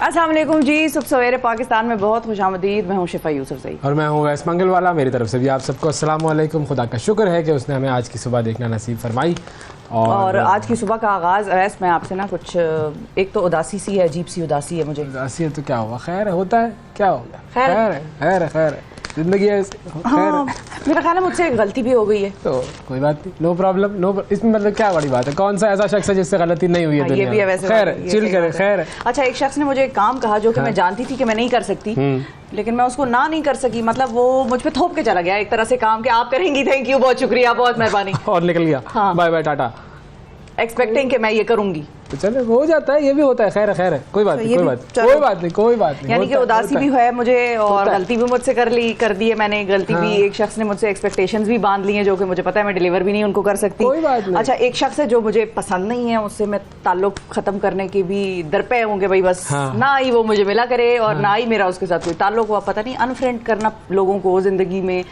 अस्सलाम वालेकुम जी, सुबह सवेरे पाकिस्तान में बहुत खुशामदीद। मैं हूँ शिफा यूसुफ सही और मैं हूँ वैस मंगलवाला। मेरी तरफ से भी आप सबको अस्सलाम वालेकुम। खुदा का शुक्र है कि उसने हमें आज की सुबह देखना नसीब फरमाई। और आज की सुबह का आगाज़ वैस मैं आपसे ना कुछ एक तो उदासी सी है, अजीब सी उदासी है मुझे। उदासी है तो क्या हुआ, खैर होता है, क्या हो गया, खैर है, खैर है, खैर है, जिंदगी है, हाँ, मेरा ख्याल है मुझसे एक गलती भी हो गई है तो कोई बात नहीं, नो प्रॉब्लम, इसमें मतलब क्या बड़ी बात है। कौन सा ऐसा शख्स है जिससे गलती नहीं हुई है दुनिया में? ये भी है वैसे, खैर चिल करे, खैर है। अच्छा, एक शख्स ने मुझे एक काम कहा जो कि मैं जानती थी कि मैं नहीं कर सकती, लेकिन मैं उसको ना नहीं कर सकी। मतलब वो मुझ पे थोप के चला गया एक तरह से काम के, आप करेंगी, थैंक यू, बहुत शुक्रिया, बहुत मेहरबानी, और निकल गया। हाँ। बाय बाय टाटा, एक्सपेक्टिंग कि मैं ये करूंगी। तो चले, हो जाता है, ये भी होता है। खैर है, कोई बात नहीं, कोई बात नहीं। यानी कि उदासी भी है मुझे और गलती भी मुझसे कर दी है मैंने। गलती भी, एक शख्स ने मुझसे एक्सपेक्टेशंस भी बांध ली हैं जो कि मुझे पता है मैं डिलीवर भी नहीं उनको कर सकती। कोई बात नहीं। अच्छा, एक शख्स है जो मुझे पसंद नहीं है, उससे मैं ताल्लुक खत्म करने के भी दरपे हूँ कि भाई बस ना ही वो मुझे मिला करे और ना ही मेरा उसके साथ कोई ताल्लुक हुआ। पता नहीं, अनफ्रेंड करना लोगों को जिंदगी में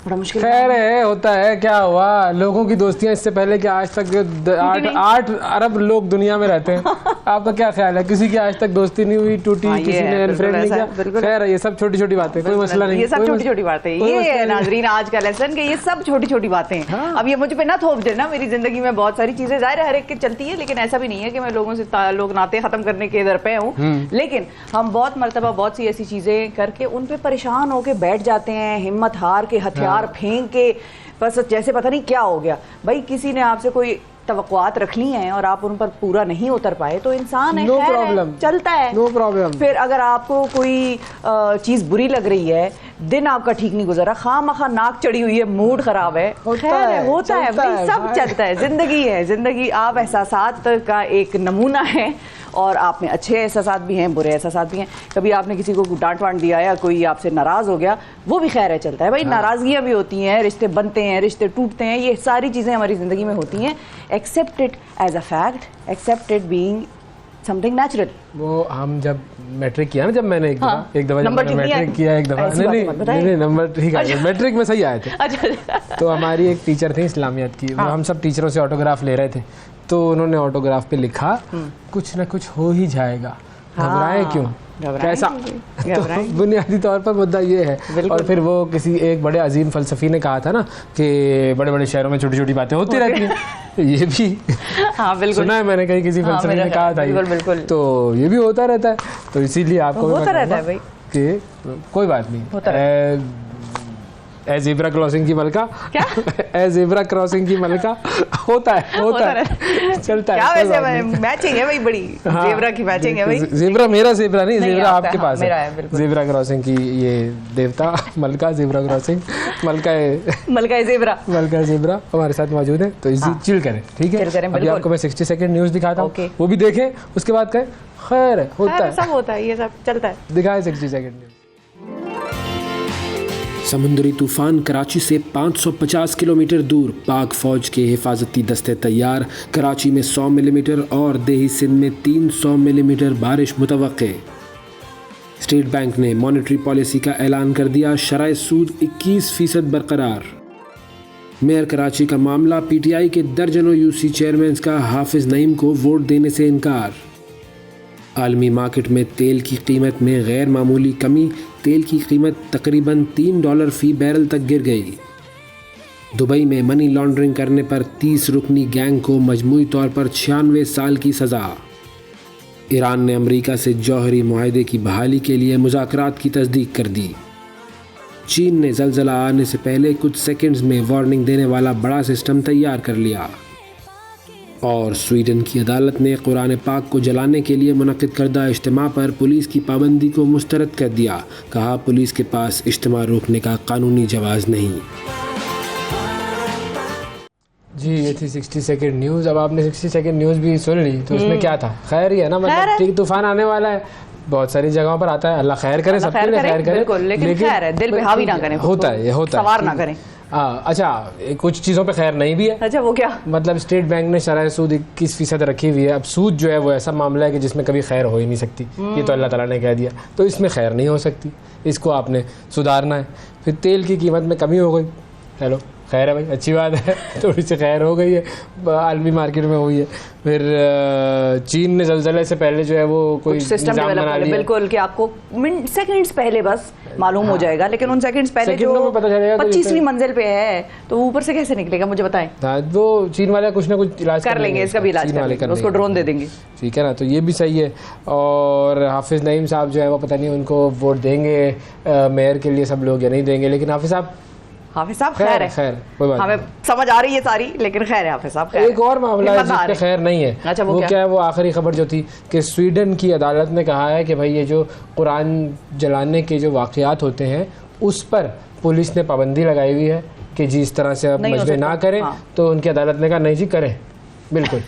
बड़ा मुश्किल। खैर है, होता है, क्या हुआ। लोगों की दोस्तियां इससे पहले कि आज तक 8 अरब लोग दुनिया में रहते हैं। आपका क्या ख्याल है, किसी की आज तक दोस्ती नहीं हुई, टूटी, किसी ने अनफ्रेंड नहीं किया? खैर ये सब छोटी छोटी बातें, कोई मसला नहीं, ये सब छोटी छोटी बातें। ये है नाजरीन आज का लेसन कि ये सब छोटी छोटी बातें हैं। अब ये मुझ पे ना थोप देना, मेरी जिंदगी में बहुत सारी चीजें जाहिर है हर एक की चलती है, लेकिन ऐसा भी नहीं है कि मैं लोगों से लोग नाते खत्म करने के दर पे हूँ। लेकिन हम बहुत मरतबा बहुत सी ऐसी चीजें करके उन पे परेशान होके बैठ जाते हैं, हिम्मत हार के, हथियार फेंक के, बस जैसे पता नहीं क्या हो गया। भाई किसी ने आपसे कोई तवक्कुआत रखनी है और आप उन पर पूरा नहीं उतर पाए तो इंसान है, नो प्रॉब्लम, चलता है, नो प्रॉब्लम। फिर अगर आपको कोई चीज बुरी लग रही है, दिन आपका ठीक नहीं गुजरा, खामखा नाक चढ़ी हुई है, मूड खराब है, होता है भाई, सब चलता है, जिंदगी है। जिंदगी आप एहसासात का एक नमूना है और आप में अच्छे एहसासात भी हैं, बुरे एहसासात भी हैं। कभी आपने किसी को डांट वांट दिया या कोई आपसे नाराज हो गया, वो भी खैर है, चलता है भाई। नाराजगियां भी होती हैं, रिश्ते बनते हैं, रिश्ते टूटते हैं, ये सारी चीजें हमारी जिंदगी में होती हैं। Accept it as a fact, accept it being something natural. वो हम जब मैट्रिक किया ना, जब मैंने एक दफा मैट्रिक किया, एक दफा नहीं नंबर ठीक है, मैट्रिक में सही आए थे। अच्छा। तो हमारी एक टीचर थी इस्लामियत की, हम सब टीचरों से ऑटोग्राफ ले रहे थे, तो उन्होंने ऑटोग्राफ पे लिखा कुछ ना कुछ हो ही जाएगा, घबराएं क्यों, कैसा। तो बुनियादी तौर पर मुद्दा ये है। और फिर वो किसी एक बड़े अजीम फलसफी ने कहा था ना कि बड़े बड़े शहरों में छोटी छोटी बातें होती रहती हैं। ये भी बिल्कुल सुना है मैंने, कहीं किसी फलसफी ने कहा था, बिल्कुल। तो ये भी होता रहता है, तो इसीलिए आपको होता रहता है भाई कि कोई बात नहीं। ए ज़ेब्रा क्रॉसिंग की मलका, क्या ए ज़ेब्रा क्रॉसिंग की मलका, होता है चलता है। क्या वैसे मैचिंग है भाई, बड़ी ज़ेब्रा की मैचिंग है भाई। ज़ेब्रा मेरा ज़ेब्रा नहीं, ज़ेब्रा आपके पास है। ज़ेब्रा क्रॉसिंग की ये देवता मलका, ज़ेब्रा क्रॉसिंग, मलका ज़ेब्रा हमारे साथ मौजूद है, तो इसी चिल करें, ठीक है। अभी आपको मैं 60 सेकंड न्यूज़ दिखाता हूँ, वो भी देखें, उसके बाद कहें खैर होता है, सब होता है, ये सब चलता है। दिखाए 60 सेकंड न्यूज़। समुद्री तूफान कराची से 550 किलोमीटर दूर, पाक फौज के हिफाजती दस्ते तैयार। कराची में 100 मिलीमीटर और देही सिंध में 300 मिलीमीटर बारिश मुतवक्के। स्टेट बैंक ने मॉनेटरी पॉलिसी का ऐलान कर दिया, शराय सूद 21% बरकरार। मेयर कराची का मामला, पीटीआई के दर्जनों यूसी चेयरमैन का हाफिज नईम को वोट देने से इनकार। आलमी मार्केट में तेल की कीमत में गैर मामूली कमी, तेल की कीमत तकरीबन $3 फी बैरल तक गिर गई। दुबई में मनी लॉन्ड्रिंग करने पर 30 रुकनी गैंग को मजमूई तौर पर 96 साल की सज़ा। ईरान ने अमेरिका से जौहरी मुआहदे की बहाली के लिए मुज़ाकरात की तस्दीक कर दी। चीन ने ज़लज़ला आने से पहले कुछ सेकंड्स में वार्निंग देने वाला बड़ा सिस्टम तैयार कर लिया। और स्वीडन की अदालत ने कुरान पाक को जलाने के लिए मुनक़िद करदा इज्तिमा पर पुलिस की पाबंदी को मुस्तरद कर दिया। कहा, पुलिस के पास इज्तिमा रोकने का कानूनी जवाज़ नहीं। जी, ये थी 60 सेकंड न्यूज़। अब आपने 60 सेकंड न्यूज़ भी सुन ली, तो उसमें क्या था, खैर ही है ना, मतलब ठीक तूफान आने वाला है, बहुत सारी जगहों पर आता है, अल्लाह खैर करे, सबके लिए खैर करे, लेकिन खैर है, दिल पे हावी ना करें, होता है, ये होता है, सवार ना करें। अच्छा, कुछ चीज़ों पे खैर नहीं भी है। अच्छा, वो क्या? मतलब स्टेट बैंक ने शरह सूद 21% रखी हुई है। अब सूद जो है वो ऐसा मामला है कि जिसमें कभी खैर हो ही नहीं सकती, ये तो अल्लाह ताला ने कह दिया, तो इसमें खैर नहीं हो सकती, इसको आपने सुधारना है। फिर तेल की कीमत में कमी हो गई, हेलो, खैर है भाई, अच्छी बात है। थोड़ी सी खैर हो गई है, आलमी मार्केट में हुई है। फिर चीन ने ज़लज़ले से पहले जो है वो कोई सिस्टम निज़ाम बना लिया, बिल्कुल, कि आपको सेकंड्स पहले बस मालूम हो जाएगा, लेकिन उन सेकंड्स पहले जो 25वीं मंजिल पे है तो ऊपर से कैसे निकलेगा, मुझे बताएं। वो चीन वाले कुछ ना कुछ इलाज कर लेंगे, इसका भी इलाज कर लेंगे, उसको ड्रोन दे देंगे, ठीक है ना। तो ये भी सही है। और हाफिज़ नईम साहब जो है वो पता नहीं उनको वोट देंगे मेयर के लिए सब लोग या नहीं देंगे, लेकिन हाफिज़ साहब खैर है, कोई बात हमें समझ आ रही है सारी, लेकिन खैर है हाफिज़ साहब। एक और मामला है जिसमें खैर नहीं है। अच्छा, वो क्या है? वो आखिरी खबर जो थी कि स्वीडन की अदालत ने कहा है कि भाई ये जो कुरान जलाने के जो वाक़यात होते हैं उस पर पुलिस ने पाबंदी लगाई हुई है कि जी इस तरह से आप मजबे ना करें। तो उनकी अदालत ने कहा नहीं जी करें, बिल्कुल।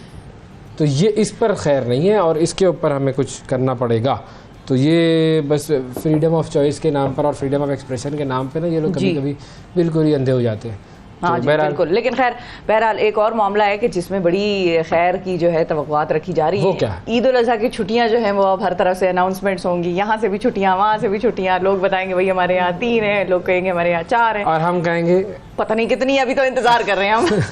तो ये इस पर खैर नहीं है और इसके ऊपर हमें कुछ करना पड़ेगा। तो ये बस फ्रीडम ऑफ चॉइस के नाम पर और फ्रीडम ऑफ एक्सप्रेशन के नाम पे ना ये लोग कभी कभी बिल्कुल ही अंधे हो जाते हैं। हाँ जी, बिल्कुल। लेकिन खैर बहरहाल एक और मामला है कि जिसमें बड़ी खैर की जो है तवक्कुआत रखी जा रही है। वो क्या? ईद उल अज़हा की छुट्टियां जो हैं वो अब हर तरफ से अनाउंसमेंट्स होंगी, यहाँ से भी छुट्टियां, वहाँ से भी छुट्टियां। लोग बताएंगे भाई हमारे यहाँ 3 है, लोग कहेंगे हमारे यहाँ 4 है, और हम कहेंगे पता नहीं कितनी, अभी तो इंतजार कर रहे हैं हम।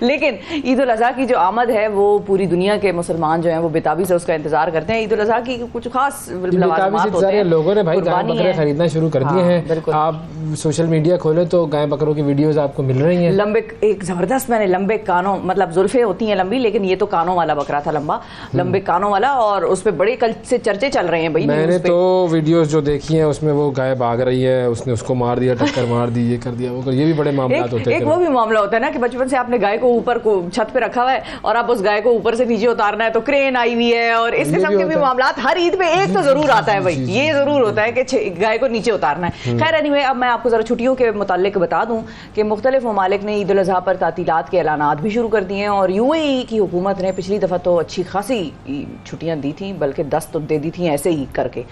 लेकिन ईद उल अज़हा की जो आमद है वो पूरी दुनिया के मुसलमान जो हैं वो बेताबी से उसका इंतजार करते हैं। ईद उल अज़हा की कुछ खास लवाज़मात होते हैं। लोगों ने भाई गाय बकरे खरीदना शुरू कर दिए हैं। आप सोशल मीडिया खोले तो गाय बकरों की वीडियोस आपको मिल रही हैं। लंबे, एक जबरदस्त, मैंने लंबे कानों, मतलब जुल्फे होती हैं लंबी, लेकिन ये तो कानों वाला बकरा था, लंबे कानों वाला, और उस पे बड़े कल से चर्चे चल रहे हैं भाई। मैंने तो वीडियोस जो देखी हैं उसमें वो गाय भाग रही है, उसने उसको मार दिया, टक्कर मार दी, ये कर दिया, वो कर, ये भी बड़े मामला होते हैं। एक वो भी मामला होता है ना कि बचपन से आपने गाय को ऊपर को छत पे रखा हुआ है और आप उस गाय को ऊपर से नीचे उतारना है तो क्रेन आई हुई है, और इस किस्म के भी मामला हर ईद पे एक तो जरूर आता है भाई, ये जरूर होता है कि गाय को नीचे उतारना है। खैर एनीवे, अब मैं आपको जरा छुट्टियों के मुतालिक बता दूं कि मुख्तलिफ ममालिक ने ईद उल अज़हा पर तातीलात के ऐलानात भी शुरू कर दिए हैं। और UAE की हुकूमत ने पिछली दफ़ा तो अच्छी खासी छुट्टियां दी थी, बल्कि 10 तो दे दी थी ऐसे ही करके।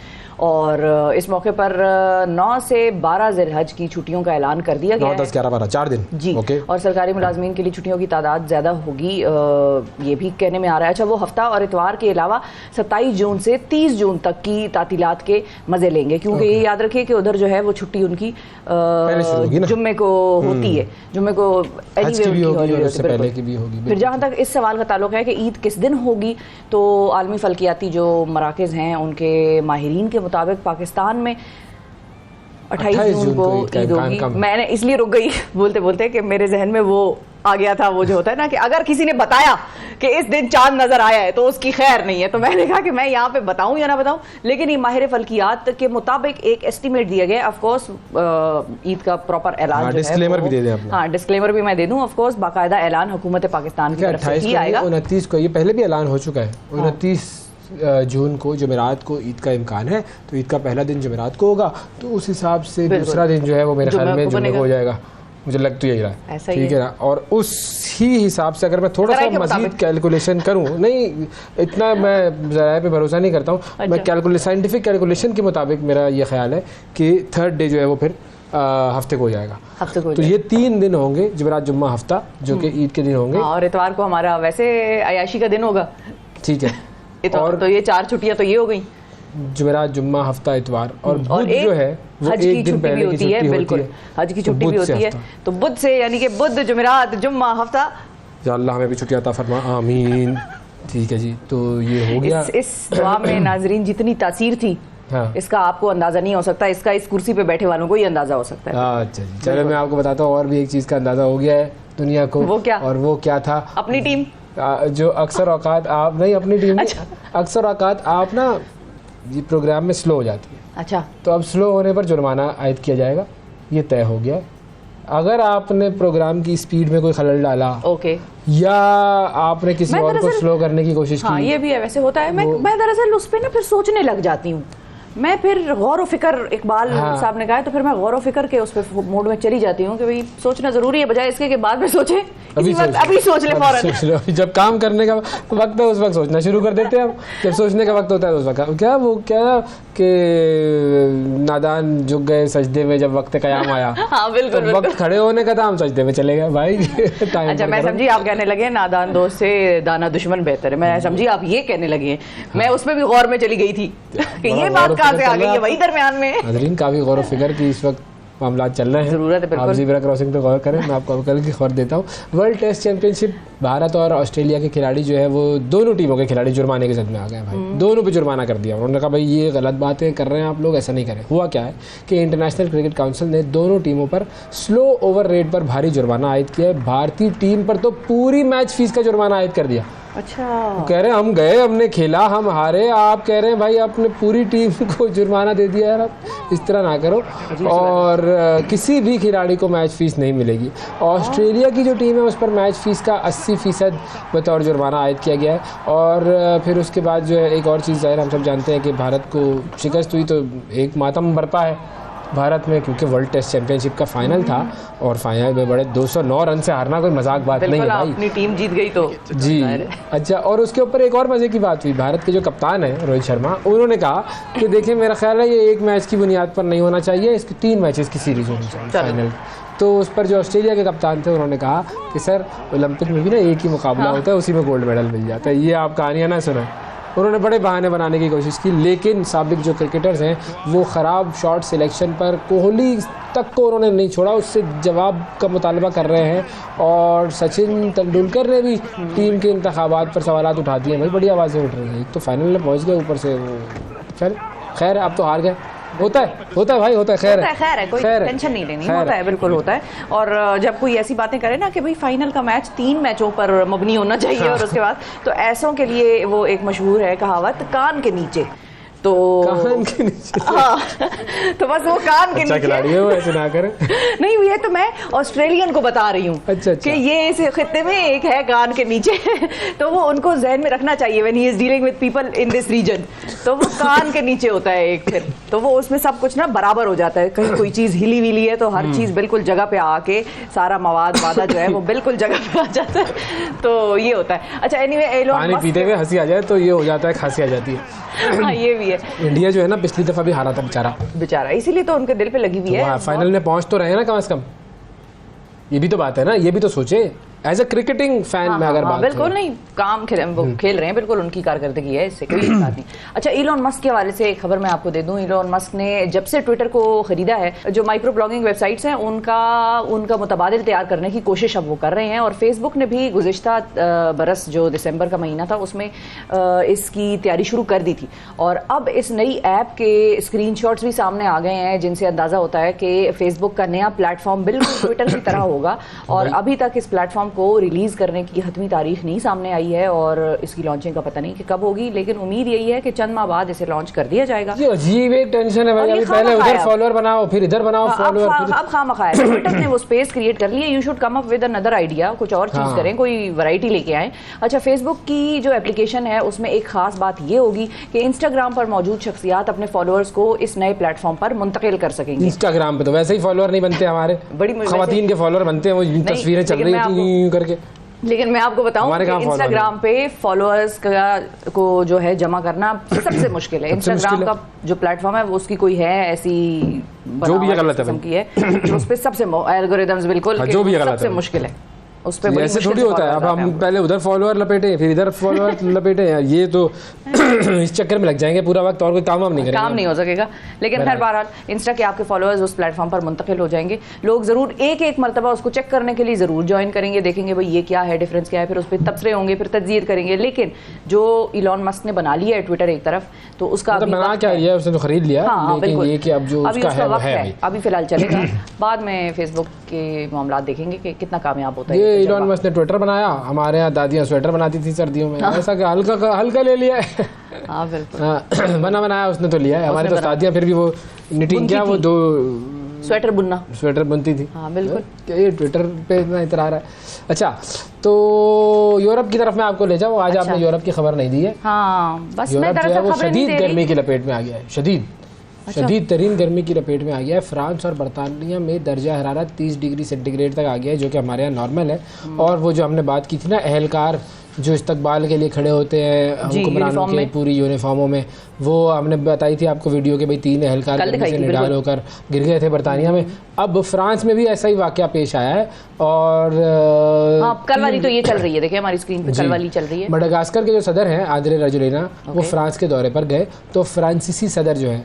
और इस मौके पर 9 से 12 ज़िलहज की छुट्टियों का ऐलान कर दिया गया है। 9, 10, 11, 12 4 दिन जी। और सरकारी मुलाजमीन के लिए छुट्टियों की तादाद ज़्यादा होगी, ये भी कहने में आ रहा है। अच्छा, वो हफ्ता और इतवार के अलावा 27 जून से 30 जून तक की तातीलात के मज़े लेंगे, क्योंकि ये याद रखिए कि उधर जो है वो छुट्टी उनकी जुम्मे को होती है, जुम्मे को पहले की भी होगी। फिर जहाँ तक इस सवाल का ताल्लुक है कि ईद किस दिन होगी, तो आलमी फल्कियाती जो मराकज़ हैं उनके माहिरीन के मुताबिक पाकिस्तान में 28 जून को ईद होगी। मैंने इसलिए रुक गई बोलते बोलते कि मेरे जहन में वो आ गया था, वो जो होता है ना कि अगर किसी ने बताया कि इस दिन चांद नजर आया है तो उसकी खैर नहीं है, तो मैंने कहा कि मैं यहाँ पे बताऊं या ना बताऊं। लेकिन ये माहिर फल्कियात के मुताबिक एक एस्टिमेट दिया गया। ऑफ कोर्स ईद का प्रॉपर ऐलान, डिस्क्लेमर भी दे दें आपने। हाँ, डिस्क्लेमर भी मैं दे दूं। ऑफ कोर्स बाकायदा ऐलान हुकूमत पाकिस्तान की तरफ से ही आएगा। 29 को, ये पहले भी ऐलान हो चुका है, 29 जून को जुमेरात को ईद का इम्कान है, तो ईद का पहला दिन जुमेरात को होगा, तो उस हिसाब से दूसरा दिन जो है वो मेरे ख्याल में जुम्मे को हो जाएगा, मुझे लग तो यही रहा है, ठीक है ना। और उसी हिसाब से अगर मैं थोड़ा सा मजीद कैलकुलेशन करूं, नहीं इतना मैं ज़राए पे भरोसा नहीं करता हूं, मैं साइंटिफिक कैलकुलेशन के मुताबिक मेरा ये ख्याल है कि थर्ड डे जो है वो फिर हफ्ते को हो जाएगा। तो ये 3 दिन होंगे, जुमेरात जुम्मा हफ्ता, जो कि ईद के दिन होंगे। और इतवार को हमारा वैसे अयाशी का दिन होगा, ठीक है। और तो ये 4 छुट्टियां तो ये हो गई, जुमेरात जुम्मा हफ्ता इतवार, और बुध जो है वो एक दिन पहले की छुट्टी होती है, हज की छुट्टी भी होती है, तो बुध से, यानी कि बुध जुमेरात जुम्मा हफ्ता, या अल्लाह हमें भी छुट्टी अता फरमा, आमीन। ठीक है जी, तो ये हो गया। इस दुआ में नाजरीन जितनी तासीर थी, हाँ, इसका आपको अंदाजा नहीं हो सकता, इसका इस कुर्सी पे बैठे वालों को ही अंदाजा हो सकता है। अच्छा जी, चलो मैं आपको बताता हूँ और भी एक चीज़ का अंदाजा हो गया है दुनिया को। वो क्या? और वो क्या था? अपनी टीम जो अक्सर औकात आप नहीं, अपनी टीम अक्सर औकात आप ना ये प्रोग्राम में स्लो हो जाती है। अच्छा, तो अब स्लो होने पर जुर्माना आयद किया जाएगा, ये तय हो गया। अगर आपने प्रोग्राम की स्पीड में कोई खलल डाला, ओके, या आपने किसी और को स्लो करने की कोशिश की, हाँ, ये भी है, वैसे होता है। मैं दरअसल उस पर ना फिर सोचने लग जाती हूँ, मैं फिर गौर व फिक्र, इकबाल साहब ने कहा है, तो फिर मैं गौर व फिक्र के उस पे मोड में चली जाती हूँ कि भाई सोचना जरूरी है, बजाय इसके के बाद में सोचे, अभी सोच ले फौरन। जब काम करने का वक्त है उस वक्त सोचना शुरू कर देते हैं, जब सोचने का वक्त होता है उस वक्त क्या कि नादान झुक गए सजदे में जब वक्त क़याम आया। हाँ, बिल्कुल, तो वक्त खड़े होने का था, हम सजदे में चले गए भाई। अच्छा, मैं समझी आप कहने लगे नादान दोस्त से दाना दुश्मन बेहतर है, मैं समझी आप ये कहने लगे हैं। मैं उसमें भी गौर में चली गई थी कि ये बात कहाँ से आ गई है भाई दरमियान में। नाज़रीन, काफ़ी गौर व फिक्र की इस वक्त मामला चल रहे हैं। जरूरत है, बिल्कुल। आप ज़ीब्रा क्रॉसिंग पे गौर करें, मैं आपको कल की खबर देता हूँ। वर्ल्ड टेस्ट चैंपियनशिप, भारत और ऑस्ट्रेलिया के खिलाड़ी जो है वो दोनों टीमों के खिलाड़ी जुर्माने के जद में आ गए भाई। दोनों पे जुर्माना कर दिया। उन्होंने कहा भाई ये गलत बातें कर रहे हैं आप लोग, ऐसा नहीं करें। हुआ क्या है कि इंटरनेशनल क्रिकेट काउंसिल ने दोनों टीमों पर स्लो ओवर रेट पर भारी जुर्माना आयद किया है। भारतीय टीम पर तो पूरी मैच फीस का जुर्माना आयद कर दिया। अच्छा, कह रहे हैं हम गए, हमने खेला, हम हारे, आप कह रहे हैं भाई आपने पूरी टीम को जुर्माना दे दिया। यार आप इस तरह ना करो। और किसी भी खिलाड़ी को मैच फीस नहीं मिलेगी। ऑस्ट्रेलिया की जो टीम है उस पर मैच फीस का 80% बतौर जुर्माना आयद किया गया है। और फिर उसके बाद जो है एक और चीज़ ज़ाहिर हम सब जानते हैं कि भारत को शिकस्त हुई तो एक मातम बरपा है भारत में, क्योंकि वर्ल्ड टेस्ट चैंपियनशिप का फाइनल था और फाइनल में बड़े 209 रन से हारना कोई मजाक बात नहीं है भाई। अपनी टीम जीत गई तो जी। अच्छा, और उसके ऊपर एक और मजे की बात हुई। भारत के जो कप्तान है रोहित शर्मा, उन्होंने कहा कि देखिए मेरा ख्याल है ये एक मैच की बुनियाद पर नहीं होना चाहिए, इसकी 3 मैचेस की सीरीज होनी चाहिए फाइनल। तो उस पर जो ऑस्ट्रेलिया के कप्तान थे उन्होंने कहा कि सर ओलंपिक में भी ना एक ही मुकाबला होता है, उसी में गोल्ड मेडल मिल जाता है। ये आप कहानियाँ ना सुना। उन्होंने बड़े बहाने बनाने की कोशिश की, लेकिन साबिक जो क्रिकेटर्स हैं वो ख़राब शॉट सिलेक्शन पर कोहली तक को उन्होंने नहीं छोड़ा, उससे जवाब का मुतालबा कर रहे हैं। और सचिन तेंदुलकर ने भी टीम के इंतखाबात पर सवालात उठा दिए। भाई बड़ी आवाज़ें उठ रही हैं। एक तो फाइनल में पहुंच गए, ऊपर से वो चल खैर अब तो हार गए। होता है भाई, होता है। खैर है, कोई टेंशन नहीं लेनी, होता है, बिल्कुल होता है। और जब कोई ऐसी बातें करे ना कि भाई फाइनल का मैच 3 मैचों पर मबनी होना चाहिए और उसके बाद, तो ऐसों के लिए वो एक मशहूर है कहावत, कान के नीचे। तो कान के नीचे, हाँ, तो बस वो कान के नीचे खिलाड़ी है वो, ऐसे ना करें। नहीं, ये तो मैं ऑस्ट्रेलियन को बता रही हूँ अच्छा। कि ये इस खित्ते में एक है कान के नीचे। तो वो उनको जहन में रखना चाहिए when he is dealing with people in this region. तो वो कान के नीचे होता है एक, फिर तो वो उसमें सब कुछ ना बराबर हो जाता है। कहीं कोई चीज हिली विली है तो हर चीज बिल्कुल जगह पे आके सारा मवाद वादा जो है वो बिल्कुल जगह पे आ जाता है। तो ये होता है। अच्छा, एनीवे, पानी पीते हुए हंसी आ जाए तो ये हो जाता है, खांसी आ जाती है। हाँ, ये भी है। इंडिया जो है ना पिछली दफा भी हारा था बेचारा, इसीलिए तो उनके दिल पे लगी हुई है। फाइनल में पहुंच तो रहे हैं ना कम से कम। ये भी तो बात है ना, ये भी तो सोचे एज अ क्रिकेटिंग फैन में अगर बात बिल्कुल नहीं, काम खेल रहे हैं, बिल्कुल उनकी कारकर्दगी है, इससे कोई बात नहीं। अच्छा, इलॉन मस्क के हवाले से एक खबर मैं आपको दे दूं। इलॉन मस्क ने जब से ट्विटर को खरीदा है, जो माइक्रो ब्लॉगिंग वेबसाइट्स हैं उनका मुतबादिल तैयार करने की कोशिश अब वो कर रहे हैं। और फेसबुक ने भी गुज़िश्ता बरस जो दिसंबर का महीना था उसमें इसकी तैयारी शुरू कर दी थी। और अब इस नई ऐप के स्क्रीनशॉट्स भी सामने आ गए हैं, जिनसे अंदाजा होता है कि फेसबुक का नया प्लेटफॉर्म बिल्कुल ट्विटर की तरह होगा। और अभी तक इस प्लेटफॉर्म को रिलीज करने की हतमी तारीख नहीं सामने आई है और इसकी लॉन्चिंग का पता नहीं कि कब होगी, लेकिन उम्मीद यही है कि चंद माह बाद इसे लॉन्च कर दिया जाएगा। ये अजीब एक टेंशन है भाई, अभी पहले उधर फॉलोअर बनाओ, फिर इधर बनाओ फॉलोअर, अब खामखा है। ट्विटर ने वो स्पेस क्रिएट कर ली है। You should come up with another idea, कुछ और चीज करें, कोई वैरायटी लेके आए। अच्छा, फेसबुक की जो एप्लीकेशन है उसमें एक खास बात ये होगी कि इंस्टाग्राम पर मौजूद शख्सियात अपने फॉलोअर्स को इस नए प्लेटफॉर्म पर मुंतकिल कर सकेंगे। इंस्टाग्राम पे तो वैसे ही फॉलोअर नहीं बनते हमारे, बड़ी खवातीन के फॉलोअर बनते हैं, वो तस्वीरें चल रही थी करके। लेकिन मैं आपको बताऊं कि इंस्टाग्राम पे फॉलोअर्स को जो है जमा करना सबसे मुश्किल है। इंस्टाग्राम का जो प्लेटफॉर्म है वो उसकी कोई है ऐसी जो भी गलत है, उस पे सबसे एल्गोरिदम्स बिल्कुल जो भी सबसे मुश्किल है उस पे। ऐसे थोड़ी होता है, अब हम पहले उधर फॉलोअर लपेटे फिर इधर फॉलोअर लपेटे, ये तो इस चक्कर में लग जाएंगे पूरा वक्त, और कोई काम हम नहीं करेंगे, काम नहीं हो सकेगा। लेकिन खैर बहरहाल इंस्टा के आपके फॉलोअर्स उस प्लेटफॉर्म पर मुंतकिल हो जाएंगे। लोग जरूर एक मरतबा उसको चेक करने के लिए जरूर ज्वाइन करेंगे, देखेंगे भाई ये क्या है, डिफरेंस क्या है, फिर उस पर तबसरे होंगे, फिर तज्जियत करेंगे। लेकिन जो इलॉन मस्क ने बना लिया है ट्विटर एक तरफ, तो उसका बना क्या है, उसने तो खरीद लिया, लेकिन ये कि अब जो उसका है वो है, अभी फिलहाल चलेगा। बाद में फेसबुक के मामला देखेंगे कि कितना कामयाब होता है। ये इलॉन मस्क ने ट्विटर बनाया, हमारे यहाँ दादियाँ स्वेटर बनाती थी सर्दियों में, ऐसा कि हल्का ले लिया है। हाँ बिल्कुल, बनाया उसने तो लिया है। हमारे तो दादियाँ फिर भी वो निटिंग क्या, वो 2 स्वेटर बुनती थी। हाँ बिल्कुल, ये ट्विटर पे इतना इतरा रहा है। अच्छा, तो यूरोप की तरफ मैं आपको ले जाऊँ। आज आपने यूरोप की खबर नहीं दी है। हाँ, बस यूरोप जो है वो शदीद गर्मी की लपेट में आ गया है, शदीद तरीन गर्मी की लपेट में आ गया है। फ्रांस और बरतानिया में दर्जा हरारत 30 डिग्री सेंटीग्रेड तक आ गया है, जो कि हमारे यहाँ नॉर्मल है। और वो जो हमने बात की थी ना, एहलकार जो इस्तकबाल के लिए खड़े होते हैं हुक्मरानों के पूरी यूनिफॉर्मों में, वो हमने बताई थी आपको वीडियो के भाई 3 एहलकार से निडाल होकर गिर गए थे बरतानिया में। अब फ्रांस में भी ऐसा ही वाकया पेश आया है और कल वाली तो ये चल रही है, देखिए हमारी स्क्रीन पे कल वाली चल रही है। मडागास्कर के जो सदर हैं आंद्रे राजोलिना, वो फ्रांस के दौरे पर गए तो फ्रांसीसी सदर जो है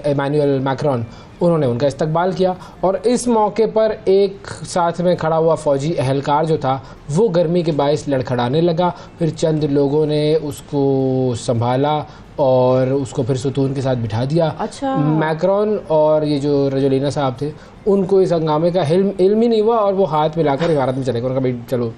एमानुएल मैक्रोन, उन्होंने उनका इस्तकबाल किया और इस मौके पर एक साथ में खड़ा हुआ फौजी एहलकार जो था वो गर्मी के बायस लड़खड़ाने लगा। फिर चंद लोगों ने उसको संभाला और उसको फिर सुतून के साथ बिठा दिया। अच्छा। मैक्रोन और ये जो रजोलिना साहब थे उनको इस हंगामे का इल्म ही नहीं हुआ और वो हाथ मिलाकर इमारत में चले गए। उनका भाई चलो।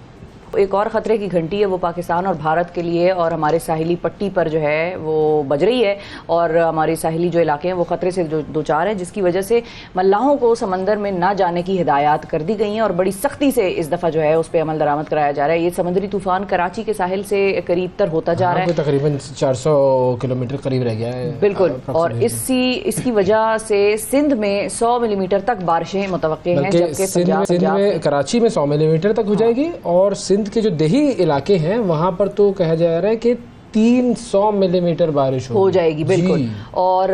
एक और ख़तरे की घंटी है वो पाकिस्तान और भारत के लिए और हमारे साहिली पट्टी पर जो है वो बज रही है और हमारे साहिली जो इलाके हैं वो ख़तरे से दो चार हैं, जिसकी वजह से मल्लाहों को समंदर में ना जाने की हिदायत कर दी गई हैं और बड़ी सख्ती से इस दफ़ा जो है उस पर अमल दरामद कराया जा रहा है। ये समुद्री तूफ़ान कराची के साहिल से करीब तर होता जा रहा है, तकरीबन 400 किलोमीटर करीब रह गया है। बिल्कुल। और इसकी वजह से सिंध में 100 मिलीमीटर तक बारिशें मुतवक्के हैं, जबकि सिंध में कराची में 100 मिलीमीटर तक हो जाएगी और सिंध के जो देही इलाके हैं वहां पर तो कहा जा रहा है कि 300 मिलीमीटर बारिश हो जाएगी। बिल्कुल। और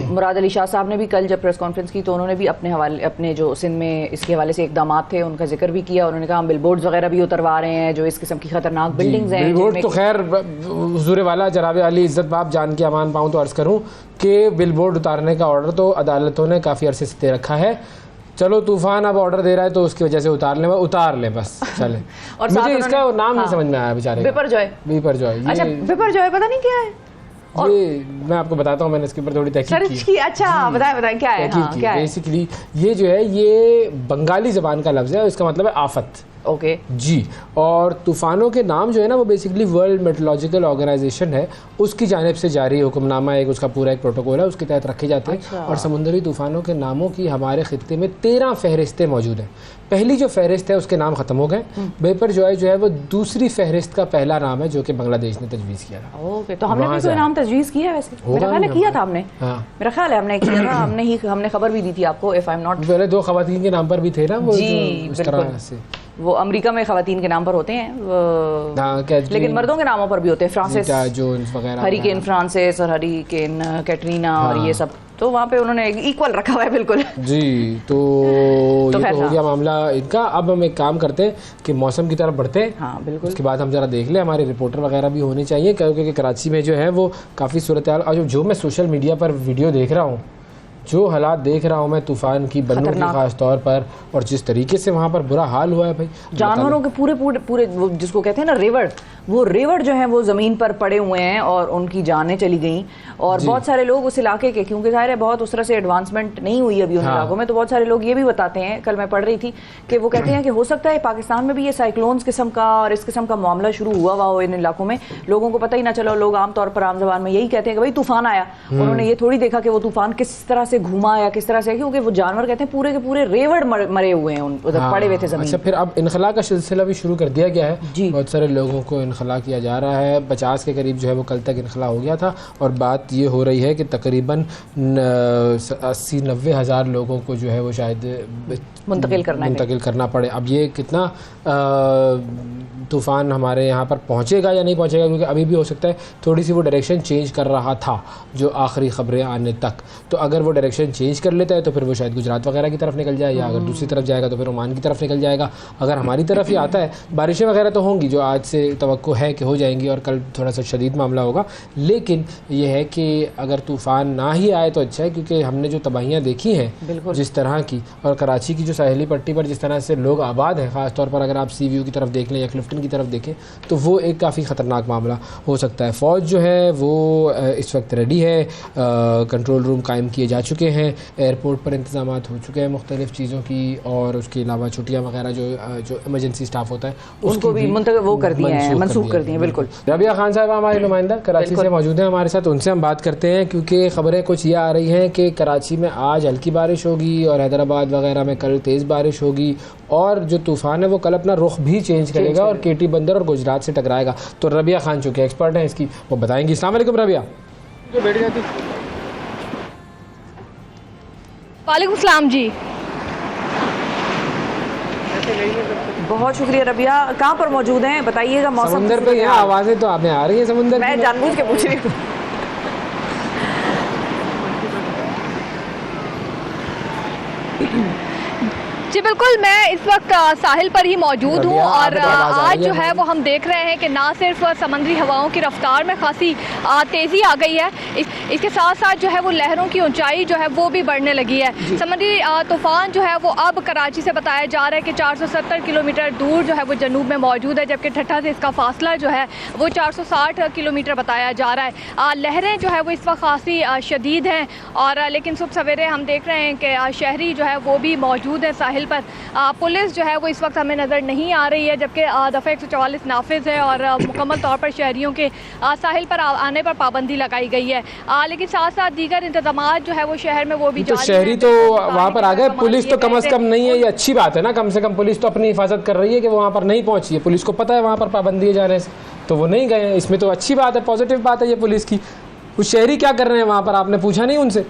मुराद अली शाह साहब ने भी कल जब प्रेस कॉन्फ्रेंस की तो उन्होंने भी अपने जो सिंध में इसके हवाले से इकदाम थे उनका जिक्र भी किया। उन्होंने कहा हम बिलबोर्ड्स वगैरह भी उतरवा रहे हैं जो इस किस्म की खतरनाक बिल्डिंग्स हैं। बिलबोर्ड तो खैर हुजूर वाला जनाब अली इज्जत बाप जान के अमान पाऊँ तो अर्ज करूँ कि बिलबोर्ड उतारने का ऑर्डर तो अदालतों ने काफ़ी अरसे से दे रखा है। चलो तूफान अब ऑर्डर दे रहा है तो उसकी वजह से उतार ले बस चले। और मुझे इसका नाम नहीं समझ में आया बेचारे, बिपरजॉय। अच्छा, बिपरजॉय पता नहीं क्या है। ये मैं आपको बताता हूँ, मैंने इसके ऊपर थोड़ी तहकीक की। अच्छा बताएं क्या है। क्या है बेसिकली ये जो है ये बंगाली ज़बान का लफ्ज़ है, इसका मतलब है आफत। ओके जी। और तूफ़ानों के नाम जो है ना वो बेसिकली वर्ल्ड मेट्रोलॉजिकल ऑर्गेनाइजेशन है उसकी जानिब से जारी हुक्मनामा, एक उसका पूरा एक प्रोटोकॉल है, उसके तहत रखे जाते हैं। अच्छा। और समुद्री तूफ़ानों के नामों की हमारे खित्ते में 13 फहरिस्तें मौजूद हैं। पहली जो फहरिस्त है उसके नाम ख़त्म हो गए। बेपरजॉय जो है वो दूसरी फहरिस्त का पहला नाम है जो कि बांग्लादेश ने तजवीज़ किया था। ओके, तो हमने भी कोई नाम तजवीज़ किया है वैसे? मेरा ख्याल है किया था हमने। मेरा ख्याल है हमने किया था, हमने खबर भी दी थी आपको, इफ आई एम नॉट। पहले 2 खवातीन के नाम पर भी थे ना वो, जी वो अमेरिका में खवातीन के नाम पर होते हैं, लेकिन मर्दों के नामों पर भी होते हैं, फ्रांसिस जोन्स वगैरह, हरिकेन फ्रांसिस और हरिकेन कैटरीना और ये सब, तो वहाँ पे उन्होंने इक्वल रखा हुआ है। बिल्कुल जी। तो ये तो हो गया मामला इनका। अब हम एक काम करते हैं कि मौसम की तरफ बढ़ते हैं। हाँ बिल्कुल। उसके बाद हम जरा देख लें, हमारे रिपोर्टर वगैरह भी होने चाहिए क्योंकि कराची में जो है वो काफ़ी सूरत हाल, और जो मैं सोशल मीडिया पर वीडियो देख रहा हूँ, जो हालात देख रहा हूँ मैं तूफ़ान की, बन्नू की खास तौर पर, और जिस तरीके से वहाँ पर बुरा हाल हुआ है भाई, जानवरों के पूरे वो जिसको कहते हैं ना रेवड़, वो रेवड़ जो है वो ज़मीन पर पड़े हुए हैं और उनकी जानें चली गई। और बहुत सारे लोग उस इलाके के, क्योंकि ज़ाहिर है बहुत उस तरह से एडवांसमेंट नहीं हुई अभी उन इलाकों में, तो बहुत सारे लोग ये भी बताते हैं, कल मैं पढ़ रही थी कि वो कहते हैं कि हो सकता है पाकिस्तान में भी ये साइक्लोन्स किस्म का और इस किस्म का मामला शुरू हुआ हो इन इलाकों में, लोगों को पता ही ना चलो। लोग आमतौर पर आम जबान में यही कहते हैं कि भाई तूफान आया, उन्होंने ये थोड़ी देखा कि वो तूफान किस तरह से घुमा या किस तरह से, क्योंकि वो जानवर कहते हैं पूरे के पूरे रेवड़ मरे हुए हैं उधर पड़े हुए थे जमीन। अच्छा, फिर अब इनखला का सिलसिला भी शुरू कर दिया गया है। बहुत सारे लोगों को इनखला किया जा रहा है। 50 के करीब जो है वो कल तक इनखला हो गया था और बात ये हो रही है कि तकरीबन 80-90 हज़ार लोगों को जो है वो शायद मुंतकिल करना पड़े। अब ये कितना तूफ़ान हमारे यहाँ पर पहुँचेगा या नहीं पहुँचेगा, क्योंकि अभी भी हो सकता है थोड़ी सी वो डायरेक्शन चेंज कर रहा था जो आखिरी खबरें आने तक, तो अगर वो डायरेक्शन चेंज कर लेता है तो फिर वो शायद गुजरात वगैरह की तरफ निकल जाए, या अगर दूसरी तरफ जाएगा तो फिर ओमान की तरफ निकल जाएगा। अगर हमारी तरफ ही आता है, बारिशें वगैरह तो होंगी जो आज से तवक्को है कि हो जाएंगी और कल थोड़ा सा शदीद मामला होगा, लेकिन ये है कि अगर तूफ़ान ना ही आए तो अच्छा है, क्योंकि हमने जो तबाहियाँ देखी हैं जिस तरह की, और कराची की जो साहिली पट्टी पर जिस तरह से लोग आबाद हैं, ख़ास तौर पर अगर आप सी व्यू की तरफ देख लें या क्लिफ्टन की तरफ देखें, तो वो एक काफ़ी ख़तरनाक मामला हो सकता है। फ़ौज जो है वो इस वक्त रेडी है, कंट्रोल रूम कायम किए जा चुके हैं, एयरपोर्ट पर इंतज़ामात हो चुके हैं मुख्तलिफ़ चीज़ों की, और उसके अलावा छुट्टियाँ वगैरह जो इमरजेंसी स्टाफ होता है उसको भी मनसूख कर दी हैं। बिल्कुल। रबिया खान साहब हमारे नुमाइंदा कराची से मौजूद हैं हमारे साथ, उनसे हम बात करते हैं, क्योंकि ख़बरें कुछ ये आ रही हैं कि कराची में आज हल्की बारिश होगी और हैदराबाद वगैरह में कल तेज़ बारिश होगी, और जो तूफ़ान है वो कल अपना रुख भी चेंज करेगा और केटी बंदर और गुजरात से टकराएगा। तो रबिया खान चूँकि एक्सपर्ट हैं इसकी, वो बताएंगी। अस्सलाम वालेकुम रबिया। जो बैठ जाती। वालेकुम सलाम जी। बहुत शुक्रिया रबिया। कहाँ पर मौजूद हैं बताइएगा। मौसम समुंदर पे यहाँ आवाज़ें तो आपने आ रही है समुंदर की। मैं जानबूझ के पूछ रही हूँ। जी बिल्कुल, मैं इस वक्त साहिल पर ही मौजूद हूँ और आज जो है वो हम देख रहे हैं कि ना सिर्फ समुद्री हवाओं की रफ्तार में खासी तेज़ी आ गई है, इसके साथ साथ जो है वो लहरों की ऊंचाई जो है वो भी बढ़ने लगी है। समुद्री तूफान जो है वो अब कराची से बताया जा रहा है कि 470 किलोमीटर दूर जो है वो जनूब में मौजूद है, जबकि ठट्ठा से इसका फासला जो है वो 460 किलोमीटर बताया जा रहा है। लहरें जो है वो इस वक्त खासी शदीद हैं और लेकिन सुबह सवेरे हम देख रहे हैं कि शहरी जो है वो भी मौजूद है साहिल पर। पुलिस जो है वो इस वक्त हमें नज़र नहीं आ रही है, जबकि दफ़ा 144 नाफिज है और मुकम्मल तौर पर शहरियों के साहिल पर आने पर पाबंदी लगाई गई है। लेकिन साथ साथ दीगर इंतजामात जो है वो शहर में वो भी तो शहरी तो वहाँ पर आ गए, पुलिस तो कम से कम नहीं है, ये अच्छी बात है ना। कम से कम पुलिस तो अपनी हिफाजत कर रही है कि वो वहाँ पर नहीं पहुँची है। पुलिस को पता है वहाँ पर पाबंदी है जाने से, तो वो नहीं गए। इसमें तो अच्छी बात है, पॉजिटिव बात है ये पुलिस की। वो शहरी क्या कर रहे हैं वहाँ पर, आपने पूछा नहीं उनसे?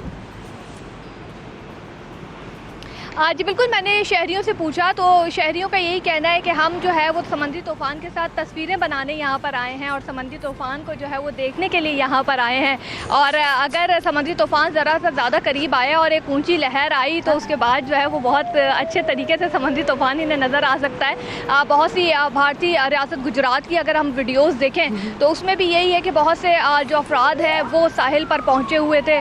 जी बिल्कुल, मैंने शहरियों से पूछा तो शहरियों का यही कहना है कि हम जो है वो समुद्री तूफ़ान के साथ तस्वीरें बनाने यहाँ पर आए हैं और समुद्री तूफ़ान को जो है वो देखने के लिए यहाँ पर आए हैं। और अगर समुद्री तूफ़ान ज़रा सा ज़्यादा करीब आया और एक ऊंची लहर आई तो उसके बाद जो है वो बहुत अच्छे तरीके से समुद्री तूफ़ान इन्हें नज़र आ सकता है। बहुत सी भारतीय रियासत गुजरात की अगर हम वीडियोज़ देखें तो उसमें भी यही है कि बहुत से जो अफराद हैं वो साहिल पर पहुँचे हुए थे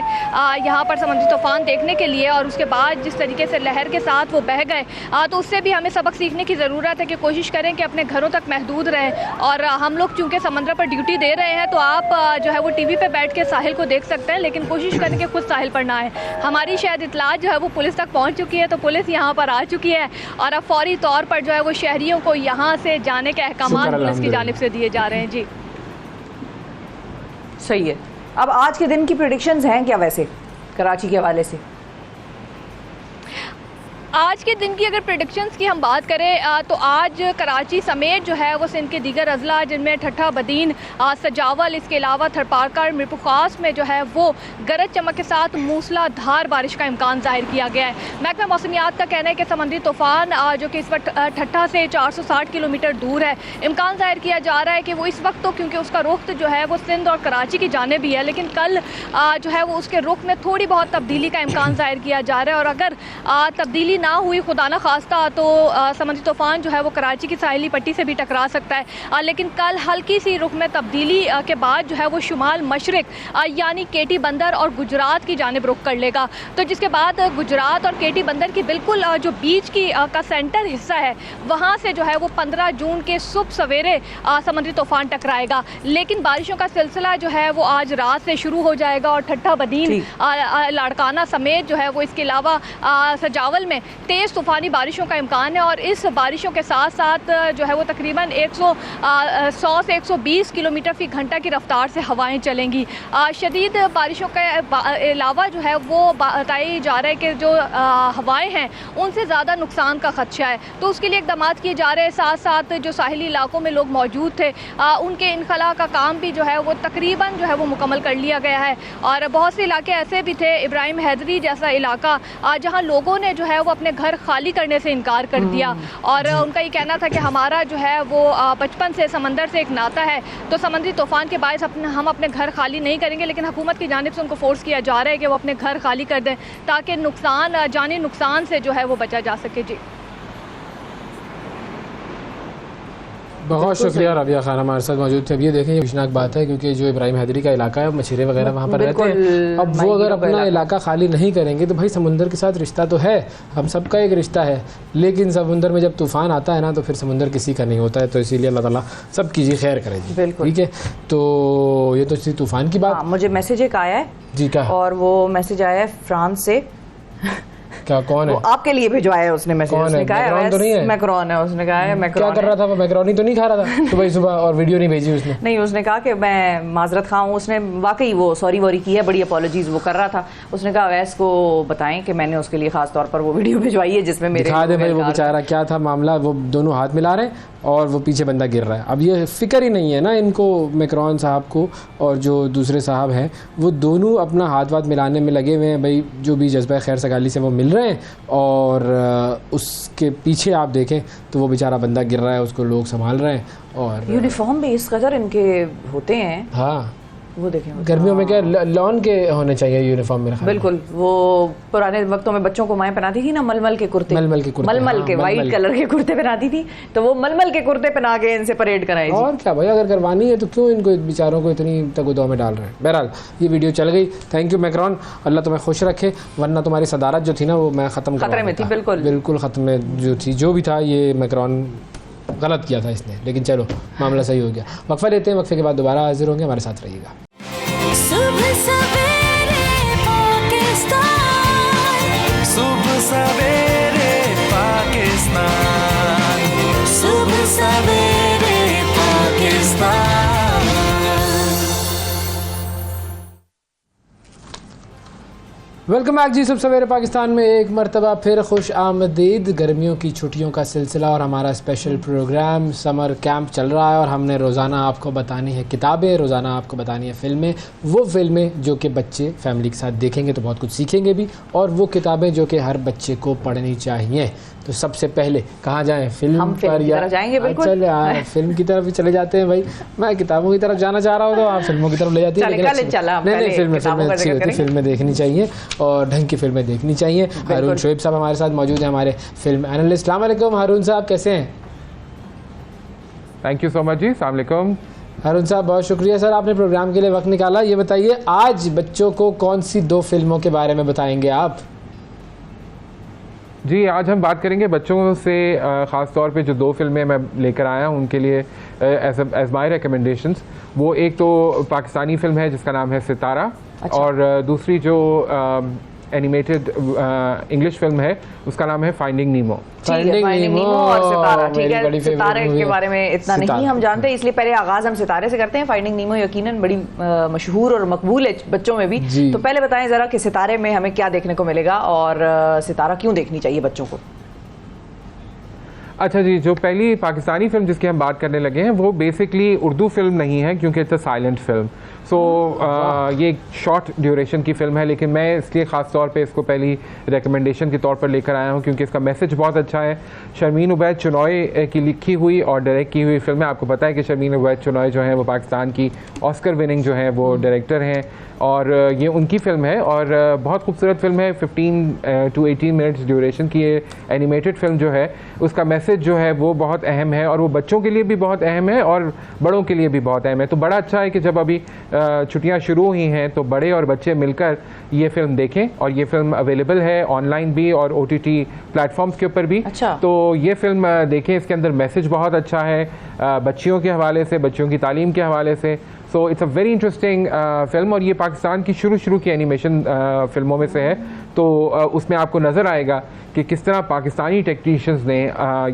यहाँ पर समुद्री तूफ़ान देखने के लिए, और उसके बाद जिस तरीके से लहर के साथ वो बह गए तो उससे भी हमें सबक सीखने की ज़रूरत है कि कोशिश करें कि अपने घरों तक महदूद रहें। और हम लोग चूँकि समंदर पर ड्यूटी दे रहे हैं तो आप जो है वो टीवी पे बैठ के साहिल को देख सकते हैं, लेकिन कोशिश करें कि खुद साहिल पर ना आए। हमारी शायद इतला जो है वो पुलिस तक पहुँच चुकी है, तो पुलिस यहाँ पर आ चुकी है और अब फौरी तौर पर जो है वो शहरियों को यहाँ से जाने के अहकाम पुलिस की जानिब से दिए जा रहे हैं। जी सही है। अब आज के दिन की प्रेडिक्शंस हैं क्या वैसे कराची के हवाले से? आज के दिन की अगर प्रेडिक्शंस की हम बात करें तो आज कराची समेत जो है वो सिंध के दीगर अजला जिनमें ठट्ठा, बदीन, सजावल, इसके अलावा थरपारकर, मीरपुर खास में जो है वो गरज चमक के साथ मूसलाधार बारिश का इम्कान जाहिर किया गया है। महकमा मौसमियात का कहना है कि समुद्री तूफ़ान जो कि इस वक्त ठट्ठा से 460 किलोमीटर दूर है, इम्कान जाहिर किया जा रहा है कि वो इस वक्त तो क्योंकि उसका रुख जो है वो सिंध और कराची की जानिब ही है, लेकिन कल जो है वो उसके रुख में थोड़ी बहुत तब्दीली का इम्कान जाहिर किया जा रहा है। और अगर तब्दीली ना हुई खुदा ना खास्ता तो समुद्री तूफ़ान जो है वो कराची की साहिली पट्टी से भी टकरा सकता है। लेकिन कल हल्की सी रुख में तब्दीली के बाद जो है वो शुमाल मशरिक यानी केटी बंदर और गुजरात की जानिब रुख कर लेगा, तो जिसके बाद गुजरात और केटी बंदर की बिल्कुल जो बीच की का सेंटर हिस्सा है वहाँ से जो है वो 15 जून के सुबह सवेरे समुद्री तूफ़ान टकराएगा। लेकिन बारिशों का सिलसिला जो है वो आज रात से शुरू हो जाएगा और ठट्ठा, बदीन, लाड़काना समेत जो है वो इसके अलावा सजावल में तेज़ तूफ़ानी बारिशों का इम्कान है। और इस बारिशों के साथ साथ जो है वो तकरीबन 100 से 120 किलोमीटर फ़ी घंटा की रफ्तार से हवाएं चलेंगी। शदीद बारिशों के अलावा जो है वो बताई जा रहा है कि जो हवाएं हैं उनसे ज़्यादा नुकसान का खदशा है, तो उसके लिए इक़दाम किए जा रहे हैं। साथ साथ जो साहिली इलाकों में लोग मौजूद थे उनके इनखला का काम भी जो है वो तकरीबन जो है वो मुकम्मल कर लिया गया है। और बहुत से इलाके ऐसे भी थे, इब्राहिम हैदरी जैसा इलाका, जहाँ लोगों ने जो है वो अपने घर खाली करने से इनकार कर दिया और उनका ये कहना था कि हमारा जो है वो बचपन से समंदर से एक नाता है, तो समुद्री तूफ़ान के बायस हम अपने घर खाली नहीं करेंगे। लेकिन हुकूमत की जानिब से उनको फोर्स किया जा रहा है कि वो अपने घर खाली कर दें ताकि नुकसान, जानी नुकसान से जो है वो बचा जा सके। जी बहुत शुक्रिया रबिया खान हमारे साथ मौजूद थे। अब ये देखें, ये खुशनाक बात है क्योंकि जो इब्राहिम हैदरी का इलाका है मछेरे वगैरह वहाँ पर रहते हैं। अब वो अगर अपना इलाका खाली नहीं करेंगे तो भाई समुंदर के साथ रिश्ता तो है, हम सबका एक रिश्ता है, लेकिन समुंदर में जब तूफ़ान आता है ना तो फिर समुंदर किसी का नहीं होता है। तो इसीलिए अल्लाह ताला सब की जी खैर करे जी। ठीक है, तो ये तो थी तूफ़ान की बात। मुझे मैसेज एक आया है जी, क्या? और वो मैसेज आया है फ्रांस से। क्या, कौन है? आपके लिए भिजवाया है उसने मैसेज। उसने कहा है तो नहीं है, मैक्रोन है। उसने कहा है मैक्रोन। क्या कर रहा था वो? मैक्रोनी तो नहीं खा रहा था सुबह सुबह और वीडियो नहीं भेजी उसने? नहीं, उसने कहा कि मैं माजरत खाऊं। उसने वाकई वो सॉरी वॉरी की है, बड़ी अपॉलॉजीज वो कर रहा था। उसने कहा अवैस को बताएं कि मैंने उसके लिए खास तौर पर वो वीडियो भिजवाई है जिसमें मेरे दिखा दे भाई वो बेचारा क्या था मामला। वो दोनों हाथ मिला रहे और वो पीछे बंदा गिर रहा है। अब ये फिक्र ही नहीं है ना इनको, मैक्रोन साहब को और जो दूसरे साहब हैं वो दोनों अपना हाथ वाथ मिलाने में लगे हुए हैं। भाई जो भी जज्बा खैर सगाली से वो मिल रहे हैं और उसके पीछे आप देखें तो वो बेचारा बंदा गिर रहा है, उसको लोग संभाल रहे हैं। और यूनिफॉर्म भी इस कदर इनके होते हैं, हाँ वो देखें गर्मियों में क्या लॉन के होने चाहिए यूनिफॉर्म मेरे ख्याल में। बिल्कुल, वो पुराने वक्तों में बच्चों को माएँ पहनाती थी ना मलमल के कुर्ते, मलमल के वाइट कलर के कुर्ते पहनाती थी, तो वो मलमल के कुर्ते पहना के इनसे परेड कराई। और क्या भाई, अगर करवानी है तो क्यों इनको बेचारों को इतनी तगुदौ में डाल रहे हैं। बहरहाल ये वीडियो चल गई, थैंक यू मैक्रोन, अल्लाह तुम्हें खुश रखे, वरना तुम्हारी सदारत जो थी ना वो मैं खत्म खतरे में थी। बिल्कुल खत्म में जो थी, जो भी था ये मैक्रोन गलत किया था इसने, लेकिन चलो मामला सही हो गया। वक्फा लेते हैं, वक्फे के बाद दोबारा हाजिर होंगे, हमारे साथ रहिएगा। सुबह सवेरे पाकिस्तान, सुबह सवेरे पाकिस्तान, सुबह सवेरे पाकिस्तान। वेलकम बैक जी, सुबह सवेरे पाकिस्तान में एक मरतबा फिर खुश आमदीद। गर्मियों की छुट्टियों का सिलसिला और हमारा स्पेशल प्रोग्राम समर कैंप चल रहा है और हमने रोज़ाना आपको बतानी है किताबें, रोज़ाना आपको बतानी है फ़िल्में, वो फ़िल्में जो कि बच्चे फैमिली के साथ देखेंगे तो बहुत कुछ सीखेंगे भी, और वो किताबें जो कि हर बच्चे को पढ़नी चाहिए। तो सबसे पहले कहाँ जाएं, फिल्म पर या जाएंगे? बिल्कुल चल यार फिल्म की तरफ ही चले जाते हैं भाई। मैं किताबों की तरफ जाना चाह रहा हूँ तो आप फिल्मों की तरफ ले जाती है। नहीं, फिल्में अच्छी होती है, फिल्में देखनी चाहिए और ढंग की फिल्में देखनी चाहिए। हारून शोएब साहब हमारे साथ मौजूद हैं, हमारे फिल्म एनालिस्ट। अस्सलाम वालेकुम हारून साहब, कैसे हैं? थैंक यू सो मच जी, अस्सलाम वालेकुम। हारून साहब बहुत शुक्रिया सर, आपने प्रोग्राम के लिए वक्त निकाला। ये बताइए आज बच्चों को कौन सी 2 फिल्मों के बारे में बताएंगे आप? जी आज हम बात करेंगे बच्चों से ख़ास तौर पे जो 2 फिल्में मैं लेकर आया हूँ उनके लिए एज माई रिकमेंडेशंस। वो एक तो पाकिस्तानी फ़िल्म है जिसका नाम है सितारा, अच्छा। और दूसरी जो एनिमेटेड इंग्लिश फिल्म है उसका नाम है फाइंडिंग नीमो। फाइंडिंग नीमो और सितारा, ठीक है। सितारे के बारे में इतना नहीं हम जानते, इसलिए पहले आगाज हम सितारे से करते हैं। फाइंडिंग नीमो यकीनन बड़ी मशहूर और मकबूल है बच्चों में भी, तो पहले बताएं जरा कि सितारे में हमें क्या देखने को मिलेगा और सितारा क्यों देखनी चाहिए बच्चों को? अच्छा जी, जो पहली पाकिस्तानी फिल्म जिसकी हम बात करने लगे हैं वो बेसिकली उर्दू फिल्म नहीं है क्योंकि इट्स अ साइलेंट फिल्म। सो ये एक शॉर्ट ड्यूरेशन की फ़िल्म है, लेकिन मैं इसलिए ख़ास तौर पे इसको पहली रिकमेंडेशन के तौर पर लेकर आया हूँ क्योंकि इसका मैसेज बहुत अच्छा है। शर्मीन उबैद चुनॉय की लिखी हुई और डायरेक्ट की हुई फिल्म है। आपको पता है कि शर्मीन उबैद चुनॉय जो है वो पाकिस्तान की ऑस्कर विनिंग जो है वो डायरेक्टर हैं और ये उनकी फ़िल्म है और बहुत खूबसूरत फिल्म है। 15 to 18 मिनट्स ड्यूरेशन की ये एनिमेटेड फिल्म जो है उसका मैसेज जो है वो बहुत अहम है और वो बच्चों के लिए भी बहुत अहम है और बड़ों के लिए भी बहुत अहम है। तो बड़ा अच्छा है कि जब अभी छुट्टियां शुरू हुई हैं तो बड़े और बच्चे मिलकर ये फिल्म देखें, और ये फिल्म अवेलेबल है ऑनलाइन भी और OTT प्लेटफॉर्म्स के ऊपर भी। अच्छा। तो ये फिल्म देखें, इसके अंदर मैसेज बहुत अच्छा है बच्चियों के हवाले से, बच्चियों की तालीम के हवाले से। So it's a very interesting film और ये पाकिस्तान की शुरू की एनिमेशन फिल्मों में से है। तो उसमें आपको नज़र आएगा कि किस तरह पाकिस्तानी टेक्नीशियंस ने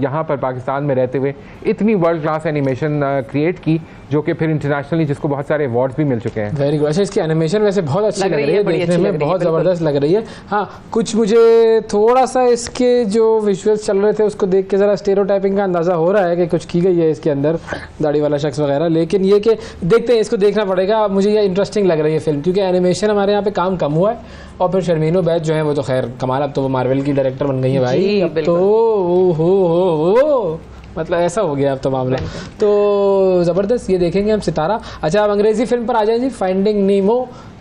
यहाँ पर पाकिस्तान में रहते हुए इतनी वर्ल्ड क्लास एनिमेशन क्रिएट की जो कि फिर इंटरनेशनली जिसको बहुत सारे अवार्ड्स भी मिल चुके हैं। Very good. अच्छा, इसकी एनिमेशन वैसे बहुत अच्छी लग रही है, देखने में बहुत ज़बरदस्त लग रही है। हाँ, कुछ मुझे थोड़ा सा इसके जो विजुअल्स चल रहे थे उसको देख के ज़रा स्टेरियोटाइपिंग का अंदाज़ा हो रहा है कि कुछ की गई है इसके अंदर, दाढ़ी वाला शख्स वगैरह, लेकिन ये कि देखते हैं, इसको देखना पड़ेगा। मुझे ये इंटरेस्टिंग लग रही है फिल्म क्योंकि एनिमेशन हमारे यहाँ पे काम कम हुआ है और फिर शर्मीन उबैद जो है वो तो खैर कमाल, अब तो वो मार्वल की डायरेक्टर बन गई है भाई। तो हो मतलब ऐसा हो गया अब तो मामला, तो ज़बरदस्त, ये देखेंगे हम सितारा। अच्छा, अब अंग्रेज़ी फिल्म पर आ जाए जी, फाइंडिंग नीमो।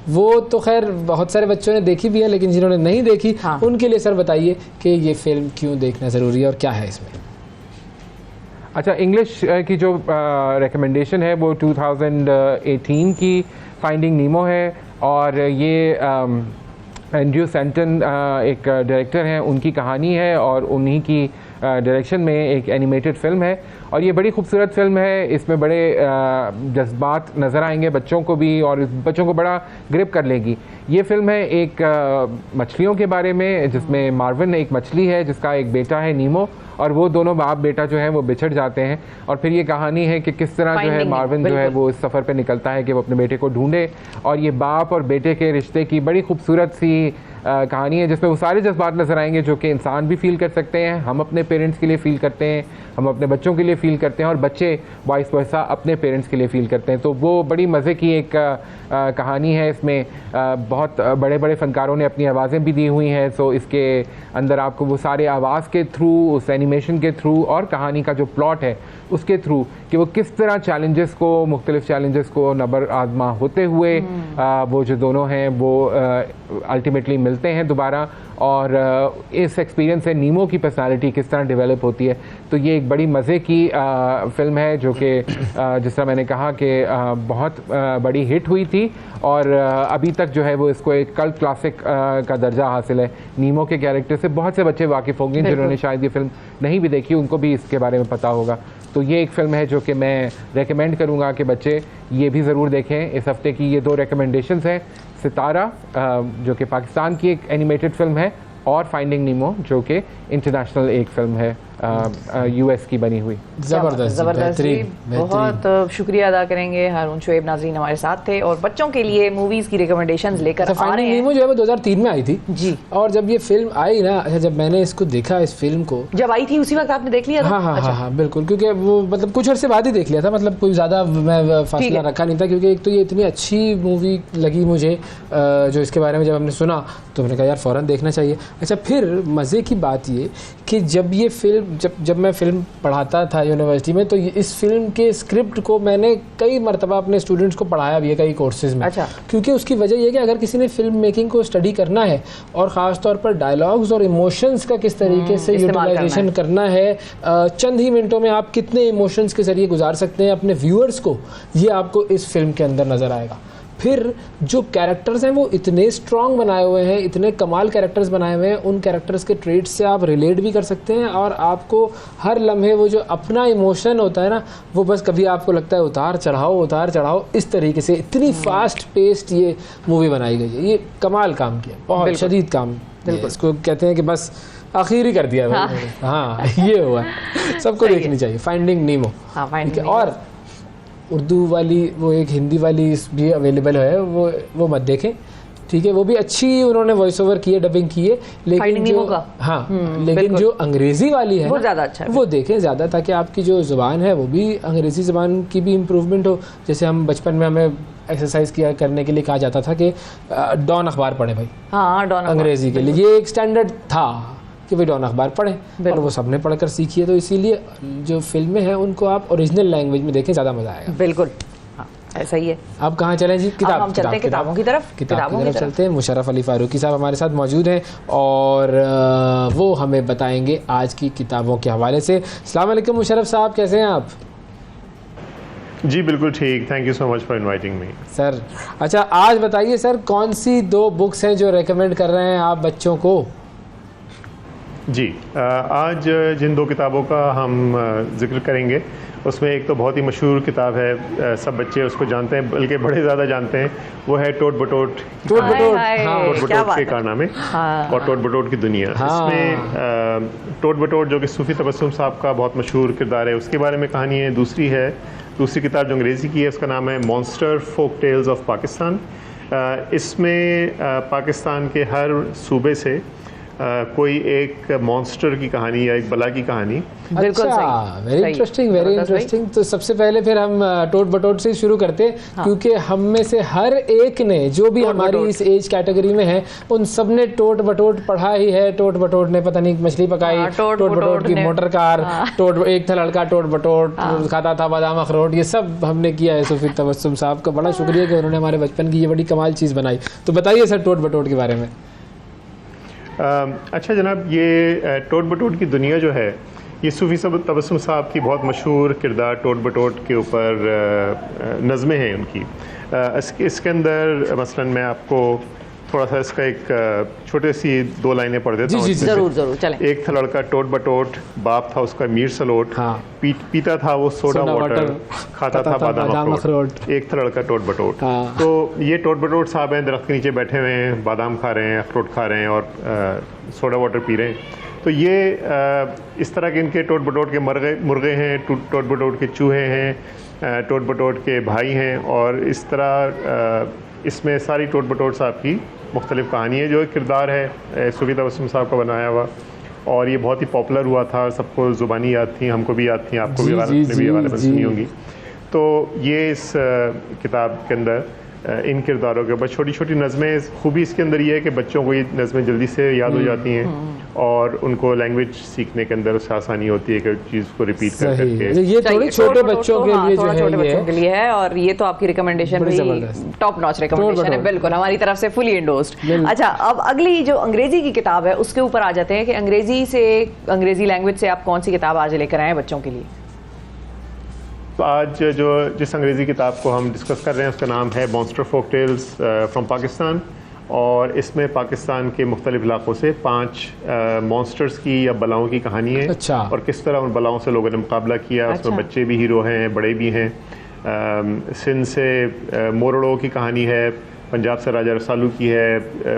वो तो खैर बहुत सारे बच्चों ने देखी भी है, लेकिन जिन्होंने नहीं देखी उनके लिए सर बताइए कि ये फिल्म क्यों देखना ज़रूरी है और क्या है इसमें? अच्छा, इंग्लिश की जो रिकमेंडेशन है वो 2018 की फाइंडिंग नीमो है और ये एंड्रयू सेंटन एक डायरेक्टर हैं, उनकी कहानी है और उन्हीं की डायरेक्शन में एक एनिमेटेड फिल्म है और ये बड़ी खूबसूरत फिल्म है। इसमें बड़े जज्बात नज़र आएंगे बच्चों को भी और बच्चों को बड़ा ग्रिप कर लेगी। ये फिल्म है एक मछलियों के बारे में, जिसमें मार्विन एक मछली है जिसका एक बेटा है नीमो, और वो दोनों बाप बेटा जो है वो बिछड़ जाते हैं और फिर ये कहानी है कि किस तरह जो है मार्विन जो है वो इस सफ़र पे निकलता है कि वो अपने बेटे को ढूंढे। और ये बाप और बेटे के रिश्ते की बड़ी खूबसूरत सी कहानी है जिसमें वो सारे जज्बात नज़र आएंगे जो कि इंसान भी फील कर सकते हैं, हम अपने पेरेंट्स के लिए फ़ील करते हैं, हम अपने बच्चों के लिए फ़ील करते हैं, और बच्चे वाइस वर्सा अपने पेरेंट्स के लिए फ़ील करते हैं। तो वो बड़ी मज़े की एक कहानी है। इसमें बहुत बड़े बड़े फ़नकारों ने अपनी आवाज़ें भी दी हुई हैं। सो इसके अंदर आपको वो सारे आवाज़ के थ्रू, उस एनिमेशन के थ्रू और कहानी का जो प्लॉट है उसके थ्रू कि वो किस तरह चैलेंजेस को, मुख्तलिफ चैलेंजेस को नबर आजमा होते हुए वो जो दोनों हैं वो अल्टीमेटली मिलते हैं दोबारा, और इस एक्सपीरियंस से नीमो की पर्सनालिटी किस तरह डेवलप होती है। तो ये एक बड़ी मज़े की फ़िल्म है जो कि जिस तरह मैंने कहा कि बहुत बड़ी हिट हुई थी, और अभी तक जो है वो इसको एक कल्ट क्लासिक का दर्जा हासिल है। नीमो के कैरेक्टर से बहुत से बच्चे वाकिफ़ होंगे, जिन्होंने शायद ये फ़िल्म नहीं भी देखी उनको भी इसके बारे में पता होगा। तो ये एक फ़िल्म है जो कि मैं रेकमेंड करूँगा कि बच्चे ये भी ज़रूर देखें। इस हफ़्ते की ये 2 रिकमेंडेशंस हैं, सितारा जो कि पाकिस्तान की एक एनिमेटेड फ़िल्म है, और फाइंडिंग नीमो जो कि इंटरनेशनल एक फ़िल्म है यूएस की बनी हुई। ज़बरदस्त जी। बहुत शुक्रिया अदा करेंगे। हारून शुएब नाज़रीन हमारे साथ थे और बच्चों के लिए मूवीज़ की रिकमेंडेशंस लेकर आ रहे हैं। नीमो जो है वो 2003 में आई थी जी, और जब ये फिल्म आई ना, अच्छा जब मैंने इसको देखा, इस फिल्म को जब आई थी उसी वक्त आपने देख लिया था? हाँ, बिल्कुल, क्योंकि वो मतलब कुछ अर्से बाद ही देख लिया था, मतलब कोई ज़्यादा मैं फासला रखा नहीं था, क्योंकि एक तो ये इतनी अच्छी मूवी लगी मुझे, जो इसके बारे में जब हमने सुना तो मैंने कहा यार फ़ौरन देखना चाहिए। अच्छा, फिर मज़े की बात ये कि जब ये फिल्म जब मैं फ़िल्म पढ़ाता था यूनिवर्सिटी में, तो इस फिल्म के स्क्रिप्ट को मैंने कई मरतबा अपने स्टूडेंट्स को पढ़ाया भी है कई कोर्सेज में। अच्छा। क्योंकि उसकी वजह यह कि अगर किसी ने फिल्म मेकिंग को स्टडी करना है, और ख़ास तौर पर डायलॉग्स और इमोशंस का किस तरीके से यूटिलाइजेशन करना है, चंद ही मिनटों में आप कितने इमोशंस के ज़रिए गुजार सकते हैं अपने व्यूअर्स को, ये आपको इस फिल्म के अंदर नज़र आएगा। फिर जो कैरेक्टर्स हैं वो इतने स्ट्रॉन्ग बनाए हुए हैं, इतने कमाल कैरेक्टर्स बनाए हुए हैं, उन कैरेक्टर्स के ट्रेड्स से आप रिलेट भी कर सकते हैं, और आपको हर लम्हे वो जो अपना इमोशन होता है ना, वो बस कभी आपको लगता है उतार चढ़ाओ, इस तरीके से इतनी फास्ट पेस्ड ये मूवी बनाई गई है। ये कमाल काम किया, बहुत शदीद काम। इसको कहते हैं कि बस आखिर ही कर दिया। हाँ, ये हुआ, सबको देखनी चाहिए फाइंडिंग नीमो। और उर्दू वाली वो एक हिंदी वाली भी अवेलेबल है, वो मत देखें, ठीक है, वो भी अच्छी उन्होंने वॉइस ओवर की है, डबिंग की है, लेकिन जो लेकिन जो अंग्रेजी वाली है वो ज़्यादा अच्छा है, वो देखें ज़्यादा, ताकि आपकी जो ज़ुबान है वो भी अंग्रेज़ी ज़ुबान की भी इम्प्रूवमेंट हो। जैसे हम बचपन में हमें एक्सरसाइज किया करने के लिए कहा जाता था कि डॉन अखबार पढ़े भाई, हाँ, डॉन अंग्रेज़ी के लिए ये एक स्टैंडर्ड था कि भाई डॉन अखबार पढ़ें, और वो सबने पढ़कर सीखी है। तो इसीलिए जो फिल्में हैं उनको आप ओरिजिनल लैंग्वेज में देखें, ज़्यादा मज़ा आएगा। बिल्कुल, हाँ, ऐसा ही है। अब कहाँ चलें जी? हम चलते हैं किताबों की तरफ चलते हैं। मुशर्रफ अली फारूकी साहब हमारे साथ मौजूद हैं, और वो हमें बताएंगे आज की किताबों के हवाले से। अस्सलाम वालेकुम मुशर्रफ साहब, कैसे हैं आप? जी बिल्कुल ठीक, thank you so much for inviting me sir. अच्छा, आज बताइए सर, कौन सी 2 बुक्स हैं जो रेकमेंड कर रहे हैं आप बच्चों को? जी, आज जिन 2 किताबों का हम जिक्र करेंगे, उसमें एक तो बहुत ही मशहूर किताब है, सब बच्चे उसको जानते हैं, बल्कि बड़े ज़्यादा जानते हैं, वो है टोट बटोट के कारनामे और टोट बटोट की दुनिया। इसमें टोट बटोट जो कि सूफ़ी तबस्सुम साहब का बहुत मशहूर किरदार है, उसके बारे में कहानी है। दूसरी किताब जो अंग्रेज़ी की है, उसका नाम है monster folk tales of Pakistan. इसमें पाकिस्तान के हर सूबे से कोई एक मॉन्स्टर की कहानी या एक बला की कहानी। अच्छा, वेरी इंटरेस्टिंग। तो सबसे पहले फिर हम टोट बटोट से शुरू करते हैं, क्योंकि हम में से हर एक ने, जो भी हमारी इस एज कैटेगरी में है, उन सब ने टोट बटोट पढ़ा ही है। टोट बटोट ने पता नहीं मछली पकाई, टोट बटोट की मोटर कार, एक था लड़का टोट बटोट खाता था बादाम अखरोट, ये सब हमने किया है। सूफी तबस्सुम साहब का बड़ा शुक्रिया कि उन्होंने हमारे बचपन की ये बड़ी कमाल चीज़ बनाई। तो बताइए सर टोट बटोट के बारे में। अच्छा जनाब, ये टोट बटोट की दुनिया जो है, ये सूफ़ी तबस्सुम साहब की बहुत मशहूर किरदार टोट बटोट के ऊपर नज़में हैं उनकी। इसके अंदर मसलन मैं आपको थोड़ा सा इसका एक छोटे सी 2 लाइनें पढ़ देता हूँ। जरूर चलें। एक था लड़का टोट बटोट, बाप था उसका मीर सलोट, पीता था वो सोडा वाटर, खाता था बादाम अखरोट। एक था लड़का टोट बटोट। तो ये टोट बटोट साहब हैं, दरख्त के नीचे बैठे हुए हैं, बादाम खा रहे हैं, अखरोट खा रहे हैं और सोडा वाटर पी रहे हैं। तो ये इस तरह के इनके टोट बटोट के मुर्गे हैं, टोट बटोट के चूहे हैं, टोट बटोट के भाई हैं, और इस तरह इसमें सारी टोट बटोट साहब की मुख्तलिफ कहानी है। जो एक किरदार है सूफी तबस्सुम साहब का बनाया हुआ, और ये बहुत ही पॉपुलर हुआ था, सबको ज़ुबानी याद थी, हमको भी याद थी, आपको भी वाले में सुनी होंगी। तो ये इस किताब के अंदर इन किरदारों के ऊपर छोटी छोटी नज़में, खूबी इसके अंदर ये है कि बच्चों को ये नज़में जल्दी से याद हो जाती हैं और उनको लैंग्वेज सीखने के अंदर उससे आसानी होती है कि चीज़ को रिपीट कर करके। ये थोड़ी छोटे बच्चों के लिए जो है, छोटे बच्चों के लिए है, और ये तो आपकी रिकमेंडेशन भी टॉप नॉच रिकमेंडेशन है, बिल्कुल हमारी तरफ से फुली एंडोर्स्ड। अच्छा, अब अगली जो अंग्रेजी की किताब है उसके ऊपर आ जाते हैं कि अंग्रेजी लैंग्वेज से आप कौन सी किताब आज लेकर आए हैं बच्चों के लिए? तो आज जिस अंग्रेज़ी किताब को हम डिस्कस कर रहे हैं उसका नाम है monster folk tales from Pakistan, और इसमें पाकिस्तान के मुख्तलिफ इलाकों से 5 मॉन्स्टर्स की या बलाओं की कहानी है। अच्छा। और किस तरह उन बलाओं से लोगों ने मुकाबला किया। अच्छा। उसमें बच्चे भी हीरो हैं, बड़े भी हैं। सिंध से मोरड़ों की कहानी है, पंजाब से राजा रसालू की है,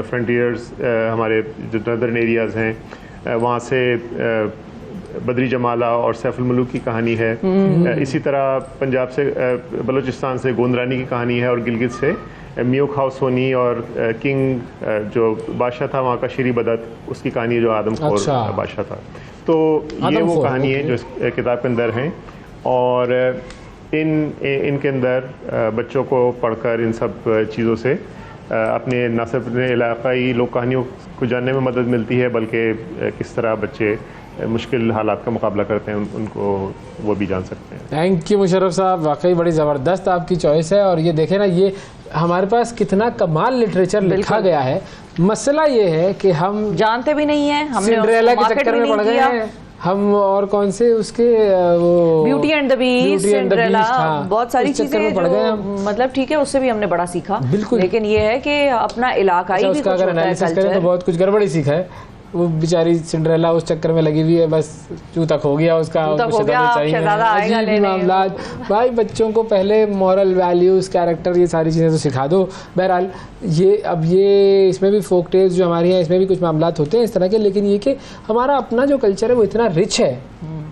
फ्रंटियर्स हमारे जो नदर्न एरियाज़ हैं वहाँ से बदरी जमाला और सैफुल मलूक की कहानी है। इसी तरह पंजाब से बलूचिस्तान से गोंदरानी की कहानी है, और गिलगित से मियो खाओ सोनी और किंग जो बादशाह था वहाँ का श्री बदत, उसकी कहानी है जो आदमखोर बादशाह था। तो ये वो कहानी है जो इस किताब के अंदर हैं, और इनके अंदर बच्चों को पढ़कर इन सब चीज़ों से अपने न सिर्फ अपने इलाकाई लोक कहानियों को जानने में मदद मिलती है, बल्कि किस तरह बच्चे मुश्किल हालात का मुकाबला करते हैं उनको वो भी जान सकते हैं। थैंक यू मुशर्रफ साहब, वाकई बड़ी ज़बरदस्त आपकी चॉइस है। और ये देखें ना, ये हमारे पास कितना कमाल लिटरेचर लिखा गया है। मसला ये है कि हम जानते भी नहीं है, हमने सिंड्रेला के चक्कर में पड़ गए हैं हम, और कौन से उसके वो beauty and the beast, Cinderella, बहुत सारी चीजें जो मतलब ठीक है उससे भी हमने बड़ा सीखा। बिल्कुल। लेकिन ये है कि अपना इलाकाई भी उसका अगर एनालिसिस करें तो बहुत कुछ गड़बड़ ही सीखा है। वो बेचारी सिंड्रेला उस चक्कर में लगी हुई है, बस चूता खो गया उसका, मामला। भाई बच्चों को पहले मॉरल वैल्यूज, कैरेक्टर, ये सारी चीज़ें तो सिखा दो। बहरहाल ये इसमें भी फोक टेल्स जो हमारी हैं इसमें भी कुछ मामला होते हैं इस तरह के, लेकिन ये कि हमारा अपना जो कल्चर है वो इतना रिच है,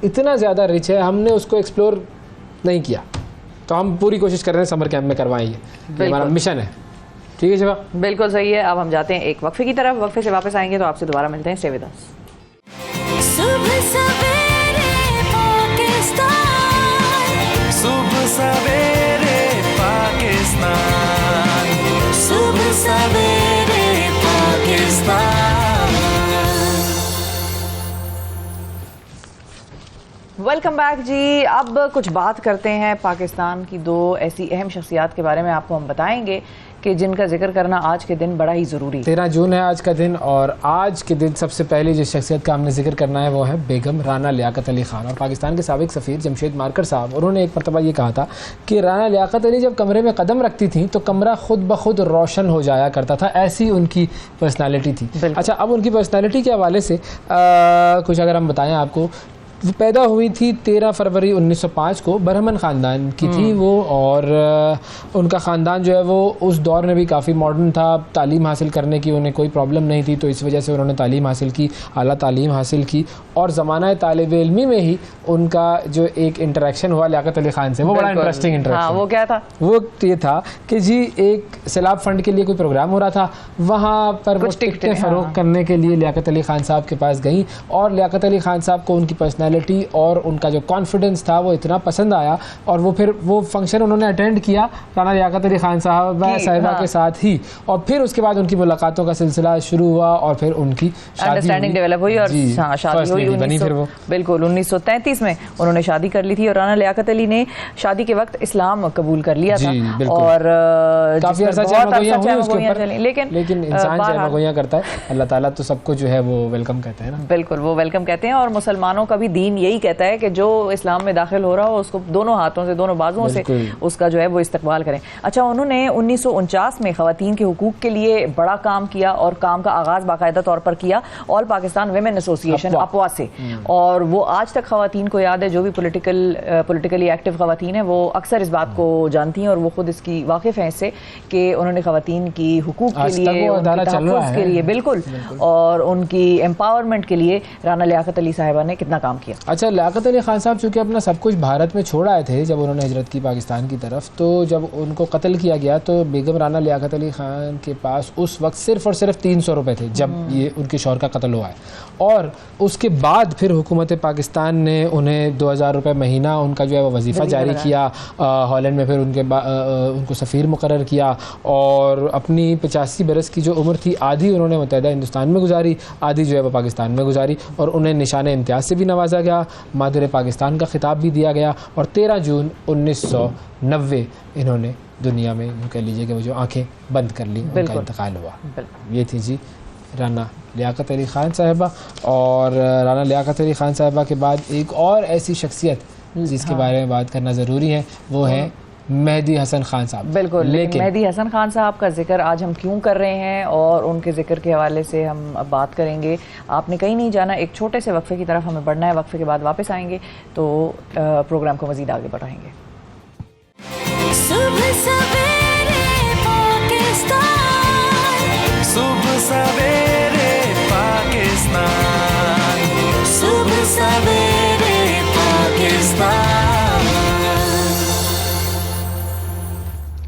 इतना ज़्यादा रिच है, हमने उसको एक्सप्लोर नहीं किया। तो हम पूरी कोशिश कर रहे हैं समर कैंप में करवाएं, ये हमारा मिशन है। ठीक है शिवा, बिल्कुल सही है। अब हम जाते हैं एक वक्फे की तरफ, वक्फे से वापस आएंगे तो आपसे दोबारा मिलते हैं। Stay with us. सुबह सवेरे पाकिस्तान, सुबह सवेरे पाकिस्तान, सुबह सवेरे पाकिस्तान। वेलकम बैक जी। अब कुछ बात करते हैं पाकिस्तान की 2 ऐसी अहम शख्सियात के बारे में। आपको हम बताएंगे कि जिनका जिक्र करना आज के दिन बड़ा ही ज़रूरी है। 13 जून है आज का दिन, और आज के दिन सबसे पहले जिस शख्सियत का हमने जिक्र करना है वो है बेगम राना लियाकत अली ख़ान। और पाकिस्तान के साबिक़ सफ़ीर जमशेद मारकर साहब, उन्होंने एक मरतबा ये कहा था कि राना लियाकत अली जब कमरे में कदम रखती थी तो कमरा खुद ब खुद रोशन हो जाया करता था, ऐसी उनकी पर्सनालिटी थी। अच्छा, अब उनकी पर्सनालिटी के हवाले से कुछ अगर हम बताएँ आपको, वो पैदा हुई थी 13 फरवरी 1905 को, बरहमन ख़ानदान की थी वो, और उनका ख़ानदान जो है वो उस दौर में भी काफ़ी मॉडर्न था, तालीम हासिल करने की उन्हें कोई प्रॉब्लम नहीं थी, तो इस वजह से उन्होंने तालीम हासिल की, आला तालीम हासिल की, और ज़माना तालिब इल्मी में ही उनका जो एक इंटरेक्शन हुआ लियाकत अली ख़ान से, वो बड़ा इंटरेस्टिंग इंटरेक्शन। हाँ, वो क्या था? वो ये था कि जी एक सैलाब फंड के लिए कोई प्रोग्राम हो रहा था, वहाँ पर वो टिकटें फ़रोख्त करने के लिए लियाकत अली ख़ान साहब के पास गई, और लियाकत अली ख़ान साहब को उनकी पर्सनैलिटी और उनका जो कॉन्फिडेंस था वो इतना पसंद आया, और वो फिर वो फंक्शन उन्होंने अटेंड किया राना लियाकत अली ख़ान साहिबा के साथ ही, और फिर उसके बाद उनकी मुलाकातों का सिलसिला शुरू हुआ, और फिर उनकी अंडरस्टैंडिंग डेवलप हुई, और शादी हुई बनी फिर वो बिल्कुल 1933 में उन्होंने शादी कर ली थी। और राना लियाकत अली ने शादी के वक्त इस्लाम कबूल कर लिया था, और काफ़ी अर्सा लेकिन इंसान चहमगोइयां करता है, अल्लाह ताला तो सबको जो है वो वेलकम कहते हैं ना। बिल्कुल, वो वेलकम कहते हैं, और मुसलमानों का भी दीन यही कहता है कि जो इस्लाम में दाखिल हो रहा हो उसको दोनों हाथों से, दोनों बाजुओं से उसका जो है वो इस्तकबाल करें। अच्छा, उन्होंने 1949 में ख़वातीन के हुकूक के लिए बड़ा काम किया, और काम का आगाज़ बाकायदा तौर पर किया ऑल पाकिस्तान विमेन एसोसिएशन अपवा से, और वो आज तक ख़वातीन को याद है, जो भी पोलिटिकली एक्टिव ख़वातीन है वो अक्सर इस बात को जानती हैं, और वो खुद इसकी वाकिफ़ हैं इससे कि उन्होंने ख़वातीन की हुकूक के लिए, उनकी के लिए बिल्कुल, और उनकी एम्पावरमेंट के लिए राना लियाकत अली साहिबा ने कितना काम किया। अच्छा, लियाकत अली खान साहब चूँकि अपना सब कुछ भारत में छोड़ आए थे जब उन्होंने हिजरत की पाकिस्तान की तरफ, तो जब उनको कत्ल किया गया तो बेगम राना लियाकत अली खान के पास उस वक्त सिर्फ़ और सिर्फ 300 रुपये थे जब ये उनके शौहर का कत्ल हुआ है। और उसके बाद फिर हुकूमत पाकिस्तान ने उन्हें 2000 रुपये महीना उनका जो है वो वजीफ़ा जारी किया। हॉलैंड में फिर उनको सफ़ीर मुकर्रर किया और अपनी 85 बरस की जो उम्र थी आधी उन्होंने मुत्तहिदा हिंदुस्तान में गुजारी, आधी जो है वो पाकिस्तान में गुजारी। और उन्हें निशान इम्तियाज़ से भी नवाजा गया, मादर पाकिस्तान का खिताब भी दिया गया। और 13 जून 1990 इन्होंने दुनिया में यूँ कह लीजिए कि वो जो आंखें बंद कर ली, उनका इंतकाल हुआ। ये थी जी राना लियाकत अली ख़ान साहिबा। और राना लियाकत अली ख़ान साहिबा के बाद एक और ऐसी शख्सियत जिसके बारे में बात करना ज़रूरी है वो है मेहदी हसन खान साहब। बिल्कुल, लेकिन मेहदी हसन खान साहब का जिक्र आज हम क्यों कर रहे हैं और उनके जिक्र के हवाले से हम अब बात करेंगे। आपने कहीं नहीं जाना, एक छोटे से वक्फे की तरफ हमें बढ़ना है, वक्फे के बाद वापस आएंगे तो प्रोग्राम को मज़ीद आगे बढ़ाएंगे। सुबह सवेरे पाकिस्तान, सुबह सवेरे पाकिस्तान, सुबह सवेरे पाकिस्तान।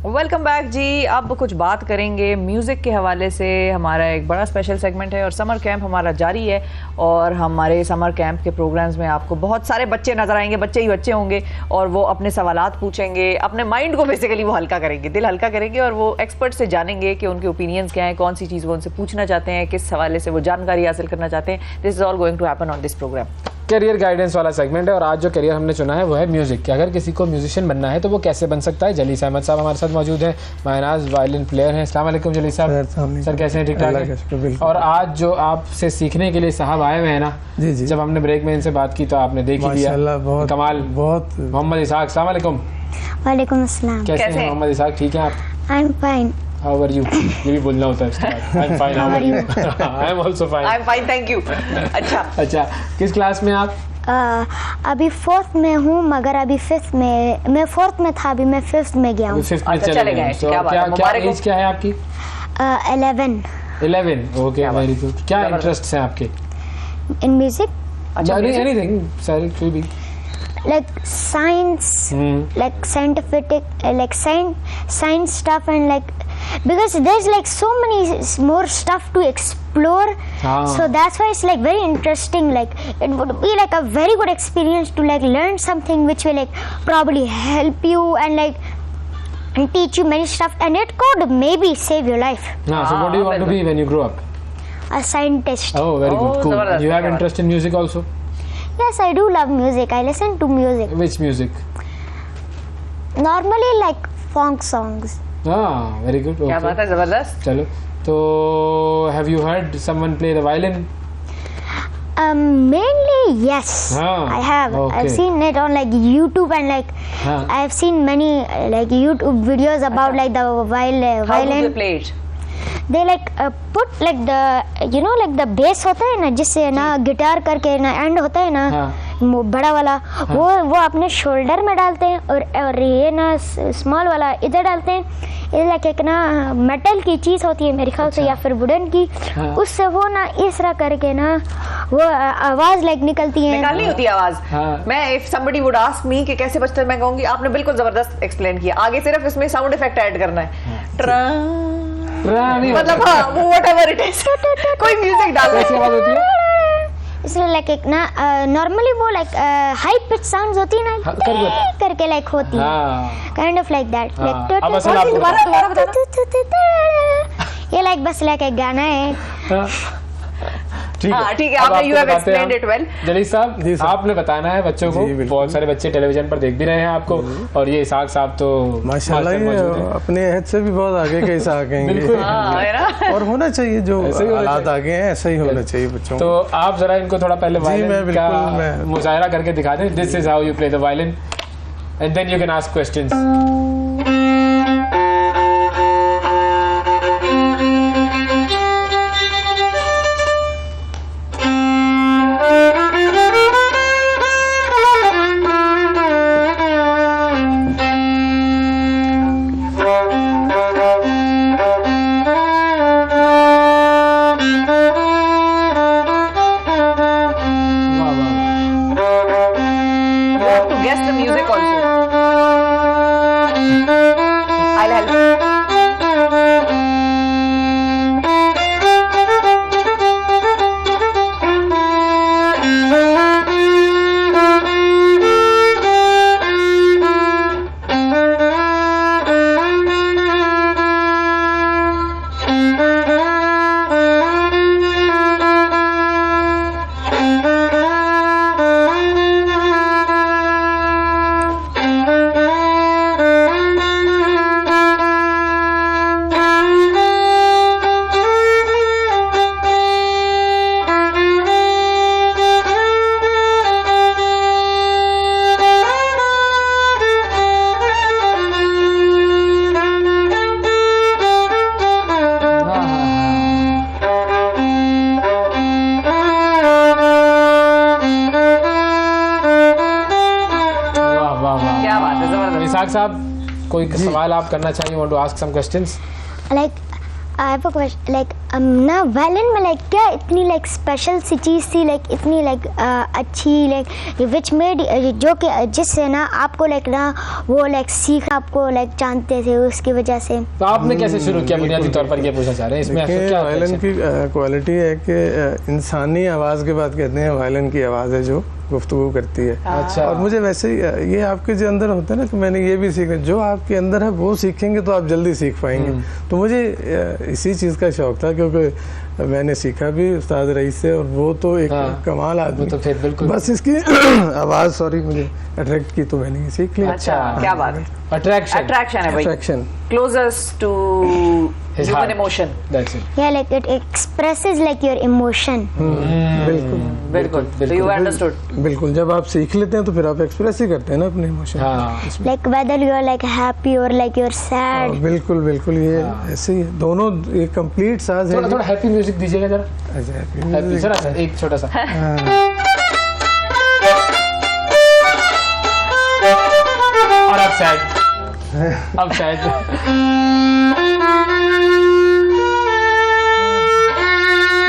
वेलकम बैक जी। अब कुछ बात करेंगे म्यूज़िक के हवाले से। हमारा एक बड़ा स्पेशल सेगमेंट है और समर कैंप हमारा जारी है और हमारे समर कैंप के प्रोग्राम्स में आपको बहुत सारे बच्चे नज़र आएंगे, बच्चे ही बच्चे होंगे और वो अपने सवालात पूछेंगे, अपने माइंड को बेसिकली वो हल्का करेंगे, दिल हल्का करेंगे और वो एक्सपर्ट से जानेंगे कि उनके ओपिनियंस क्या हैं, कौन सी चीज़ वो उनसे पूछना चाहते हैं, किस हवाले से वो जानकारी हासिल करना चाहते हैं। This is all going to happen on this programme. Career guidance वाला सेगमेंट है और आज जो करियर हमने चुना है वो है म्यूज़िक कि अगर किसी को म्यूजिशियन बनना है तो वो कैसे बन सकता है। जलीस अहमद साहब हमारे साथ मौजूद हैं, मायनाज वायलिन प्लेयर हैं। अस्सलाम वालेकुम जलीस साहब। सर कैसे हैं? ठीक ठाक हैं? और आज जो आपसे सीखने के लिए साहब आए हुए हैं ना, जी जी, जब हमने ब्रेक में इनसे बात की तो आपने देख ही लिया, बहुत कमाल। बहुत। मोहम्मद इसाक, अस्सलाम वालेकुम। वालेकुम अस्सलाम। कैसे हैं मोहम्मद इसाक? ठीक हैं आप? I am fine. How are you? ये भी बोलना होता है उसके बाद। I am fine, how are you? I am also fine. I am fine, thank you. अच्छा, किस क्लास में आप? अभी 4th में हूँ, मगर अभी 5th में, मैं 4th में था, अभी मैं 5th में गया हूँ। 5th में चले गए। क्या एज क्या है आपकी? 11। 11, ओके, वेरी गुड। क्या इंटरेस्ट हैं आपके? इन म्यूजिक, एनीथिंग सर, कोई भी। like science, like scientific, like science stuff, and like because there's like so many more stuff to explore, so that's why it's like very interesting. Like it would be like a very good experience to like learn something which will like probably help you and like and teach you many stuff, and it could maybe save your life. So what do you want to be when you grow up? A scientist. Oh, very good, cool. You have interest in music also? Yes, I do love music. I listen to music. Which music? Normally like funk songs. Very good. क्या बात है, जबरदस्त। चलो, तो have you heard someone play the violin? Mainly yes, I have. Okay. I've seen it on like YouTube and like I've seen many like YouTube videos about like the violin. How do they play it? They like put like the like the bass होता है ना, जिससे ना guitar करके ना and होता है ना, बड़ा वाला, वो अपने शोल्डर में डालते हैं और ये ना स्मॉल वाला इधर डालते हैं। ये लाइक एक ना मेटल की चीज़ होती है मेरे ख्याल से, या फिर वुडन की, उससे वो ना इस तरह करके ना वो आवाज़ लाइक निकलती है, निकालनी होती है आवाज़। मैं if somebody would ask me कि कैसे बजता है, मैं कहूँगी आपने बिल्कुल ज़बरदस्त एक्सप्लेन किया, आगे सिर्फ इसमें साउंड इफेक्ट ऐड करना है। मतलब हाँ, वो whatever it is, कोई म्यूजिक डाल कैसी आवाज होती है? इसलिए लाइक एक ना नॉर्मली वो लाइक हाई पिच साउंड्स होती है ना, करके लाइक होती है, काइंड ऑफ लाइक दैट, ये लाइक बस लाइक एक गाना है। ठीक है, आपने you have explained it well. Jalees साहब, आपने बताना है बच्चों को, बहुत सारे बच्चे टेलीविजन पर देख भी रहे हैं आपको, और ये इसाक साहब तो माशाल्लाह अपने अहद से भी बहुत आगे के इसाक हैं, और होना चाहिए, जो हालात आगे हैं ऐसा ही होना चाहिए बच्चों। तो आप जरा इनको थोड़ा पहले वायलिन का मुजाहिरा करके दिखा दें। This is how you play the violin and then you can ask questions. Isaac साहब कोई सवाल आप करना चाहिए, want to ask some questions? Like I have a question, like ना वायलिन में लाइक क्या इतनी लाइक स्पेशल सी चीज़ थी, लाइक इतनी लाइक अच्छी लाइक विच मेड जो कि जिससे ना आपको लाइक ना वो लाइक सीख आपको लाइक जानते थे उसकी वजह से। तो आपने कैसे शुरू किया, बुनियादी तौर पर ये पूछना चाह रहे हैं? इसमें क्या वायलिन की क्वालिटी है कि इंसानी आवाज़ के बाद कहते हैं वायलिन की आवाज़ है जो गुफ्तगू करती है। अच्छा। और मुझे वैसे ही ये आपके जो अंदर होता है ना, तो मैंने ये भी सीखा, जो आपके अंदर है वो सीखेंगे तो आप जल्दी सीख पाएंगे। तो मुझे इसी चीज़ का शौक था, क्योंकि मैंने सीखा भी उस्ताद रईस से, और वो तो एक कमाल आदमी, तो फिर बिल्कुल बस इसकी आवाज़ सॉरी मुझे अट्रैक्ट की तो मैंने ये सीख लिया। अच्छा, क्या बात है, अट्रैक्शन है भाई, attraction closest to human emotion. That's it. Yeah, like it expresses like your emotion. बिल्कुल So you understood. बिल्कुल, जब आप सीख लेते हैं तो फिर आप एक्सप्रेस ही करते हैं ना अपने emotion. Like whether you are like happy or like you're sad. बिल्कुल बिल्कुल, ये ऐसे ही है, दोनों एक कंप्लीट साज है। थोड़ा हैप्पी म्यूजिक दीजिएगा जरा। अच्छा, हैप्पी जरा सा, एक छोटा सा। और अब सैड, अब sad.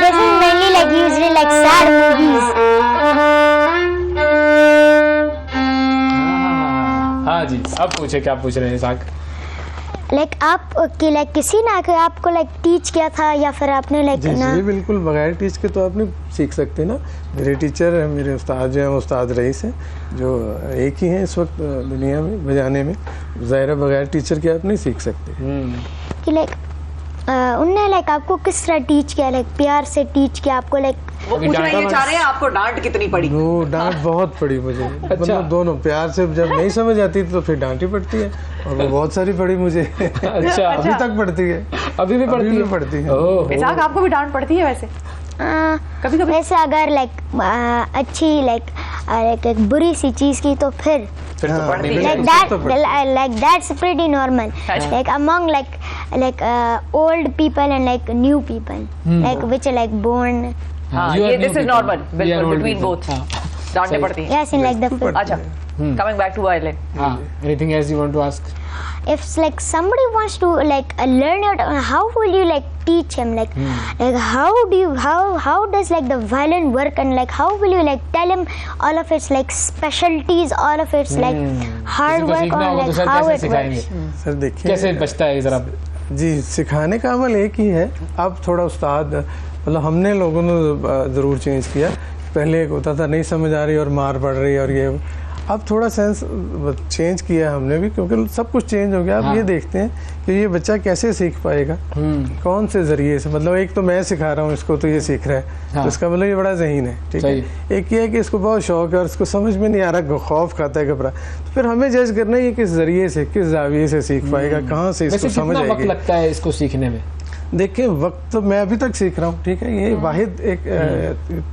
This is mainly like usually like sad movies. हाँ जी, अब पूछे, क्या पूछ रहे हैं इसाक? Like आप कि like किसी ने आके आपको like टीच किया था, या फिर आपने like ना? जी बिल्कुल, बगैर टीच के तो आप नहीं सीख सकते ना। मेरे टीचर, मेरे उस्ताद जो हैं वो उस्ताद रईस हैं, जो एक ही हैं इस वक्त दुनिया में बजाने में। ज़ाहिर है बगैर टीचर के आप नहीं सीख सकते। कि like उनने like आपको किस तरह टीच किया, like प्यार से टीच किया आपको, like वो पूछना ये चाह रहे हैं आपको डांट कितनी पड़ी? वो डांट बहुत पड़ी मुझे। मतलब दोनों प्यार से, जब नहीं समझ आती तो फिर डांट ही पड़ती है, और वो बहुत सारी पड़ी मुझे। अच्छा, अभी तक पड़ती है, अभी भी पड़ती है। इसाक आपको भी डांट पड़ती है वैसे? कभी कभी वैसे अगर लाइक अच्छी लाइक एक बुरी सी चीज की तो फिर तो पढ़नी like that's pretty normal, like among like old people and like new people, like which are like born. ये this is normal, बिल्कुल between both डांटने पड़ती है। Yes, in like the अच्छा, coming back to violin. Anything else you want to ask? If like somebody wants to like learn it, how will you like teach him, like how does like the violin work, and like how will you like tell him all of its like specialties, all of its like hard work, or like how it works? Sir देखिए कैसे बचता है जरा जी, सिखाने का अमल एक ही है। अब थोड़ा उस्ताद, मतलब हमने लोगों ने ज़रूर चेंज किया। पहले एक होता था नहीं समझ आ रही और मार पड़ रही और ये, अब थोड़ा सेंस चेंज किया हमने भी, क्योंकि सब कुछ चेंज हो गया। अब ये देखते हैं कि ये बच्चा कैसे सीख पाएगा, कौन से ज़रिए से। मतलब एक तो मैं सिखा रहा हूँ इसको तो ये सीख रहा है, तो इसका मतलब ये बड़ा ज़हीन है, ठीक है। एक ये है कि इसको बहुत शौक है और इसको समझ में नहीं आ रहा, खौफ खाता है, घबरा, तो फिर हमें जज करना है ये किस ज़रिए से, किस जाविये से सीख पाएगा, कहाँ से इसको समझ आएगी। वक्त लगता है इसको सीखने में? देखिए वक्त तो मैं अभी तक सीख रहा हूँ, ठीक है। ये वाहिद एक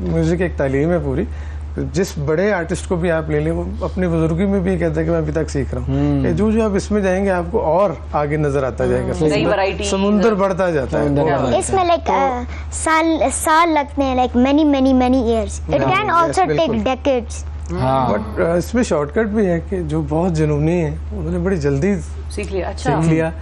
म्यूज़िक एक तालीम है पूरी। जिस बड़े आर्टिस्ट को भी आप ले लें, वो अपनी बुजुर्गी में भी कहता है कि मैं अभी तक सीख रहा हूँ। जो आप इसमें जाएंगे आपको और आगे नजर आता जाएगा, समुंदर बढ़ता जाता है। इसमें लाइक साल लगते हैं, like many years. It can also take decades. But इसमें शॉर्टकट भी है कि जो बहुत जुनूनी है उन्होंने बड़ी जल्दी सीख लिया। सीख लिया।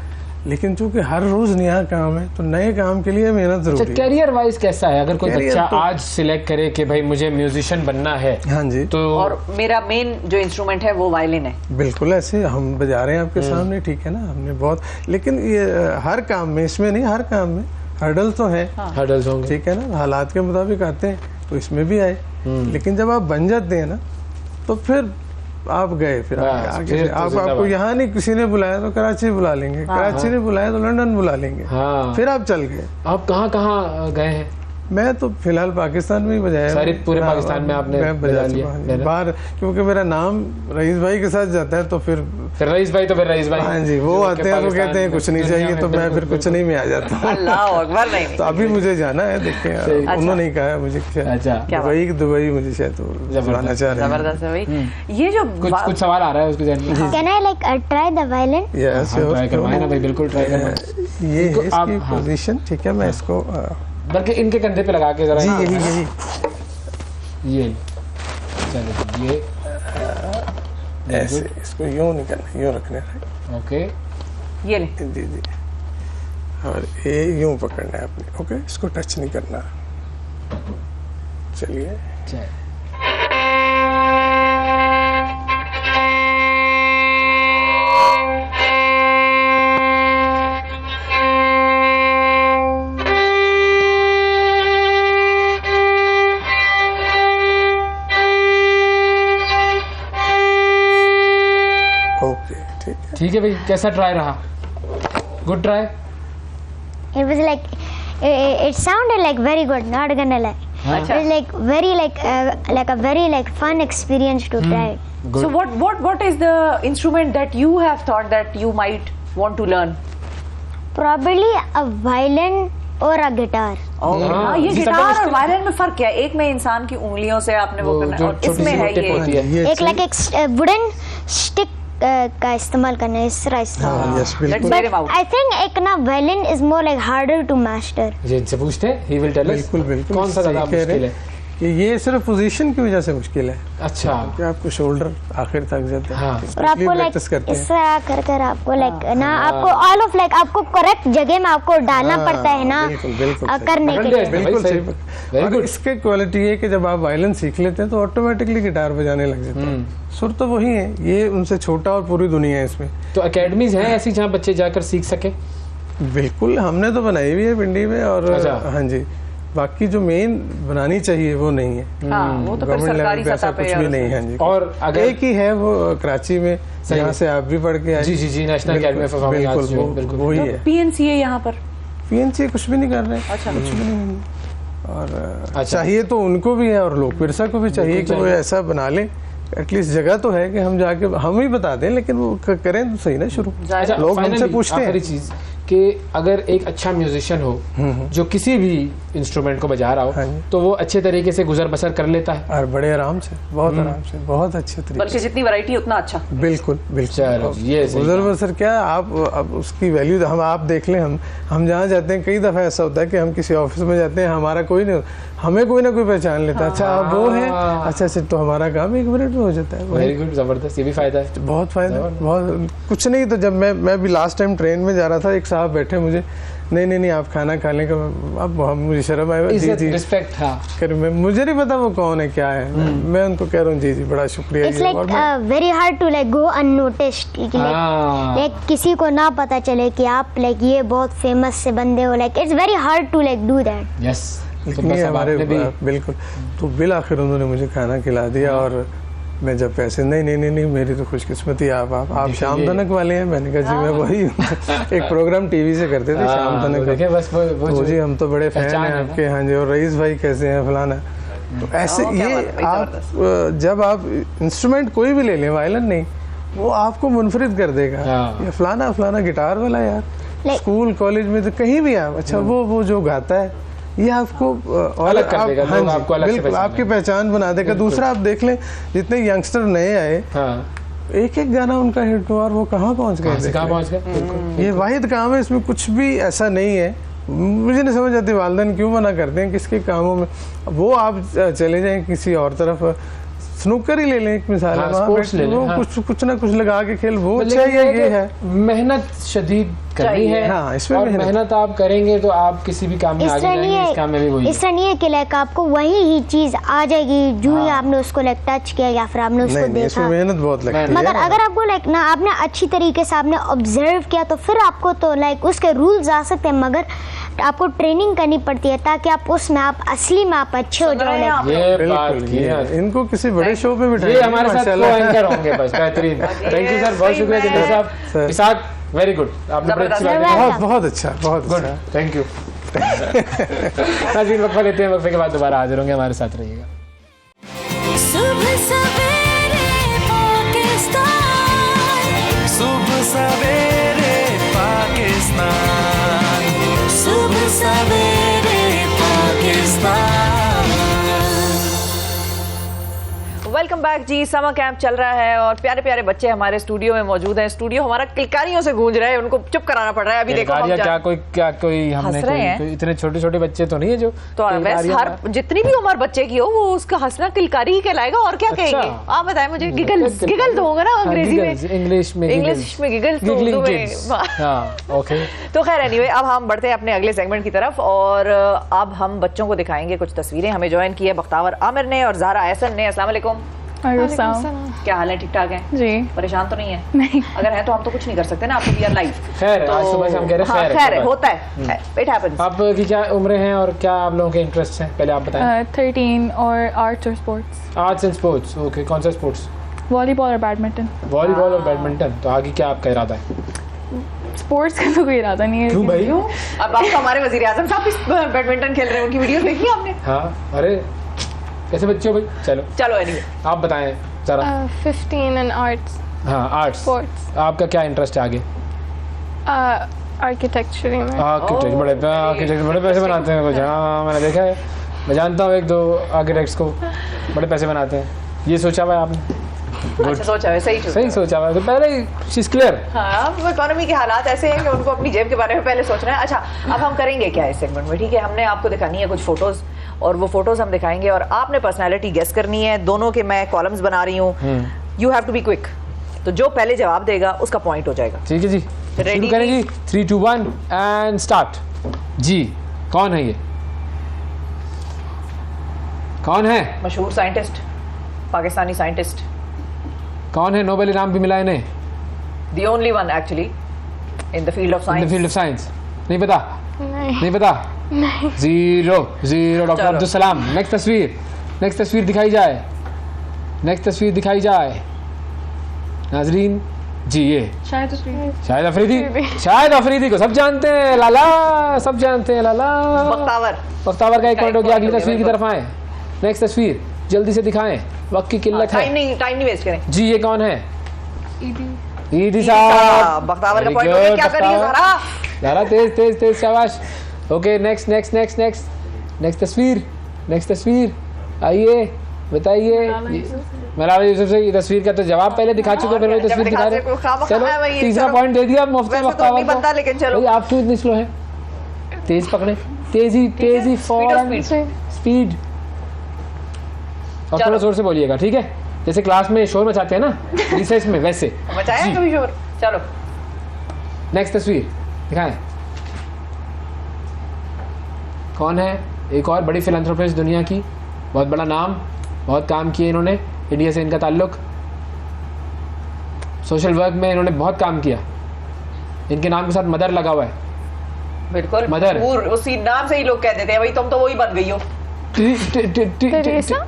लेकिन चूंकि हर रोज नया काम है तो नए काम के लिए मेहनत जरूरी है। कैरियर वाइज कैसा है, अगर कोई Career बच्चा तो- आज सिलेक्ट करे कि भाई मुझे म्यूजिशियन बनना है, हाँ जी, तो और मेरा मेन जो इंस्ट्रूमेंट है वो वायलिन है, बिल्कुल ऐसे हम बजा रहे हैं आपके सामने, ठीक है ना, हमने बहुत, लेकिन ये हर काम में, इसमें नहीं, हर काम में हर्डल तो है, हर्डल्स होंगे, ठीक है ना, हालात के मुताबिक आते हैं, तो इसमें भी आए, लेकिन जब आप बन जाते हैं ना तो फिर आप गए, फिर आगे फिर से तो आप, जिंदाबाद। आपको यहाँ नहीं किसी ने बुलाया तो कराची बुला लेंगे, कराची ने बुलाया तो लंदन बुला लेंगे, हाँ। फिर आप चल गए। आप कहाँ कहाँ गए हैं? मैं तो फिलहाल पाकिस्तान में ही बजाया सारे हूँ। पूरे हाँ, पाकिस्तान में आपने मैं बजा बजा चुका लिया? हूँ। बाहर, क्योंकि मेरा नाम रईस भाई के साथ जाता है तो फिर रईस भाई, तो फिर रईस भाई, हाँ जी, वो आते हैं, वो कहते हैं कुछ नहीं चाहिए, तो मैं फिर कुछ नहीं में आ जाता हूँ। अल्लाह अकबर। नहीं तो अभी मुझे जाना है, देखिए उन्होंने ही कहा है मुझे, अच्छा, दुबई मुझे शायद जाना चाह रहे हैं। जबरदस्त है भाई। ये जो कुछ सवाल आ रहा है उसके जहन में? Can I like try the violin? Yes, try करवाए ना भाई, बिल्कुल ट्राई करवाए। ये है आप- इसकी हाँ। पोजीशन, ठीक है, मैं इसको बल्कि इनके कंधे पे लगा के जरा, जी यही ये चलो, ये ऐसे, इसको यूं नहीं करना, यूं रखना है, ओके, ये ले। जी जी, और ये यूं पकड़ना है आपने, ओके, इसको टच नहीं करना। चलिए, ओके, ठीक है। ठीक है भाई, कैसा ट्राई रहा? Good try? It was like it sounded like very good. Not gonna lie. It was like very like a very like fun experience to try. So what is the instrument that you have thought that you might want to learn? Probably a violin or a guitar. हाँ, ये guitar और violin में फर्क क्या है? एक में इंसान की उंगलियों से आपने वो करना है, और इसमें है ये एक like एक wooden stick का इस्तेमाल करना है, इस तरह इस्तेमाल। यस, बिल्कुल But I think एक ना violin is more like harder to master. जिनसे पूछते हैं, he will tell us। बिल्कुल बिल्कुल, कौन सा ज्यादा सही कह रहे मुश्किल हैं है? कि ये सिर्फ पोजीशन की वजह से मुश्किल है, अच्छा, कि आपको शोल्डर आखिर तक जाता है, हाँ। और आपको लाइक प्रैक्टिस करते इस हैं। तरह कर कर आपको लाइक ना आपको ऑल ऑफ लाइक आपको करेक्ट जगह में आपको डालना पड़ता है ना, बिल्कुल, बिल्कुल सही। करने के लिए। बिल्कुल भाई, सही। Very और good। इसके क्वालिटी है कि जब आप वायलिन सीख लेते हैं तो ऑटोमेटिकली गिटार बजाने लग जाते हैं, सुर तो वही है, ये उनसे छोटा और पूरी दुनिया है इसमें। तो एकेडमीज हैं ऐसी जहाँ बच्चे जाकर सीख सके? बिल्कुल, हमने तो बनाई हुई है पिंडी में, और अच्छा। हाँ जी, बाकी जो मेन बनानी चाहिए वो नहीं है, हाँ, वो तो फिर गवर्नमेंट सरकारी लेवल पे ऐसा सतह पे कुछ भी नहीं है जी। और अगर एक ही है वो कराची में, सही जहाँ है। से आप भी पढ़ के आए। जी जी जी, national academy of performing arts, बिल्कुल वही है। PNCA यहाँ पर पीएनसी कुछ भी नहीं कर रहे, अच्छा। कुछ भी नहीं। और अच्छा। चाहिए तो उनको भी है, और लोक विरसा को भी चाहिए कि वो ऐसा बना ले, एटलीस्ट जगह तो है कि हम जाके हम ही बता दें, लेकिन वो करें तो सही ना शुरू। अच्छा, लोग हमसे finally, पूछते हैं। आखिरी चीज कि अगर एक अच्छा म्यूजिशियन हो जो किसी भी इंस्ट्रूमेंट को बजा रहा हाँ हो, जी। तो वो अच्छे तरीके से गुजर बसर कर लेता है। और बड़े आराम से, बहुत आराम से, बहुत अच्छे तरीके बल्कि जितनी वैरायटी उतना अच्छा। बिल्कुल बिल्कुल। चलो, ये सही गुजर बसर क्या, आप अब उसकी वैल्यू हम आप देख लें, हम जहाँ जाते हैं कई दफ़ा ऐसा होता है कि हम किसी ऑफिस में जाते हैं, हमारा कोई नहीं, हमें कोई ना कोई पहचान लेता है, अच्छा आप वो है, अच्छा अच्छा, तो हमारा काम 1 मिनट में हो जाता है। वेरी गुड, जबरदस्त, ये भी फायदा है। बहुत फायदा, बहुत कुछ नहीं। तो जब मैं भी लास्ट टाइम ट्रेन में जा रहा था, एक साहब बैठे मुझे, नहीं आप खाना खा लें, अब मुझे शर्म आया, जी जी रिस्पेक्ट, हाँ। मुझे नहीं पता वो कौन है क्या है, मैं उनको कह रहा हूँ जी जी बड़ा शुक्रिया। It's like very hard to like go unnoticed, like किसी को ना पता चले कि आप like ये बहुत फेमस से बंदे हो, like it's very hard to like do that. Yes, लेकिन ये हमारे बिल्कुल, तो बिल आखिर उन्होंने मुझे खाना खिला दिया, और मैं जब पैसे नहीं मेरी तो खुशकिस्मती, आप शाम तनक वाले हैं। मैंने कहा जी मैं वही एक प्रोग्राम टीवी से करते थे शाम तनक, देखे बस वो जी हम तो बड़े फैन हैं आपके, हाँ जी, और रईस भाई कैसे हैं फलाना। तो ऐसे ये आप जब आप इंस्ट्रूमेंट कोई भी ले लें, वायलिन नहीं, वो आपको मुनफरिद कर देगा, ये फलाना गिटार वाला यार, स्कूल कॉलेज में तो कहीं भी आप, अच्छा वो जो गाता है ये आपको अलग कर देगा, हाँ आपको अलग से बिल्कुल आपकी पहचान बना देगा। दूसरा आप देख लें, जितने यंगस्टर नए आए, एक गाना उनका हिट हुआ और वो कहाँ पहुँच गए। ये वाहिद काम है, इसमें कुछ भी ऐसा नहीं है। मुझे नहीं समझ आती वालिदैन क्यों मना करते हैं किसके कामों में। वो आप चले जाएं किसी और तरफ, स्नूकर ही ले लें एक मिसाल है, हाँ, वहाँ स्पोर्ट्स बैठ- ले लें, वो हाँ। कुछ ना कुछ लगा के खेल, वो लेकिन अच्छा ये है। मेहनत शदीद करनी है। हाँ, इसमें और मेहनत आप करेंगे तो आप किसी भी काम में आगे जाएंगे। इस काम में भी वही है। इससे नहीं है कि लाइक आपको वही ही चीज आ जाएगी जो ही आपने उसको लाइक टच किया या फिर आपने उसको नहीं, इसमें देखा। मेहनत बहुत लगती है। मगर अगर आपको लाइक ना आपने अच्छी तरीके से आपने ऑब्जर्व किया तो फिर आपको तो लाइक उसके रूल्स आ सकते हैं, मगर आपको ट्रेनिंग करनी पड़ती है ताकि आप उसमें आप असली में आप अच्छे हो जाओ। ये बात बिल्कुल, की है। इनको किसी बड़े शो पे बिठाएं। ये हमारे साथ को-एंकर होंगे बस, बेहतरीन। थैंक यू सर, बहुत शुक्रिया दिनेश साहब। इसाक वेरी गुड, आपने बड़ी अच्छी बात की। बहुत बहुत अच्छा, बहुत गुड, अच्छा। Thank you. नाज़रीन वक्फा लेते हैं, वक्फे के बाद दोबारा हाजिर होंगे, हमारे साथ रहिएगा। सुबह सवेरे पाकिस्तान, सुबह सवेरे पाकिस्तान, सुबह सवेरे पाकिस्तान। वेलकम बैक जी। समर कैंप चल रहा है और प्यारे प्यारे बच्चे हमारे स्टूडियो में मौजूद हैं। स्टूडियो हमारा किलकारियों से गूंज रहा है, उनको चुप कराना पड़ रहा है। अभी देखो हम क्या कोई हमने हंस रहे हैं। कोई इतने छोटे छोटे बच्चे तो नहीं है जो तो वैसे हर जितनी भी उम्र बच्चे की हो वो उसका हंसना किलकारी ही कहलाएगा, और क्या कहेंगे आप बताएं मुझे। गिगल्स, गिगल तो होगा ना अंग्रेजी में, इंग्लिश में गिगल्स तो उर्दू में। हाँ, ओके। तो खैर एनीवे, अब हम बढ़ते हैं अपने अगले सेगमेंट की तरफ और अब हम बच्चों को दिखाएंगे कुछ तस्वीरें। हमें ज्वाइन की है बख्तावर आमिर ने और ज़हरा एहसन ने। अस्सलाम वालेकुम। क्या हाल है, ठीक ठाक है जी? परेशान तो नहीं है? नहीं। अगर है तो हम तो कुछ नहीं कर सकते ना, आप तो वी आर लाइव। खैर, आज सुबह से हम कह रहे हैं खैर है, होता है, इट हैपेंस। आपकी क्या उम्रें हैं और क्या आप लोगों के इंटरेस्ट हैं, पहले आप बताएं। 13 और आर्ट्स और sports. Arts and sports, okay. कौन सा स्पोर्ट्स? वॉलीबॉल और बैडमिंटन। वॉलीबॉल और बैडमिंटन। तो आगे क्या आपका इरादा है? स्पोर्ट्स का तो कोई इरादा नहीं है। क्यों भाई? अब आप हमारे वजीर आजम साहब बैडमिंटन खेल रहे हैं, उनकी वीडियो देखी आपने? हाँ, अरे कैसे बच्चे हो भाई? चलो एनीवे आप बताएं जरा। 15 एंड आर्ट्स। हाँ, आर्ट्स। स्पोर्ट्स। आपका क्या इंटरेस्ट है आगे? आर्किटेक्चर में। आर्किटेक्ट बड़े पैसे बनाते हैं कुछ। हाँ, मैंने देखा है, मैं जानता हूँ एक दो आर्किटेक्ट्स को, बड़े पैसे बनाते हैं। ये सोचा हुआ है आपने? अच्छा सोचा है, सही सोचा हुआ है। तो पहले ही शीज क्लियर। हाँ, इकोनॉमी के हालात ऐसे हैं कि उनको अपनी जेब के बारे में पहले सोचना है। अच्छा, अब हम करेंगे क्या इस सेगमेंट में, ठीक है? हमने आपको दिखानी है कुछ फोटोज और वो फोटोज हम दिखाएंगे और आपने पर्सनालिटी गेस करनी है। दोनों के मैं कॉलम्स बना रही हूँ, you have to be quick. तो जो पहले जवाब देगा उसका पॉइंट हो जाएगा। ठीक है जी, रेडी करेंगे। 3, 2, 1 एंड स्टार्ट। जी, कौन है ये? कौन है? मशहूर साइंटिस्ट, पाकिस्तानी साइंटिस्ट। कौन है? नोबेल इनाम भी मिला इन्हें। The only one actually in the field of in science. The field of science. नहीं पता? नहीं पता? नहीं। Zero doctor Abdul Salam. Next तस्वीर दिखाई जाए। नाजरीन जी, ये शाहिद अफरीदी को सब जानते हैं, लाला सब जानते हैं, लाला। बख्तावर का एक पॉइंट हो गया। अगली तस्वीर की तरफ आए। नेक्स्ट तस्वीर जल्दी से दिखाएं, वक्त की किल्लत है। टाइम नहीं वेस्ट करें जी। ये कौन है? ईदी साहब। बख्तावर का पॉइंट हो गया। क्या करिए ज़रा तेज शाबाश। ओके, नेक्स्ट तस्वीर आइए, बताइए। मलाला यूसुफ से ये तस्वीर का तो जवाब पहले दिखा चुके, फिर वही तस्वीर दिखा रहे। चलो, तीसरा पॉइंट दे दिया मुफ्त में बख्तावर को। लेकिन चलो भाई, आप क्यों इतने स्लो हैं? तेज पकड़े, तेजी फौरन, स्पीड। और थोड़ा जोर से बोलिएगा, ठीक है? जैसे क्लास में शोर मचाते हैं ना रिसेस में, वैसे मचाया कभी शोर। चलो नेक्स्ट तस्वीर दिखाएं। कौन है? एक और बड़ी फिलैंथ्रोपिस्ट दुनिया की, बहुत बड़ा नाम, बहुत काम किए इन्होंने। इंडिया से इनका ताल्लुक, सोशल वर्क में इन्होंने बहुत काम किया। इनके नाम के साथ मदर लगा हुआ है। बिल्कुल, मदर। उसी नाम से ही लोग कह देते हैं भाई तुम तो वही बन गई हो। टेरेसा।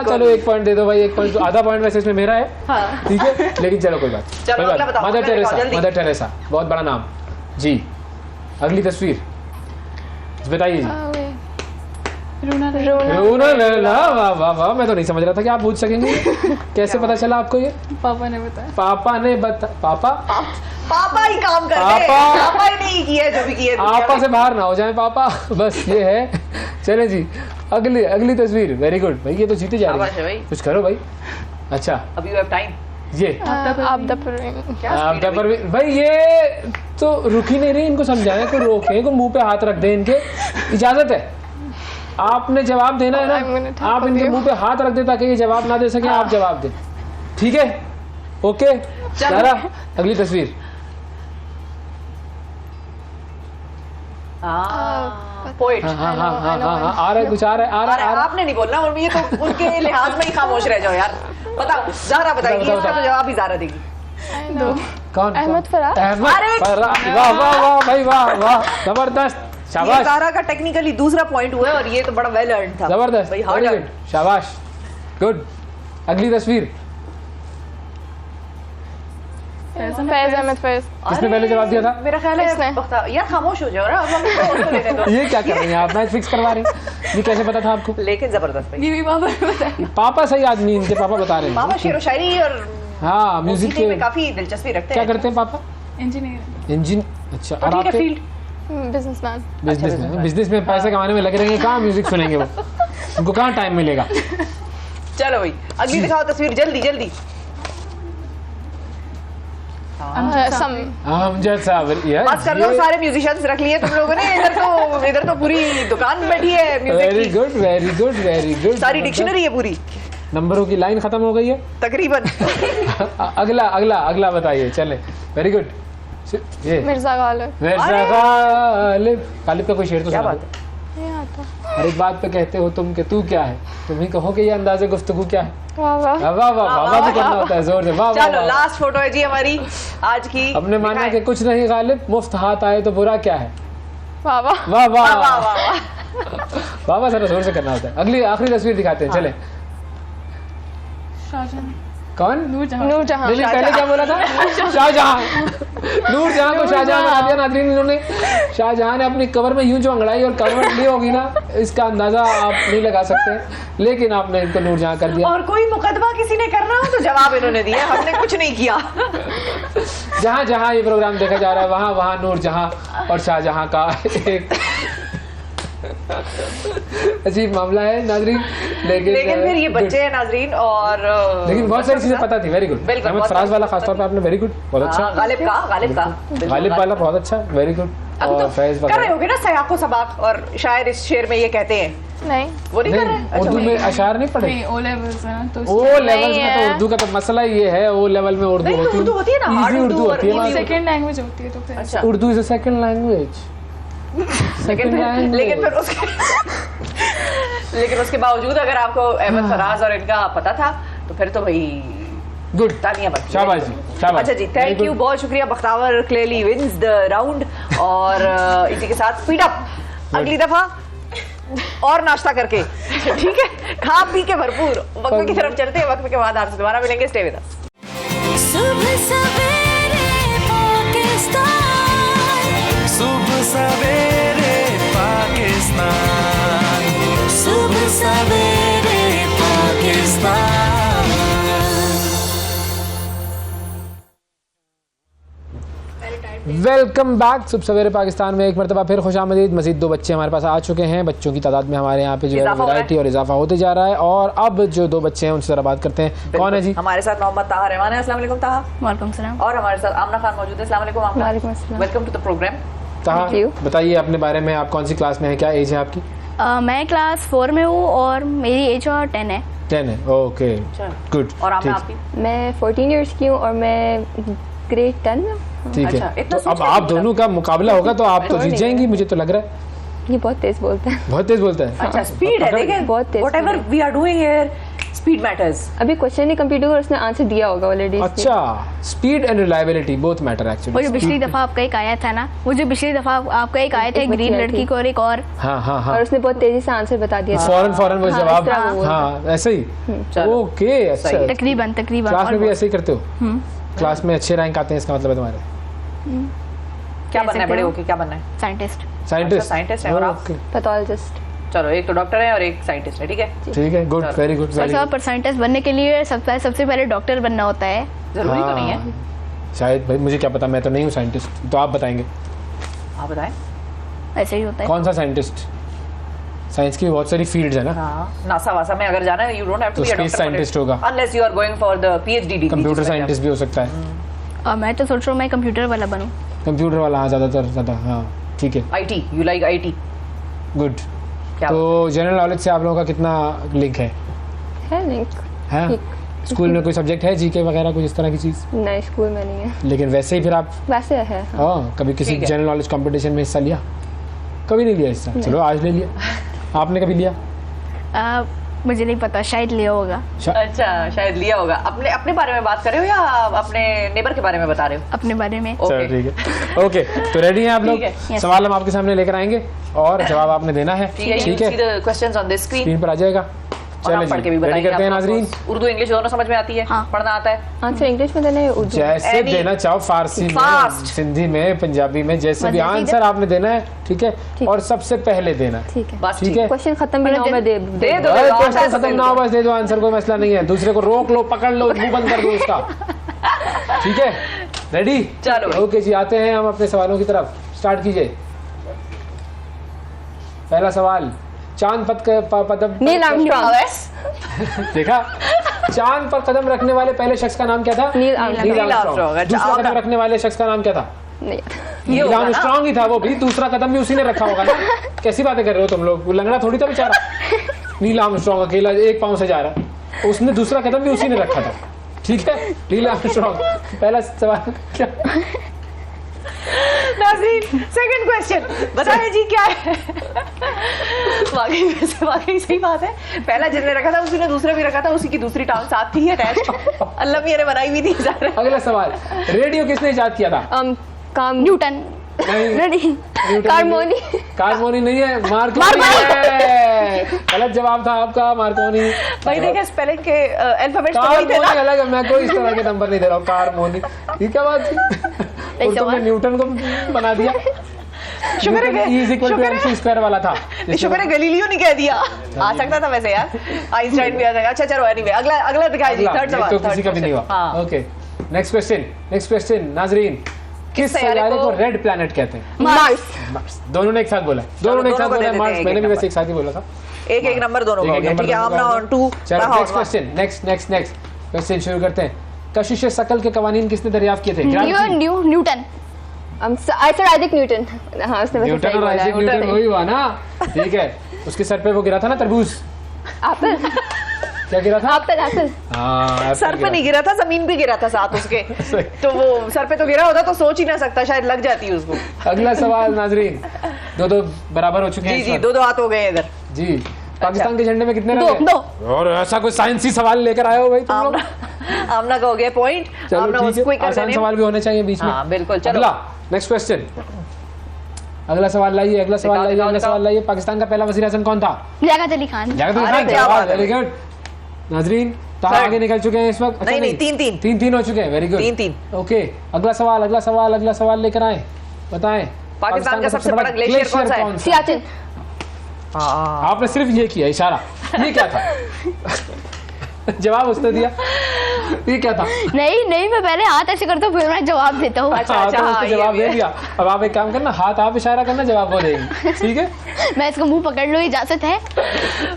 चलो एक पॉइंट दे दो भाई, एक पॉइंट। आधा पॉइंट वैसे इसमें मेरा है, ठीक है, लेकिन चलो कोई बात। मदर टेरेसा, बहुत बड़ा नाम जी। अगली तस्वीर बताइए। रूना। वाह, मैं तो नहीं समझ रहा था कि आप पूछ सकेंगे। कैसे पता चला आपको ये? पापा ने बताया। पापा ही काम कर रहे हैं, पापा ही नहीं किया जो भी किया। आपा से बाहर ना हो जाए पापा, बस ये है। चले जी, अगली तस्वीर। वेरी गुड भाई, ये तो जीते जा रहे हैं। कुछ करो भाई। अच्छा, अभी यू हैव टाइम। ये भाई, ये तो रुक ही नहीं रही। इनको समझाएं, कोई रोके, कोई मुंह पे हाथ रख दे। इनके इजाजत है, आपने जवाब देना है ना, आप इनके मुंह पे हाथ रख दे ताकि ये जवाब ना दे सके, आप जवाब दें, ठीक है? ओके ज़ारा, अगली तस्वीर। पोएट। हाँ आ रहा है, कुछ आ रहा है। आपने नहीं बोलना, और ये तो उनके लिहाज में ही खामोश रह जाओ यार। बताओ, ज़ारा बताएगी, इसका तो जवाब ही ज़ारा देगी। कौन? अहमद फराज। अहमद फराज, वाह वाह वाह भाई, वाह वाह, जबरदस्त, शाबाश। ज़ारा का टेक्निकली दूसरा पॉइंट हुआ है और ये तो बड़ा वेल अर्न था। जबरदस्त, भाई हार्ड अर्न। शाबाश, गुड। अगली तस्वीर। फैज अहमद फैज। किसने पहले जवाब दिया था? मेरा ख्याल है यार खामोश हो जाओ ना, अब हमको उसको लेने दो। ये क्या कर रही हैं आप? मैच फिक्स करवा रही हैं? ये कैसे पता था आपको? लेकिन जबरदस्त भाई। ये भी पापा ने बताया। पापा सही आदमी, इनके पापा बता रहे हैं। पापा शेर व शायरी और हाँ, म्यूजिक मौसीकी में काफी दिलचस्पी रखते क्या हैं। करते हैं पापा? इंजीनियर। अच्छा, और ठीक है फील्ड। बिजनेसमैन। बिजनेस में पैसे कमाने में लगे रहेंगे, कहाँ म्यूजिक सुनेंगे वो? उनको कहाँ टाइम मिलेगा? चलो भाई, अगली दिखाओ तस्वीर, जल्दी जल्दी। अमजद साहब, बस कर लो, सारे म्यूजिशियंस रख लिए तुम लोगों ने। इधर तो पूरी दुकान बैठी है म्यूजिक वेरी की। Good, very good, very good. सारी डिक्शनरी है पूरी। नंबरों की लाइन खत्म हो गई है तकरीबन। अगला अगला अगला बताइए, चले। Very good. ये मिर्जा गालिब। मिर्जा गालिब। गालिब का कोई शेर तो क्या सुना बात दो। है? ये आता। हर एक बात पे कहते हो तुम कि तू क्या है, तुम ही कहो कि ये अंदाज़े गुफ्तगू क्या है। वाह वाह। वाह वाह वाह वाह भी करना होता है जोर से। वाह वाह चलो वाह। लास्ट फोटो है जी हमारी आज की। हमने माना दिखाएं। कि कुछ नहीं गालिब, मुफ्त हाथ आए तो बुरा क्या है। वाह वाह। वाह वाह वाह वाह वाह। वाह वाह, जरा जोर से करना होता है। अगली आखिरी तस्वीर दिखाते हैं, चले। शाहजहां। कौन? नूरजहां। नहीं, पहले क्या बोला था? शाहजहां। नूरजहां को शाहजहां बना दिया नाज़रीन इन्होंने। शाहजहां ने अपनी कवर में यूं जो अंगड़ाई और करवट ली होगी ना, इसका अंदाजा आप नहीं लगा सकते, लेकिन आपने इनको नूरजहां कर दिया। और कोई मुकदमा किसी ने करना हो तो जवाब इन्होंने दिया, हमने कुछ नहीं किया। जहाँ जहाँ ये प्रोग्राम देखा जा रहा है वहाँ वहाँ नूरजहां और शाहजहां का एक अजीब मामला है नाजरीन। लेकिन फिर ये बच्चे हैं नाजरीन, और लेकिन बहुत सारी चीजें पता थी। Very good. अहमद फराज वाला खासतौर पे आपने वेरी गुड, बहुत अच्छा। गालिब का गालिब वाला बहुत अच्छा, वेरी गुड। और फैज कर रहे होगे ना सयाको सबाक, और शायर इस शेर में ये कहते हैं। नहीं, वो नहीं कर रहे। उर्दू में अशार नहीं पढ़े? ओ लेवल्स है ना, तो ओ लेवल्स में तो उर्दू का तो मसला ये है, ओ लेवल में उर्दू होती है ना, इजी उर्दू होती है। सेकंड लैंग्वेज होती है तो फिर अच्छा, Urdu is a second language. लेकिन उसके बावजूद अगर आपको अहमद फराज और इनका पता था तो फिर तो भाई गुड, तालियां बजती। शाबाश जी, शाबाश। अच्छा जी, थैंक यू, बहुत शुक्रिया। Bakhtawar clearly wins the round, और इसी के साथ स्पीड अप अगली दफा और नाश्ता करके, ठीक है, खा पी के भरपूर वक्त की तरफ चलते हैं। वक्त के बाद आपसे दोबारा मिलेंगे, स्टे विद अस। सुबह सवेरे पाकिस्तान, सुबह सवेरे पाकिस्तान, सुबह सवेरे पाकिस्तान। वेलकम बैक सुबह सवेरे पाकिस्तान में एक मरतबा फिर खुशामदीद। मज़ीद 2 बच्चे हमारे पास आ चुके हैं। बच्चों की तादाद में हमारे यहाँ पे जो है वैरायटी और इजाफा होते जा रहा है, और अब जो 2 बच्चे हैं उनसे ज़रा बात करते हैं। कौन है जी? हमारे साथ मोहम्मद ताहा रहमान है। अस्सलाम वालेकुम ताहा। वालेकुम सलाम। और हमारे साथ आमना खान मौजूद है। अस्सलाम वालेकुम आमना। वालेकुम अस्सलाम। Welcome to the programme. Taha, बताइए अपने बारे में, आप कौन सी क्लास में हैं, क्या एज है आपकी? मैं क्लास 4 में हूँ और मेरी एज और 10 है। 10 है, ओके गुड। और आमना आपकी? मैं 14 इयर्स की हूँ और मैं ग्रेड 10 में। ठीक अच्छा, है, इतना तो अब आप दोनों का मुकाबला होगा तो आप तो जीत जाएंगी, मुझे तो लग रहा है। ये बहुत तेज बोलता है। बहुत तेज बोलता है। अच्छा, स्पीड है, देखें बहुत तेज whatever we are doing here, speed matters. अभी क्वेश्चन ही कंप्लीट हुआ और उसने आंसर दिया होगा ऑलरेडी। अच्छा, speed and reliability both matter वो एक्चुअली। जो पिछली दफा आपका एक आया था ना, वो जो पिछली दफा आपका एक आया था, एक ग्रीन लड़की को और एक और, हाँ हाँ हाँ, और उसने बहुत तेजी से आंसर बता दिया। फौरन वो जवाब, इस तरह वो हाँ ऐसे ही। ओके, अच्छा, तकरीबन क्लास में भी ऐसे ही करते हो? क्लास में अच्छे रैंक आते हैं, इसका मतलब है तुम्हारे। क्या बनना है बड़े होके, क्या बनना है? साइंटिस्ट। साइंटिस्ट, साइंटिस्ट है। और आप? पैथोलॉजिस्ट। चलो, एक तो डॉक्टर है और एक साइंटिस्ट है, ठीक है। ठीक है, गुड, वेरी गुड, वेरी और पर साइंटिस्ट बनने के लिए सबसे पहले डॉक्टर बनना होता है। जरूरी तो नहीं है। शायद, भाई मुझे क्या पता, मैं तो नहीं हूँ साइंटिस्ट, तो आप बताएंगे। आप बताएं। ऐसे ही होता है। कौन सा साइंटिस्ट? साइंस की बहुत सारी फील्ड्स है ना। हाँ, नासा वासा में अगर जाना है, you don't have to be a doctor, space scientist होगा, unless you are going for the PhD degree. Computer scientist भी हो सकता है। और मैं तो सोच रहा हूँ मैं कंप्यूटर वाला बनूँ। कंप्यूटर वाला, हाँ, ज़्यादा, हाँ ठीक है। IT, you like IT? Good, तो जनरल नॉलेज से आप लोगों का कितना लिंक है लिंक है? स्कूल में कोई सब्जेक्ट है जीके वगैरह कुछ इस तरह की चीज? नहीं, स्कूल में नहीं है, लेकिन वैसे ही फिर आप वैसे है। हाँ कभी किसी जनरल नॉलेज कंपटीशन में हिस्सा लिया? कभी नहीं लिया हिस्सा? चलो आज ले लिया। आपने कभी लिया? मुझे नहीं पता, शायद लिया होगा। अच्छा, शायद लिया होगा। अपने बारे में बात कर रहे हो या अपने नेबर के बारे में बता रहे हो? अपने बारे में। चलो ठीक है, ओके। तो रेडी हैं आप लोग? सवाल हम आपके सामने लेकर आएंगे और जवाब आपने देना है। ठीक है, क्वेश्चंस ऑन द स्क्रीन पर आ जाएगा। चलो पढ़ के भी रेडी करते हैं नाजरीन। उर्दू इंग्लिश दोनों समझ में आती है? पढ़ना आता है? आंसर इंग्लिश में देना है, उर्दू जैसे देना चाहो, फारसी में, सिंधी में, पंजाबी में, जैसे भी आंसर आपने देना है। ठीक है, और सबसे पहले देना। ठीक है, ठीक है। क्वेश्चन खत्म भी ना हो, मैं दे दो। क्वेश्चन खत्म ना हो, बस दे दो आंसर, कोई मसला नहीं है। दूसरे को रोक लो, पकड़ लो, मुंह बंद कर दो उसका। ठीक है, रेडी? चलो ओके जी, आते हैं हम अपने सवालों की तरफ। स्टार्ट कीजिए। पहला सवाल, चांद पर नील आर्मस्ट्रांग। देखा, चांद पर कदम रखने वाले पहले शख्स का नाम क्या था? Neil Armstrong. दूसरा कदम रखने वाले शख्स का नाम क्या था? नील आर्मस्ट्रांग ही था वो भी। दूसरा कदम भी उसी ने रखा होगा ना। कैसी बातें कर रहे हो तुम लोग? वो लंगड़ा थोड़ी था बेचारा। नील आर्मस्ट्रांग अकेला एक पांव से जा रहा, उसने दूसरा कदम भी उसी ने रखा था। ठीक है, नील आर्मस्ट्रांग। पहला सवाल क्या? नाज़रीन, सेकंड क्वेश्चन बताइए जी क्या है? वाकई सही बात है। पहला जिसने रखा था उसी ने दूसरा भी रखा था, उसी की दूसरी टांग साथ थी अटैच। अल्लाह मियां ने बनाई भी थी। अगला सवाल, रेडियो किसने इजाद किया था? न्यूटन। नहीं, कार्मोनी नहीं है, मार्कोनी है। गलत जवाब था आपका, मार्कोनी। भाई देखिए स्पेलिंग के अल्फाबेट तो वही थे ना। अलग है, मैं कोई इस तरह के नंबर नहीं दे रहा हूँ। कार्मोनी, ठीक है बात। और तुमने न्यूटन को बना दिया। शुक्र है E=mc² वाला था। शुक्र है गलीलियो नहीं कह दिया। आ सकता था वैसे यार, आइंस्टाइन भी आ जाएगा। अच्छा चलो, एनीवे अगला दिखाई जी। थर्ड सवाल तो किसी का भी नहीं हुआ। ओके, नेक्स्ट क्वेश्चन नाजरीन, किस सैयारे को रेड प्लैनेट कहते हैं? मार्स। दोनों ने एक साथ बोला। दोनों ने एक साथ बोला मार्स। मैंने भी वैसे एक साथ ही बोला था। एक नंबर दोनों का हो गया। ठीक है, आमना ऑन टू। नेक्स्ट क्वेश्चन शुरू करते हैं। कशिश शकल के कवानीन किसने दरियाफ्त किए थे? न्यूटन। Isaac Newton. हाँ, उसने वैसे न्यूटन और आइजैक न्यूटन वही हुआ ना। ठीक है, उसके सर पे वो गिरा था ना तरबूज। एप्पल। क्या गिरा था? एप्पल। हाँ, सर पे नहीं गिरा था, जमीन पे गिरा था साथ उसके। तो वो सर पे तो गिरा होता तो सोच ही ना सकता, शायद लग जाती उसको। अगला सवाल नाजरीन, दो बराबर हो चुके हैं। जी, दो हाथ हो गए इधर। जी, पाकिस्तान के झंडे में कितने रंग? दो। और ऐसा कोई साइंसी सवाल लेकर आए हो भाई तुम लोग? आमना का हो गया पॉइंट। आमना उसको ही कर देने। आसान सवाल भी होने चाहिए बीच में। हाँ बिल्कुल। चलो अगला, नेक्स्ट क्वेश्चन। अगला सवाल लाइए। पाकिस्तान का पहला वज़ीर आज़म कौन था? लियाकत अली खान। वेरी गुड नाजरीन, तो आगे निकल चुके हैं इस वक्त। नहीं, तीन हो चुके हैं। वेरी गुड, तीन। ओके, अगला सवाल लेकर आए, बताएं। पाकिस्तान का सबसे बड़ा ग्लेशियर कौन सा है? सियाचिन। आपने सिर्फ ये किया इशारा, ये क्या था? जवाब उसने दिया, ये क्या था? नहीं, मैं पहले हाथ ऐसे करता हूँ, फिर मैं जवाब देता हूँ। अच्छा, जवाब दे दिया। अब आप एक काम करना, हाथ आप इशारा करना, जवाब वो देगी। ठीक है, मैं इसको मुंह पकड़ लूँ, इजाजत है?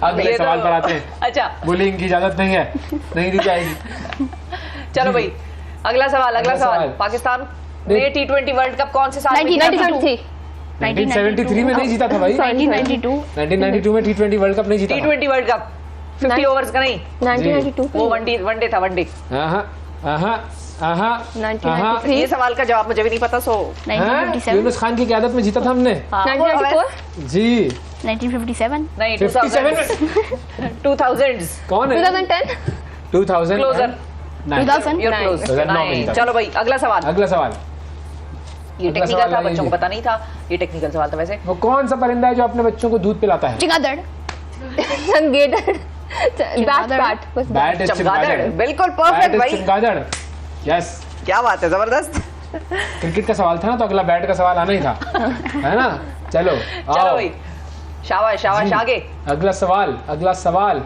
अगले सवाल पर आते हैं। अच्छा, बुलिंग की इजाजत नहीं है, नहीं दी जाएगी। चलो भाई, अगला सवाल। पाकिस्तान ने T20 वर्ल्ड कप कौन से साल में? 1973 में नहीं जीता था भाई। 1992 में T20 वर्ल्ड कप नहीं जीता। T20 वर्ल्ड कप 50 ओवर्स का नहीं, 1992 वो वनडे था। ये सवाल का जवाब मुझे भी नहीं पता। सो 1957 यूनुस खान की क़यादत में जीता था हमने। 1994 जी, 1957 नहीं, 2000s। कौन है? 2010 2000 क्लोजर 2009। चलो भाई, अगला सवाल। ये टेक्निकल था, बच्चों को पता नहीं था। ये टेक्निकल सवाल था। वैसे वो कौन सा परिंदा है जो अपने बच्चों को दूध पिलाता है? चमगादड़। बैट, चमगादड़। बिल्कुल परफेक्ट भाई। चमगादड़, यस। क्या बात है, जबरदस्त। क्रिकेट का सवाल था ना, तो अगला बैट का सवाल आना ही था, है ना? चलो भाई, शाबाश आगे। अगला सवाल।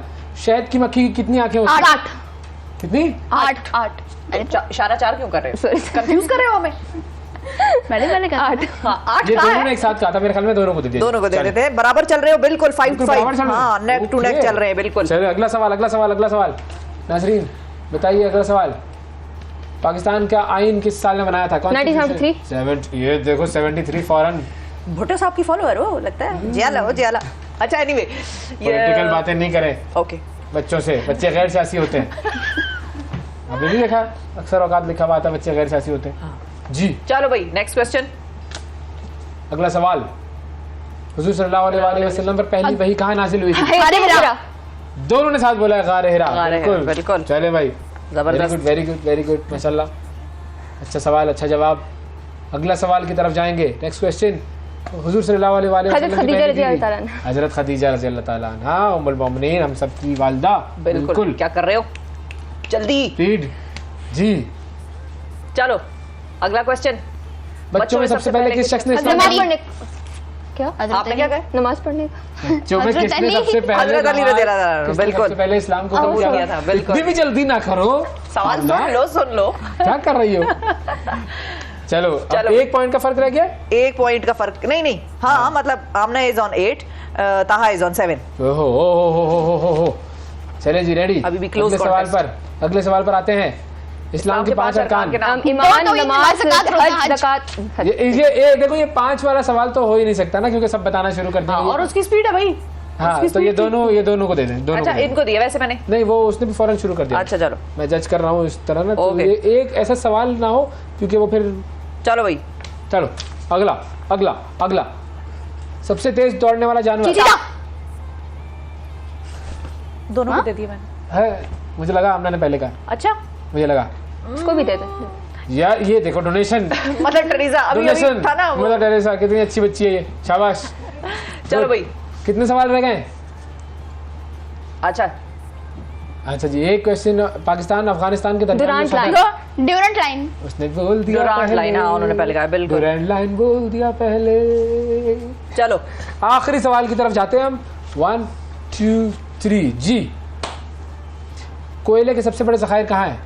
शहद की मक्खी की कितनी आंखें होती हैं? 8। कितनी? 8। इशारा 4 क्यों कर रहे हो? कंफ्यूज कर रहे हो हमें? मैंने कहा 8। ये दोनों ने एक साथ कहा था मेरे ख्याल में। दोनों को दे देते हैं। बराबर चल रहे हो, बिल्कुल 5-5। हाँ, नेक टू नेक चल रहे हैं, बिल्कुल। चलो अगला सवाल नाजरीन, बताइए। अगला सवाल, पाकिस्तान का आइन किस साल में बनाया था? 1973। ये देखो 73 फौरन। भुट्टो साहब की फॉलोअर हो लगता है। जियाला अच्छा एनीवे पॉलिटिकल बातें नहीं करें ओके बच्चों से, बच्चे गैर सियासी होते हैं। अभी भी देखा अक्सर औकात लिखा हुआ था बच्चे गैर सियासी होते हैं जी। चलो भाई नेक्स्ट क्वेश्चन। अगला सवाल, हुजूर सल्लल्लाहु अलैहि वसल्लम पर पहली वही कहाँ नाजिल हुई थी? गारे हिरा। दोनों ने साथ बोला है गारे हिरा। गारे हिरा, बिल्कुल। चले भाई, जबरदस्त। वेरी गुड माशाल्लाह। अच्छा सवाल, अच्छा जवाब। अगला सवाल की तरफ जाएंगे। नेक्स्ट क्वेश्चन, हुजूर सल्लल्लाहु अलैहि वसल्लम हज़रत खदीजा रज़ी अल्लाह ताला अन्हा। हजरत खदीजा रज़ी अल्लाह ताला अन्हा उम्मुल मोमिनीन, हम सब की वालिदा। बिल्कुल। क्या कर रहे हो? जल्दी स्पीड जी। चलो अगला क्वेश्चन। बच्चों में सबसे पहले किस शख्स ने इस्लाम नमाज पढ़ने क्या आपने क्या कहा? नमाज पढ़ने का। बच्चों में किसने सबसे पहले हजरत अली रज़ी अल्लाह ताला, किसने बिल्कुल। सबसे पहले इस्लाम को कबूल कबूल किया था, बिल्कुल। इतनी भी जल्दी ना करो, सवाल सुन लो क्या कर रही हो? चलो अब 1 पॉइंट का फर्क रह गया। 1 पॉइंट का फर्क नहीं हाँ मतलब आमना इज ऑन 8, ताहा इज ऑन 7। ओहो चले जी रेडी। अभी भी close अगले सवाल पर आते हैं। इस्लाम के 5 अरकान। ईमान, नमाज, हज, ज़कात। ये देखो ये 5 वाला सवाल तो हो ही नहीं सकता ना, क्योंकि सब बताना शुरू कर देंगे। और उसकी स्पीड है भाई। हाँ तो ये दोनों को दे दें। दोनों अच्छा को दे दें। इनको दिया वैसे मैंने नहीं, वो उसने भी फौरन शुरू कर दिया। अच्छा चलो मैं जज कर रहा हूँ इस तरह ना, तो Okay. ये एक ऐसा सवाल ना हो क्योंकि वो फिर। चलो भाई चलो अगला सबसे तेज दौड़ने वाला जानवर दोनों को दे दिया मैंने। है, मुझे लगा हमने ने पहले कहा। अच्छा मुझे लगा उसको भी दे दे यार, ये देखो डोनेशन। मदर टेरेसा अभी था ना वो। मदर टेरेसा कितनी अच्छी बच्ची है ये, शाबाश। चलो भाई कितने सवाल रह गए? अच्छा जी, एक क्वेश्चन पाकिस्तान अफगानिस्तान के दरमियान ड्यूरेंट लाइन। उसने बोल दिया ड्यूरेंट लाइन, हाँ उन्होंने पहले कहा, बिल्कुल ड्यूरेंट लाइन बोल दिया पहले। चलो आखिरी सवाल की तरफ जाते हैं हम। 1 2 3 जी। कोयले के सबसे बड़े ज़खायर कहाँ हैं?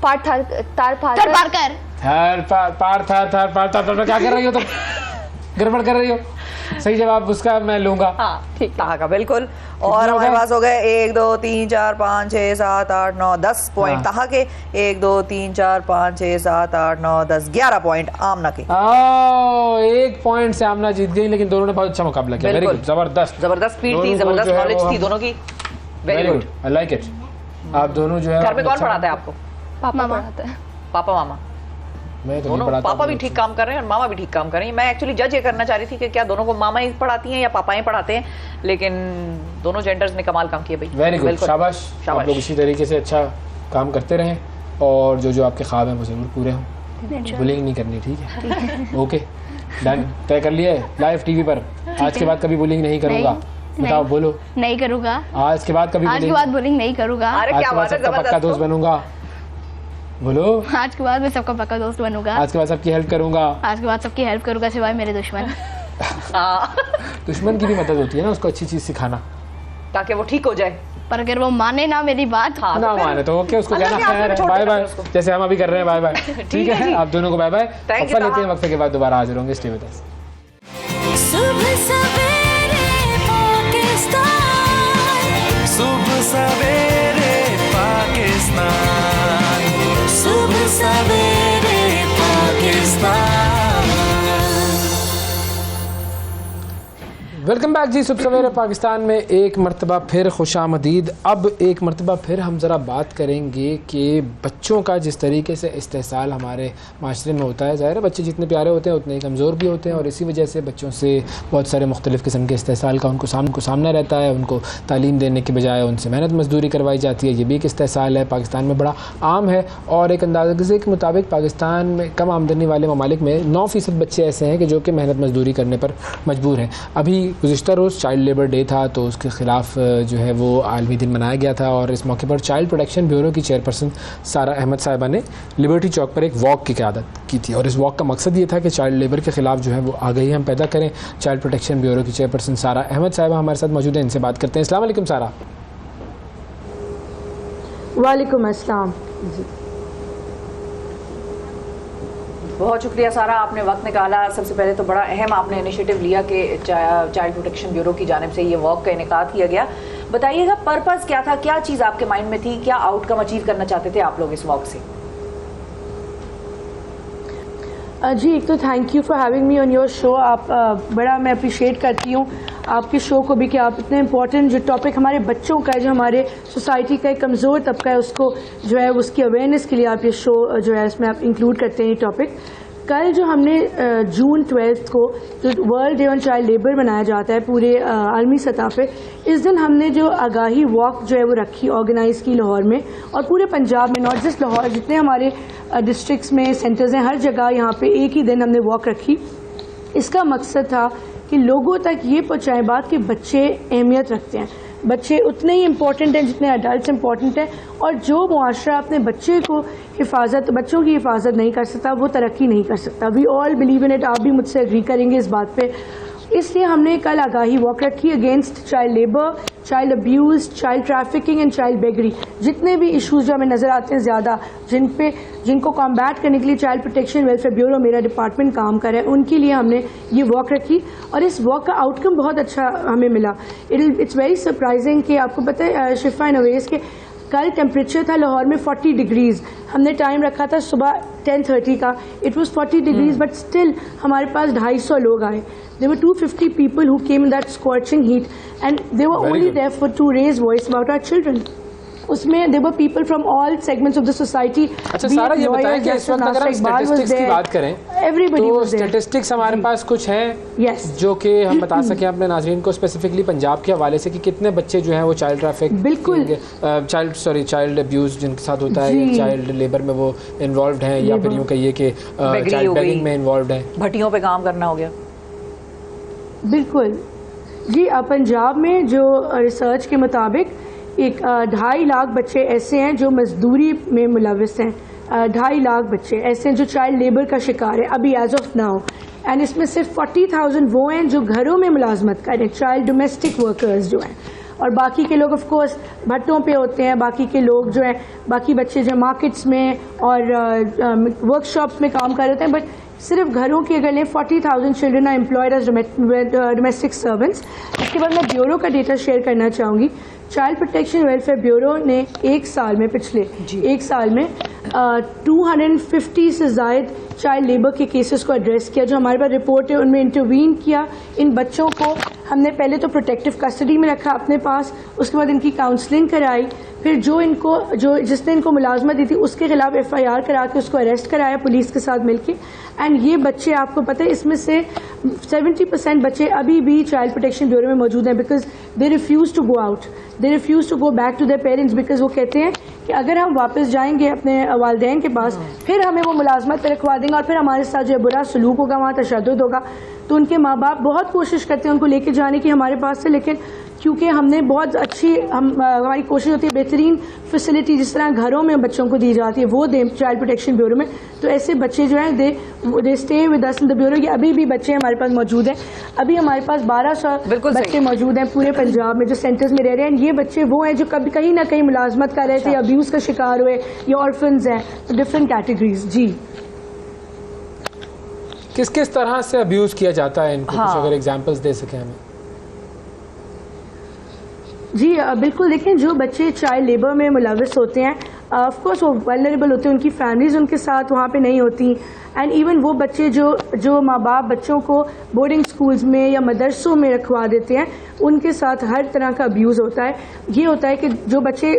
पार क्या कर रही हो तुम? गड़बड़ कर रही हो। सही जवाब उसका मैं लूंगा। हाँ ठीक, ताहा का बिल्कुल। और हमारे पास हो गए 1 2 3 4 5 6 7 8 9 10 पॉइंट ताहा के। 1 2 3 4 5 6 7 8 9 10 11 पॉइंट आमना के। 1 पॉइंट से आमना जीत गई, लेकिन दोनों ने बहुत अच्छा मुकाबला किया। वेरी गुड, जबरदस्त स्पीड थी, जबरदस्त नॉलेज थी दोनों की। Very good, I like it. आप दोनों जो है घर में कौन पढ़ाता है आपको? पापा पढ़ाता है। पापा मामा मैं तो दोनों? पापा भी ठीक काम कर रहे हैं और मामा भी ठीक काम कर रही है। मैं एक्चुअली जज ये करना चाह रही थी कि क्या दोनों को मामा ही पढ़ाती हैं या पापा ही पढ़ाते हैं, लेकिन दोनों जेंडर्स ने कमाल काम किया भाई। वेरी गुड, शाबाश। आप लोग इसी तरीके से अच्छा काम करते रहें और जो आपके ख्वाब हैं वो जरूर पूरे हों। बुलिंग नहीं करनी, ठीक है? ओके डन, तय कर लिया है लाइव टीवी पर। आज के बाद कभी बुलिंग नहीं करूँगा। बताओ, बोलो। नहीं करूँगा आज के बाद कभी बुलिंग नहीं करूँगा। अरे क्या बात है, सबका पक्का दोस्त बनूंगा। बोलो। आज के बाद मैं सबका पक्का दोस्त बनूंगा। आज के बाद सबकी हेल्प करूंगा। आज के बाद सबकी हेल्प करूंगा सिवाय मेरे दुश्मन। दुश्मन की भी मदद होती है ना, उसको अच्छी चीज सिखाना ताकि वो ठीक हो जाए। पर अगर वो माने ना मेरी बात, हाँ, ना माने तो ओके, उसको कहना खैर बाय बाय, जैसे हम अभी कर रहे हैं बाय बाय। ठीक है, आप दोनों को बाय बाय। वक्फा लेते हैं, वक्फे के बाद दोबारा हाजिर होंगे। Stay with us. सुबह सवेरे पाकिस्तान, सुबह सवेरे पाकिस्तान, सुबह सवेरे पाकिस्तान। वेलकम बैक जी। सुबह सवेरे पाकिस्तान में एक मरतबा फिर खुशामदीद। अब एक मरतबा फिर हम ज़रा बात करेंगे कि बच्चों का जिस तरीके से इस्तेहसाल हमारे माशरे में होता है, ज़ाहिर है बच्चे जितने प्यारे होते हैं उतने ही कमज़ोर भी होते हैं, और इसी वजह से बच्चों से बहुत सारे मुख्तलिफ़ किस्म के इस्तेहसाल का उनको सामना रहता है। उनको तालीम देने के बजाय उनसे मेहनत मजदूरी करवाई जाती है। ये भी एक इस्तेहसाल है, पाकिस्तान में बड़ा आम है। और एक अंदाज़े के मुताबिक पाकिस्तान में कम आमदनी वाले ममालिक में 9% बच्चे ऐसे हैं कि जो कि मेहनत मजदूरी करने पर मजबूर हैं। अभी गुज़िश्ता रोज़ चाइल्ड लेबर डे था, तो उसके ख़िलाफ़ जो है वो आलमी दिन मनाया गया था, और इस मौके पर चाइल्ड प्रोटेक्शन ब्यूरो की चेयरपर्सन सारा अहमद साहिबा ने लिबर्टी चौक पर एक वॉक की क़यादत की थी। और इस वॉक का मकसद ये था कि चाइल्ड लेबर के ख़िलाफ़ जो है वो आगाही हम पैदा करें। चाइल्ड प्रोटेक्शन ब्यूरो की चेयरपर्सन सारा अहमद साहिबा हमारे साथ मौजूद हैं, इनसे बात करते हैं। अस्सलाम वालेकुम सारा। वालेकुम अस्सलाम जी। बहुत शुक्रिया सारा, आपने वक्त निकाला। सबसे पहले तो बड़ा अहम आपने इनिशिएटिव लिया कि चाइल्ड प्रोटेक्शन ब्यूरो की जानिब से ये वॉक का इनेकाद किया गया। बताइएगा पर्पस क्या था, क्या चीज़ आपके माइंड में थी, क्या आउटकम अचीव करना चाहते थे आप लोग इस वॉक से? जी एक तो thank you for having me on your show. आप बड़ा मैं अप्रिशिएट करती हूँ आपके शो को भी कि आप इतने इम्पोर्टेंट जो टॉपिक हमारे बच्चों का है, जो हमारे सोसाइटी का एक कमज़ोर तबका है, उसको जो है उसकी अवेयरनेस के लिए आप ये शो जो है इसमें आप इंक्लूड करते हैं ये टॉपिक। कल जो हमने जून 12 को जो world day on child labour मनाया जाता है पूरे आलमी सतह पे, इस दिन हमने जो आगाही वॉक जो है वो रखी, ऑर्गेनाइज़ की लाहौर में और पूरे पंजाब में, नॉट जस्ट लाहौर, जितने हमारे डिस्ट्रिक्ट्स में सेंटर्स हैं, हर जगह यहाँ पे एक ही दिन हमने वॉक रखी। इसका मकसद था कि लोगों तक ये पहुँचाएं बात कि बच्चे अहमियत रखते हैं, बच्चे उतने ही इम्पोर्टेंट हैं जितने अडल्ट इम्पोर्टेंट हैं, और जो मुआशरा अपने बच्चे को बच्चों की हिफाजत नहीं कर सकता वो तरक्की नहीं कर सकता। We all believe in it. आप भी मुझसे एग्री करेंगे इस बात पे। इसलिए हमने कल आगाही वॉक रखी against child labour, child abuse, child trafficking and child beggary. जितने भी इश्यूज जो हमें नज़र आते हैं ज़्यादा, जिनको कॉम्बैट करने के लिए चाइल्ड प्रोटेक्शन वेलफेयर ब्यूरो, मेरा डिपार्टमेंट काम कर रहा है, उनके लिए हमने ये वॉक रखी और इस वॉक का आउटकम बहुत अच्छा हमें मिला। इट्स वेरी सरप्राइजिंग कि आपको पता है शिफा नवेस के कल टेम्परेचर था लाहौर में 40 डिग्रीज। हमने टाइम रखा था सुबह 10:30 का, it was 40 degrees, but still हमारे पास 250 लोग आए। There were 250 people who came in that scorching heat, and they were only there to raise voice about our children. उसमें there were people from all segments of the society. अच्छा सारा ये बताएं कि इस वक्त अगर हम स्टैटिस्टिक्स की बात करें, everybody तो was there. स्टैटिस्टिक्स हमारे पास कुछ हैं जो कि हम बता सकें अपने नाज़रीन को, स्पेसिफिकली पंजाब के हवाले से, कि कितने बच्चे जो हैं वो चाइल्ड ट्रैफिक, बिल्कुल चाइल्ड अब्यूज़ जिनके साथ होता है, या चाइल्ड लेबर में वो इन्वॉल्व हैं, या फिर यूँ कहिए कि चाइल्ड बेगिंग में इन्वॉल्व हैं, भट्टियों पे काम करना हो गया। बिल्कुल जी। पंजाब में जो रिसर्च के मुताबिक 2.5 लाख बच्चे ऐसे हैं जो मजदूरी में मुलविस हैं। 2.5 लाख बच्चे ऐसे हैं जो चाइल्ड लेबर का शिकार है अभी एज ऑफ नाउ, एंड इसमें सिर्फ 40,000 वो हैं जो घरों में मुलाजमत करें, चाइल्ड डोमेस्टिक वर्कर्स जो हैं, और बाकी के लोग ऑफ कोर्स भट्टों पे होते हैं। बाकी के लोग जो हैं, बाकी बच्चे जो मार्केट्स में और वर्कशॉप्स में काम कर रहे हैं, बट सिर्फ घरों की अगर लें 40,000 children are employed as domestic servants. इसके बाद मैं ब्यूरो का डेटा शेयर करना चाहूँगी। चाइल्ड प्रोटेक्शन वेलफेयर ब्यूरो ने पिछले एक साल में 250 से ज़ायद चाइल्ड लेबर के केसेस को एड्रेस किया। जो हमारे पास रिपोर्ट है उनमें इंटरवीन किया। इन बच्चों को हमने पहले तो प्रोटेक्टिव कस्टडी में रखा अपने पास, उसके बाद इनकी काउंसलिंग कराई, फिर जिसने इनको मुलाजमत दी थी उसके खिलाफ FIR करा के उसको अरेस्ट कराया पुलिस के साथ मिलके। एंड ये बच्चे, आपको पता है, इसमें से 70% बच्चे अभी भी चाइल्ड प्रोटेक्शन ब्यूरो में मौजूद हैं, because they refuse to go out, they refuse to go back to their parents, because वो कहते हैं कि अगर हम वापस जाएंगे अपने वालिदैन के पास फिर हमें वो मुलाजमत पर रखवा देंगे और फिर हमारे साथ जो है बुरा सलूक होगा, वहाँ तशद्दुद होगा। तो उनके माँ बाप बहुत कोशिश करते हैं उनको लेके जाने की हमारे पास से, लेकिन क्योंकि हमने बहुत अच्छी हमारी कोशिश होती है बेहतरीन फैसिलिटी जिस तरह घरों में बच्चों को दी जाती है वो दें चाइल्ड प्रोटेक्शन ब्यूरो में, तो ऐसे बच्चे जो हैं they stay with us in the bureau. ये अभी भी बच्चे हमारे पास मौजूद हैं। अभी हमारे पास 1200 बच्चे मौजूद हैं पूरे पंजाब में जो सेंटर्स में रह रहे हैं। ये बच्चे वो हैं जो कभी कहीं ना कहीं मुलाजमत कर रहे थे, अब्यूज़ का शिकार हुए, या ऑर्फन्स हैं, डिफरेंट कैटेगरीज। जी, किस किस तरह से अब्यूज़ किया जाता है इनको? कुछ अगर एग्जांपल्स दे सकें हमें। जी बिल्कुल। देखें, जो बच्चे चाइल्ड लेबर में मुलविस होते हैं ऑफ कोर्स वो वल्नरेबल होते हैं, उनकी फैमिलीज उनके साथ वहाँ पे नहीं होती, एंड इवन वो बच्चे जो माँ बाप बच्चों को बोर्डिंग स्कूल्स में या मदरसों में रखवा देते हैं, उनके साथ हर तरह का अब्यूज़ होता है। ये होता है कि जो बच्चे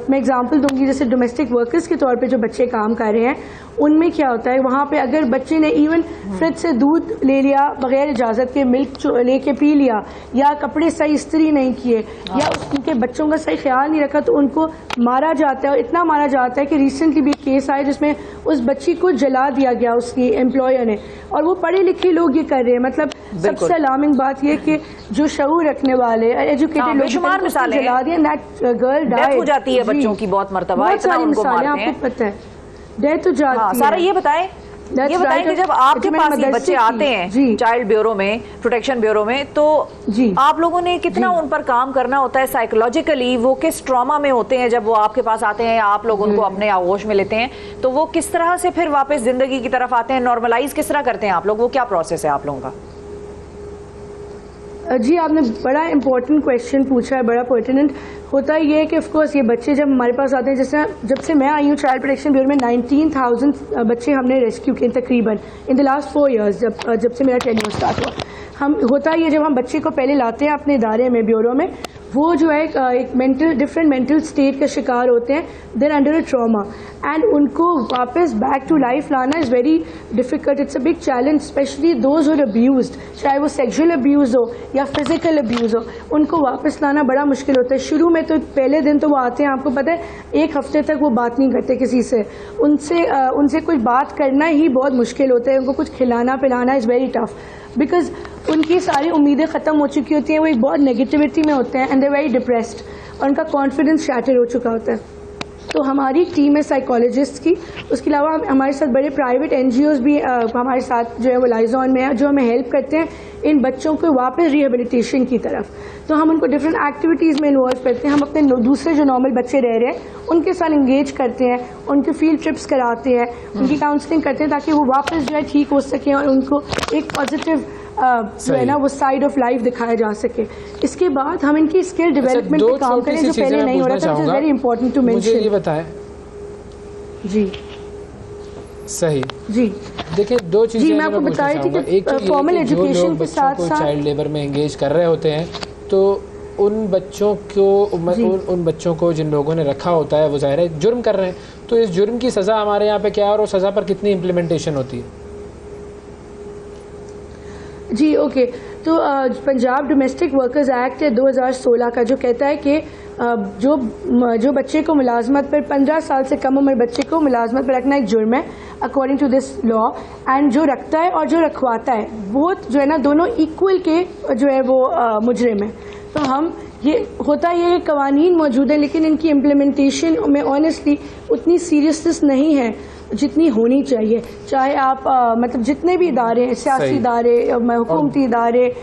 मैं एग्जांपल दूंगी, जैसे डोमेस्टिक वर्कर्स के तौर पे जो बच्चे काम कर रहे हैं, उनमें क्या होता है, वहाँ पे अगर बच्चे ने इवन फ्रिज से दूध ले लिया बगैर इजाज़त के, मिल्क लेके पी लिया, या कपड़े सही इस्त्री नहीं किए, या उनके बच्चों का सही ख्याल नहीं रखा, तो उनको मारा जाता है। और इतना मारा जाता है कि रिसेंटली भी एक केस आया जिसमें उस बच्ची को जला दिया गया उसकी एम्प्लॉयर ने, और वो पढ़े लिखे लोग ये कर रहे हैं। मतलब सबसे अलार्मिंग बात यह कि जो शऊर रखने वाले एजुकेटेड लोग जला दिया, दैट गर्ल डाई हो जाती है बच्चों की बहुत मरतबा, बहुत सारी मिसालें आपको पता है, डेथ हो जाती है। सारा ये बताएं कि जब आपके पास ये बच्चे आते हैं चाइल्ड ब्यूरो में, प्रोटेक्शन ब्यूरो में, तो आप लोगों ने कितना उन पर काम करना होता है साइकोलॉजिकली? वो किस ट्रॉमा में होते हैं जब वो आपके पास आते हैं या आप लोग उनको अपने आगोश में लेते हैं? तो वो किस तरह से फिर वापस जिंदगी की तरफ आते हैं? नॉर्मलाइज किस तरह करते हैं आप लोग? वो क्या प्रोसेस है आप लोगों का? जी, आपने बड़ा इंपॉर्टेंट क्वेश्चन पूछा है, बड़ा पर्टिनेंट। होता ये है कि ऑफ कोर्स ये बच्चे जब हमारे पास आते हैं, जैसे जब से मैं आई हूँ चाइल्ड प्रोटेक्शन ब्यूरो में 19,000 बच्चे हमने रेस्क्यू किए तकरीबन इन द लास्ट 4 years, जब से मेरा टेन्योर स्टार्ट हुआ। हम होता ये जब हम बच्चे को पहले लाते हैं अपने इदारे में, ब्यूरो में, वो जो है एक डिफरेंट मेंटल स्टेट का शिकार होते हैं, they're under a trauma, and उनको वापस बैक टू लाइफ लाना is very difficult. It's a big challenge, specially those are abused, चाहे वो सेक्सुअल अब्यूज़ हो या फिजिकल अब्यूज़ हो, उनको वापस लाना बड़ा मुश्किल होता है। शुरू में तो पहले दिन तो वो आते हैं, आपको पता है 1 हफ्ते तक वो बात नहीं करते किसी से, उनसे कुछ बात करना ही बहुत मुश्किल होता है, उनको कुछ खिलाना पिलाना इज़ वेरी टफ, बिकॉज उनकी सारी उम्मीदें ख़त्म हो चुकी होती हैं, वो एक बहुत नेगेटिविटी में होते हैं एंड दे वेरी डिप्रेस्ड, और उनका कॉन्फिडेंस शैटर हो चुका होता है। तो हमारी टीम है साइकोलॉजिस्ट की, उसके अलावा हमारे साथ बड़े प्राइवेट NGOs भी हमारे साथ जो है वो लाइजॉन में है, जो हमें हेल्प करते हैं इन बच्चों को वापस रिहेबिलिटेशन की तरफ। तो हम उनको डिफरेंट एक्टिविटीज़ में इन्वॉल्व करते हैं, हम अपने दूसरे जो नॉर्मल बच्चे रह रहे हैं उनके साथ इंगेज करते हैं, उनके फील्ड ट्रिप्स कराते हैं, उनकी काउंसलिंग करते हैं ताकि वो वापस जो है ठीक हो सकें और उनको एक पॉजिटिव जो है ना वो साइड ऑफ लाइफ दिखाया जा सके। इसके बाद हम इनकी स्किल डेवलपमेंट पे काम करें जो पहले नहीं हो रहा था, वेरी इंपॉर्टेंट टू मेंशन। ये बताएं जी सही जी देखिए, 2 चीजें जी मैं आपको बता रही थी कि फॉर्मल एजुकेशन के साथ साथ चाइल्ड लेबर में एंगेज कर रहे होते हैं, तो उन बच्चों को जिन लोगों ने रखा होता है वो ज़ाहिर है जुर्म कर रहे हैं, तो इस जुर्म की सज़ा हमारे यहाँ पे क्या है और उस सज़ा पर कितनी इम्प्लीमेंटेशन होती है? जी ओके, तो पंजाब डोमेस्टिक वर्कर्स एक्ट है 2016 का, जो कहता है कि जो बच्चे को मुलाजमत पर 15 साल से कम उम्र बच्चे को मुलाजमत पर रखना एक जुर्म है according to this law, and जो रखता है और जो रखवाता है वो जो है ना दोनों इक्वल के जो है वो मुजरिम है। तो हम ये होता ये कवानीन मौजूद है, लेकिन इनकी इम्प्लीमेंटेशन में ऑनेस्टली उतनी सीरियसनेस नहीं है जितनी होनी चाहिए। चाहे आप मतलब जितने भी इदारे हैं, सियासी इदारे, हुकूमती इदारे,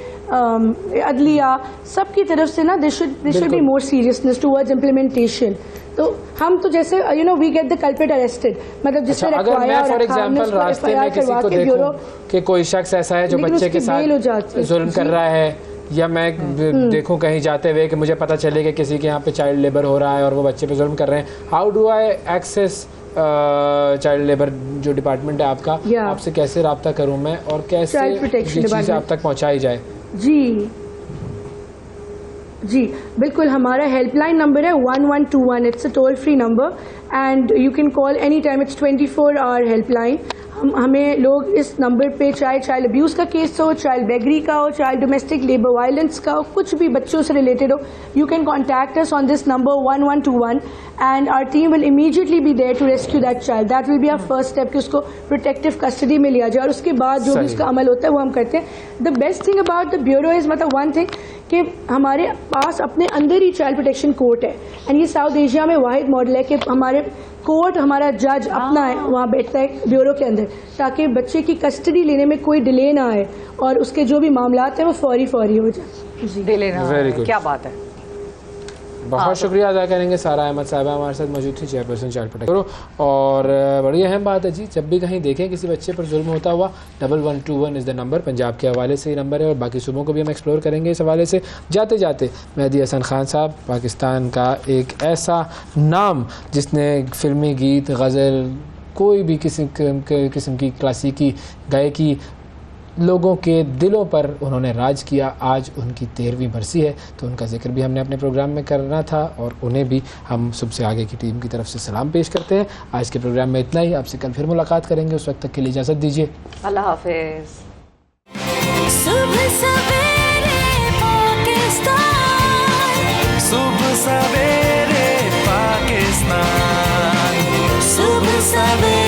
अदलिया, सब की तरफ से ना they should be more seriousness towards implementation. तो हम तो जैसे we get the culprit arrested, मतलब जिससे अगर मैं फॉर एग्जांपल रास्ते में किसी को देखूं कि कोई शख्स ऐसा है जो बच्चे के साथ जुल्म कर रहा है, या मैं देखूं कहीं जाते हुए कि मुझे पता चले कि किसी के यहाँ पे चाइल्ड लेबर हो रहा है और वो बच्चे पे जुल्म कर रहे हैं, how do I access child labour जो डिपार्टमेंट है आपका, आपसे कैसे रब्ता करूं मैं और कैसे ये चीज़ आप तक पहुंचाई जाए? जी बिल्कुल, हमारा हेल्पलाइन नंबर है 1121, it's a toll free number and you can call any time, it's 24 hour helpline. हमें लोग इस नंबर पे चाहे चाइल्ड अब्यूज़ का केस हो, चाइल्ड बेगरी का हो, चाइल्ड डोमेस्टिक लेबर वायलेंस का हो, कुछ भी बच्चों से रिलेटेड हो, you can contact us on this number 1121 and our team will immediately be there to rescue that child. That will be our first step कि उसको प्रोटेक्टिव कस्टडी में लिया जाए, और उसके बाद जो भी उसका अमल होता है वो हम करते हैं। The best thing about the bureau is, मतलब वन थिंग कि हमारे पास अपने अंदर ही चाइल्ड प्रोटेक्शन कोर्ट है, एंड ये साउथ एशिया में वाहिद मॉडल है कि हमारे कोर्ट, हमारा जज अपना है वहाँ बैठता है ब्यूरो के अंदर, ताकि बच्चे की कस्टडी लेने में कोई डिले ना आए और उसके जो भी मामलात हैं वो फौरी हो जाए। डिले ना आए, क्या बात है। बहुत शुक्रिया अदा करेंगे सारा अहमद साहबा हमारे साथ मौजूद थी, चेयरपर्सन चाइल्ड प्रोटेक्शन। और बड़ी अहम बात है जी, जब भी कहीं देखें किसी बच्चे पर जुल्म होता हुआ, 1121 इज़ द नंबर, पंजाब के हवाले से ही नंबर है और बाकी सूबों को भी हम एक्सप्लोर करेंगे इस हवाले से। जाते जाते मेहदी हसन खान साहब, पाकिस्तान का एक ऐसा नाम जिसने फिल्मी गीत, गज़ल, कोई भी किस्म की क्लासिकी गायकी लोगों के दिलों पर उन्होंने राज किया, आज उनकी 13वीं बरसी है, तो उनका जिक्र भी हमने अपने प्रोग्राम में करना था और उन्हें भी हम सुबह आगे की टीम की तरफ से सलाम पेश करते हैं। आज के प्रोग्राम में इतना ही, आपसे कल फिर मुलाकात करेंगे, उस वक्त तक के लिए इजाज़त दीजिए, अल्लाह हाफिज़। सुबह सवेरे पाकिस्तान, सुबह सवेरे पाकिस्तान, सुबह सवेरे